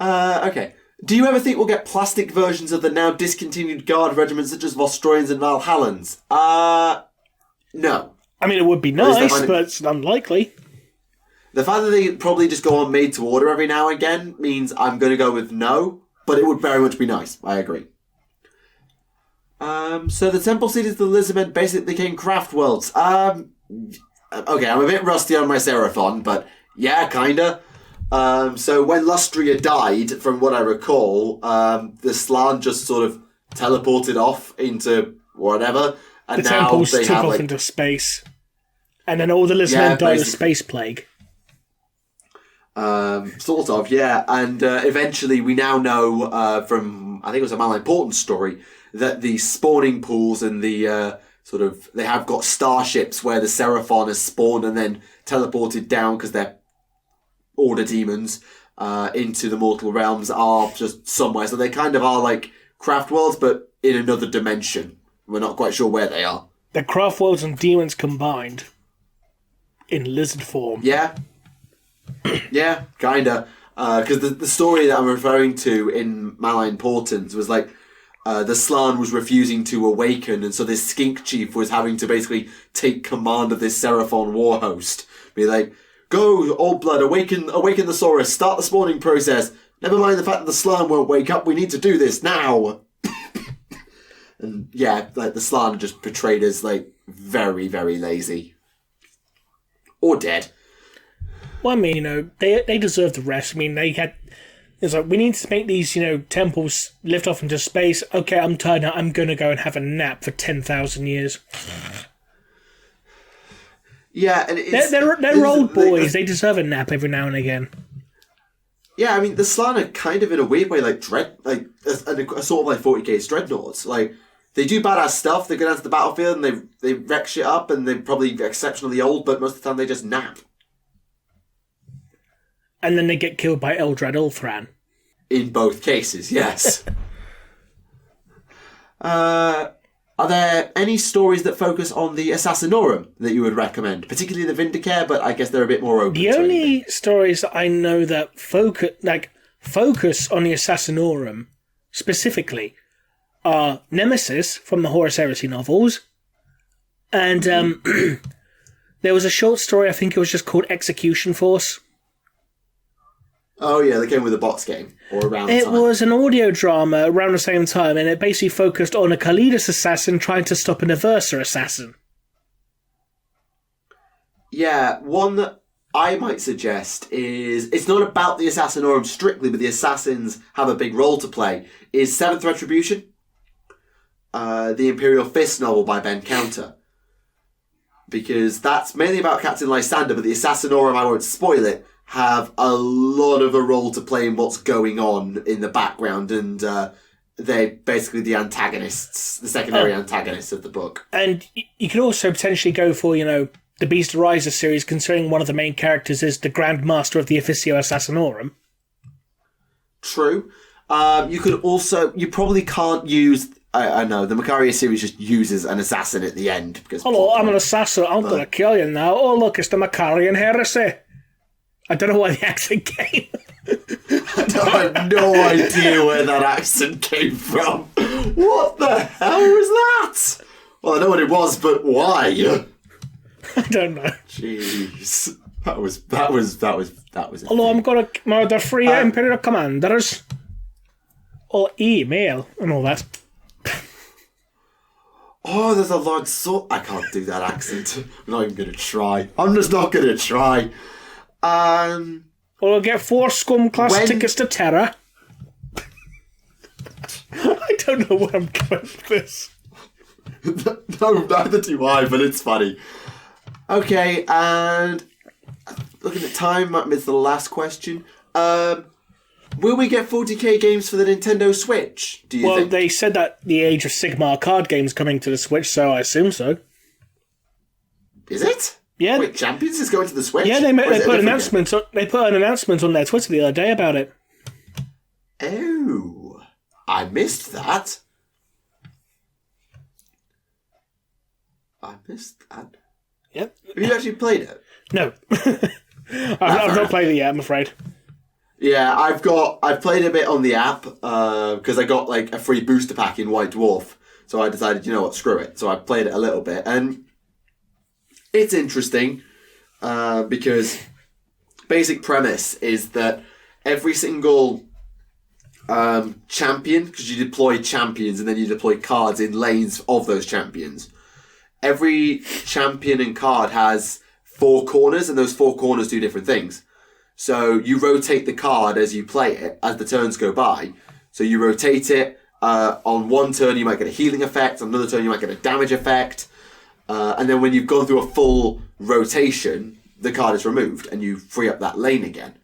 Speaker 2: Okay. Do you ever think we'll get plastic versions of the now discontinued guard regiments such as Vostroyans and Valhallans? No.
Speaker 1: I mean, it would be nice, but it's unlikely.
Speaker 2: The fact that they probably just go on made to order every now and again means I'm going to go with no, but it would very much be nice. I agree. So the Temple Cities of the Lizardmen basically became craft worlds. Okay, I'm a bit rusty on my Seraphon, but yeah, kinda. So when Lustria died, from what I recall, the Slan just sort of teleported off into whatever, and
Speaker 1: the
Speaker 2: now
Speaker 1: temples
Speaker 2: they
Speaker 1: took
Speaker 2: have
Speaker 1: off into space, and then all the Lizardmen died of space plague.
Speaker 2: Sort of, yeah. And eventually we now know from, I think it was a Malign Portent story, that the spawning pools and the they have got starships where the Seraphon has spawned and then teleported down because they're order demons into the mortal realms are just somewhere. So they kind of are like craft worlds, but in another dimension. We're not quite sure where they are.
Speaker 1: They're craft worlds and demons combined in lizard form.
Speaker 2: Yeah. Yeah, kinda. Because the story that I'm referring to in Malign Portent was like the Slan was refusing to awaken, and so this skink chief was having to basically take command of this Seraphon war host. Be like, go, Old Blood, awaken the Saurus, start the spawning process. Never mind the fact that the Slan won't wake up, we need to do this now. And yeah, like the Slan are just portrayed as like very, very lazy. Or dead.
Speaker 1: Well, I mean, they deserve the rest. I mean, it's like, we need to make these, temples lift off into space. Okay, I'm tired now. I'm going to go and have a nap for 10,000 years.
Speaker 2: Yeah, and
Speaker 1: they're old boys. They deserve a nap every now and again.
Speaker 2: Yeah, I mean, the Slann are kind of in a weird way like a sort of like 40k dreadnoughts. Like, they do badass stuff. They go down to the battlefield and they wreck shit up, and they're probably exceptionally old, but most of the time they just nap.
Speaker 1: And then they get killed by Eldred Ulthran.
Speaker 2: In both cases, yes. Are there any stories that focus on the Assassinorum that you would recommend? Particularly the Vindicare, but I guess they're a bit more open.
Speaker 1: The only stories that I know that focus on the Assassinorum specifically are Nemesis from the Horus Heresy novels, and there was a short story, I think it was just called Execution Force.
Speaker 2: Oh yeah, they came with a box game, or around the
Speaker 1: It
Speaker 2: time.
Speaker 1: was an audio drama around the same time, and it basically focused on a Kalidas assassin trying to stop an Aversa assassin.
Speaker 2: Yeah, one that I might suggest is, it's not about the Assassinorum strictly, but the assassins have a big role to play, is Seventh Retribution, the Imperial Fist novel by Ben Counter. Because that's mainly about Captain Lysander, but the Assassinorum, I won't spoil it, have a lot of a role to play in what's going on in the background, and they're basically the antagonists, the secondary antagonists of the book.
Speaker 1: And you could also potentially go for, the Beast Arises series, considering one of the main characters is the Grand Master of the Officio Assassinorum.
Speaker 2: True. You could also, you probably can't use, I know, the Macaria series just uses an assassin at the end. Because
Speaker 1: Hello, I'm an assassin, I'm going to kill you now. Oh look, it's the Macarian Heresy. I don't know why the accent came.
Speaker 2: I have no idea where that accent came from. What the hell was that? Well, I know what it was, but why?
Speaker 1: I don't know.
Speaker 2: Jeez, that was.
Speaker 1: Hello, I'm going to murder three Imperial commanders. Or email and all that.
Speaker 2: Oh, there's a large sword. I can't do that accent. I'm not even going to try. I'm just not going to try.
Speaker 1: Or I'll get 4 scum class tickets to Terra. I don't know where I'm going with this.
Speaker 2: No, neither do I, but it's funny. Okay, and looking at time, might miss the last question. Will we get 40k games for the Nintendo Switch, do you think?
Speaker 1: Well, they said that the Age of Sigmar card game's coming to the Switch, so I assume so.
Speaker 2: Is it?
Speaker 1: Yeah.
Speaker 2: Wait, Champions is going to the Switch?
Speaker 1: Yeah, they put an announcement on their Twitter the other day about it.
Speaker 2: Oh, I missed that.
Speaker 1: Yep.
Speaker 2: Have you actually played it?
Speaker 1: No. I've not played it yet, I'm afraid.
Speaker 2: Yeah, I've played a bit on the app, because I got like a free booster pack in White Dwarf. So I decided, you know what, screw it. So I played it a little bit, and it's interesting, because basic premise is that every single champion, because you deploy champions and then you deploy cards in lanes of those champions, every champion and card has 4 corners, and those 4 corners do different things. So you rotate the card as you play it, as the turns go by. So you rotate it, on one turn you might get a healing effect, on another turn you might get a damage effect, and then when you've gone through a full rotation, the card is removed and you free up that lane again.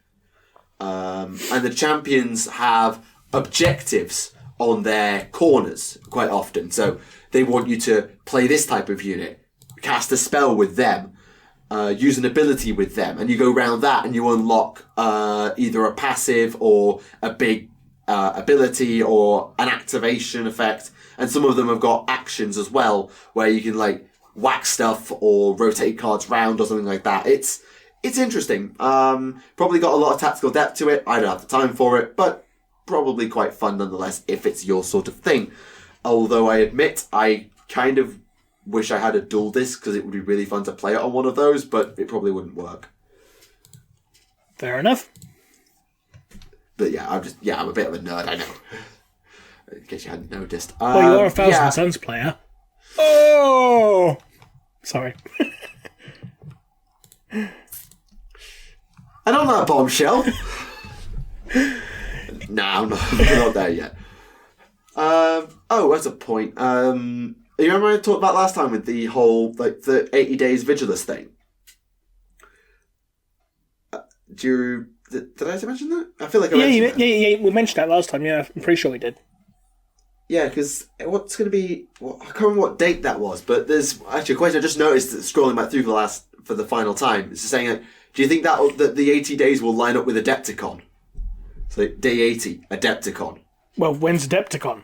Speaker 2: And the champions have objectives on their corners quite often. So they want you to play this type of unit, cast a spell with them, use an ability with them, and you go around that and you unlock either a passive or a big ability or an activation effect. And some of them have got actions as well, where you can like whack stuff or rotate cards round or something like that. It's interesting. Probably got a lot of tactical depth to it. I don't have the time for it, but probably quite fun nonetheless if it's your sort of thing. Although I admit I kind of wish I had a dual disc because it would be really fun to play it on one of those, but it probably wouldn't work.
Speaker 1: Fair enough.
Speaker 2: But yeah, I'm a bit of a nerd, I know. In case you hadn't noticed.
Speaker 1: Well, you are a Thousand Suns player. Oh! Sorry.
Speaker 2: And on that bombshell... No, I'm not there yet. That's a point. You remember I talked about last time with the whole, like, the 80 days Vigilus thing? Did I mention that? I feel like I
Speaker 1: Yeah,
Speaker 2: mentioned that.
Speaker 1: yeah, we mentioned that last time. Yeah, I'm pretty sure we did.
Speaker 2: Yeah, because what's going to be... Well, I can't remember what date that was, but there's actually a question I just noticed that scrolling back through for the final time. It's just saying, do you think that the 80 days will line up with Adepticon? So day 80, Adepticon.
Speaker 1: Well, when's Adepticon?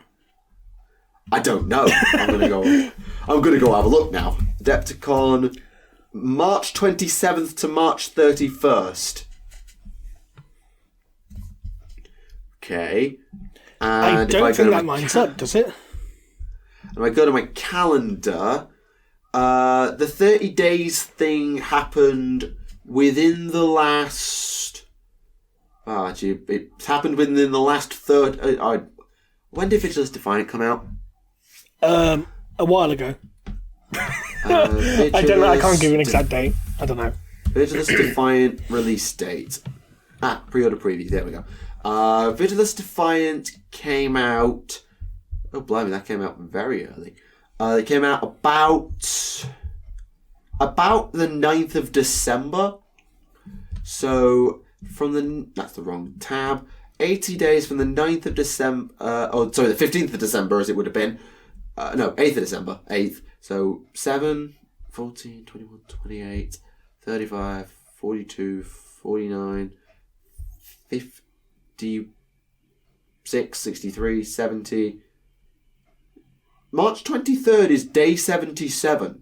Speaker 2: I don't know. I'm gonna go have a look now. Adepticon, March 27th to March 31st. Okay. And
Speaker 1: I don't think that lines up, does it?
Speaker 2: And I go to my calendar, the 30 days thing happened within the last... actually, it happened within the last third... when did Vigilus Defiant come out?
Speaker 1: A while ago. I don't know. I can't give you an exact date. I don't know.
Speaker 2: Vigilus Defiant release date. Pre-order preview. There we go. Vigilus Defiant came out... Oh, blimey, that came out very early. It came out about the 9th of December. So, that's the wrong tab. 80 days from the 9th of December... the 15th of December, as it would have been. 8th of December. 8th. So, 7, 14, 21, 28, 35, 42, 49, 56, 63, 70... March 23rd is day 77.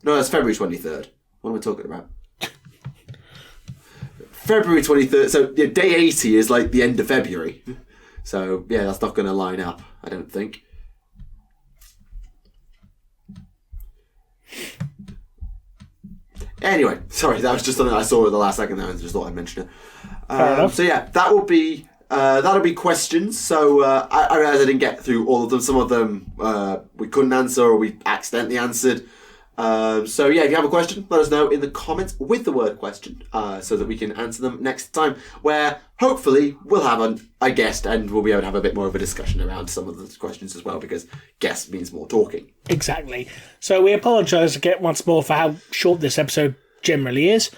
Speaker 2: No, that's February 23rd. What am I talking about? February 23rd. So, yeah, day 80 is like the end of February. So, yeah, that's not going to line up, I don't think. Anyway, sorry, that was just something I saw at the last second there and just thought I'd mention it. So, yeah, that'll be questions. So I realised I didn't get through all of them. Some of them we couldn't answer or we accidentally answered. So yeah, if you have a question, let us know in the comments with the word question so that we can answer them next time, where hopefully we'll have a guest and we'll be able to have a bit more of a discussion around some of the questions as well, because guest means more talking.
Speaker 1: Exactly. So we apologise again once more for how short this episode generally is.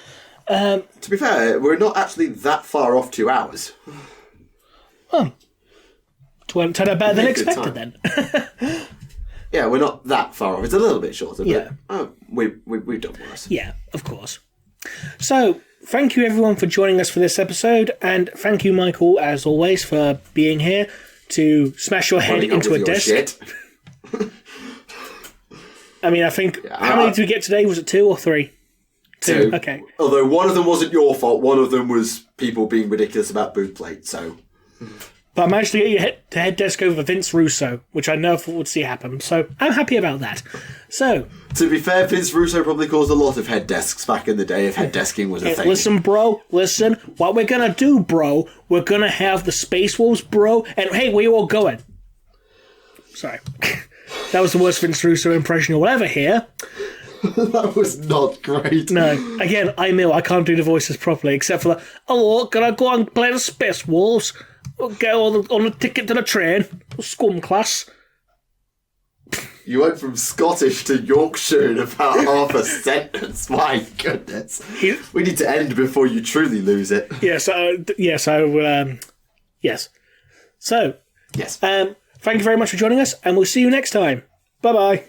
Speaker 2: To be fair, we're not actually that far off 2 hours.
Speaker 1: Turned out better than expected then.
Speaker 2: Yeah, we're not that far off. It's a little bit shorter,
Speaker 1: Yeah.
Speaker 2: but we've done worse.
Speaker 1: Yeah, of course. So, thank you everyone for joining us for this episode, and thank you, Michael, as always, for being here to smash your head into a desk.
Speaker 2: Shit.
Speaker 1: I mean, I think... how many did we get today? Was it 2 or 3? 2. Okay.
Speaker 2: Although one of them wasn't your fault, one of them was people being ridiculous about boot plate, so...
Speaker 1: But I managed to get your head desk over Vince Russo, which I never would see happen. So I'm happy about that. So,
Speaker 2: to be fair, Vince Russo probably caused a lot of head desks back in the day if head desking was a thing.
Speaker 1: Listen, bro. Listen. What we're gonna do, bro? We're gonna have the Space Wolves, bro. And hey, where you all going? Sorry, that was the worst Vince Russo impression you'll ever hear.
Speaker 3: That was not great.
Speaker 1: No. Again, I can't do the voices properly, except for the, oh, can I go and play the Space Wolves? Get on the ticket to the train. Scum class.
Speaker 2: You went from Scottish to Yorkshire in about half a sentence. My goodness. We need to end before you truly lose it.
Speaker 1: Yes. So,
Speaker 2: yes.
Speaker 1: thank you very much for joining us, and we'll see you next time. Bye-bye.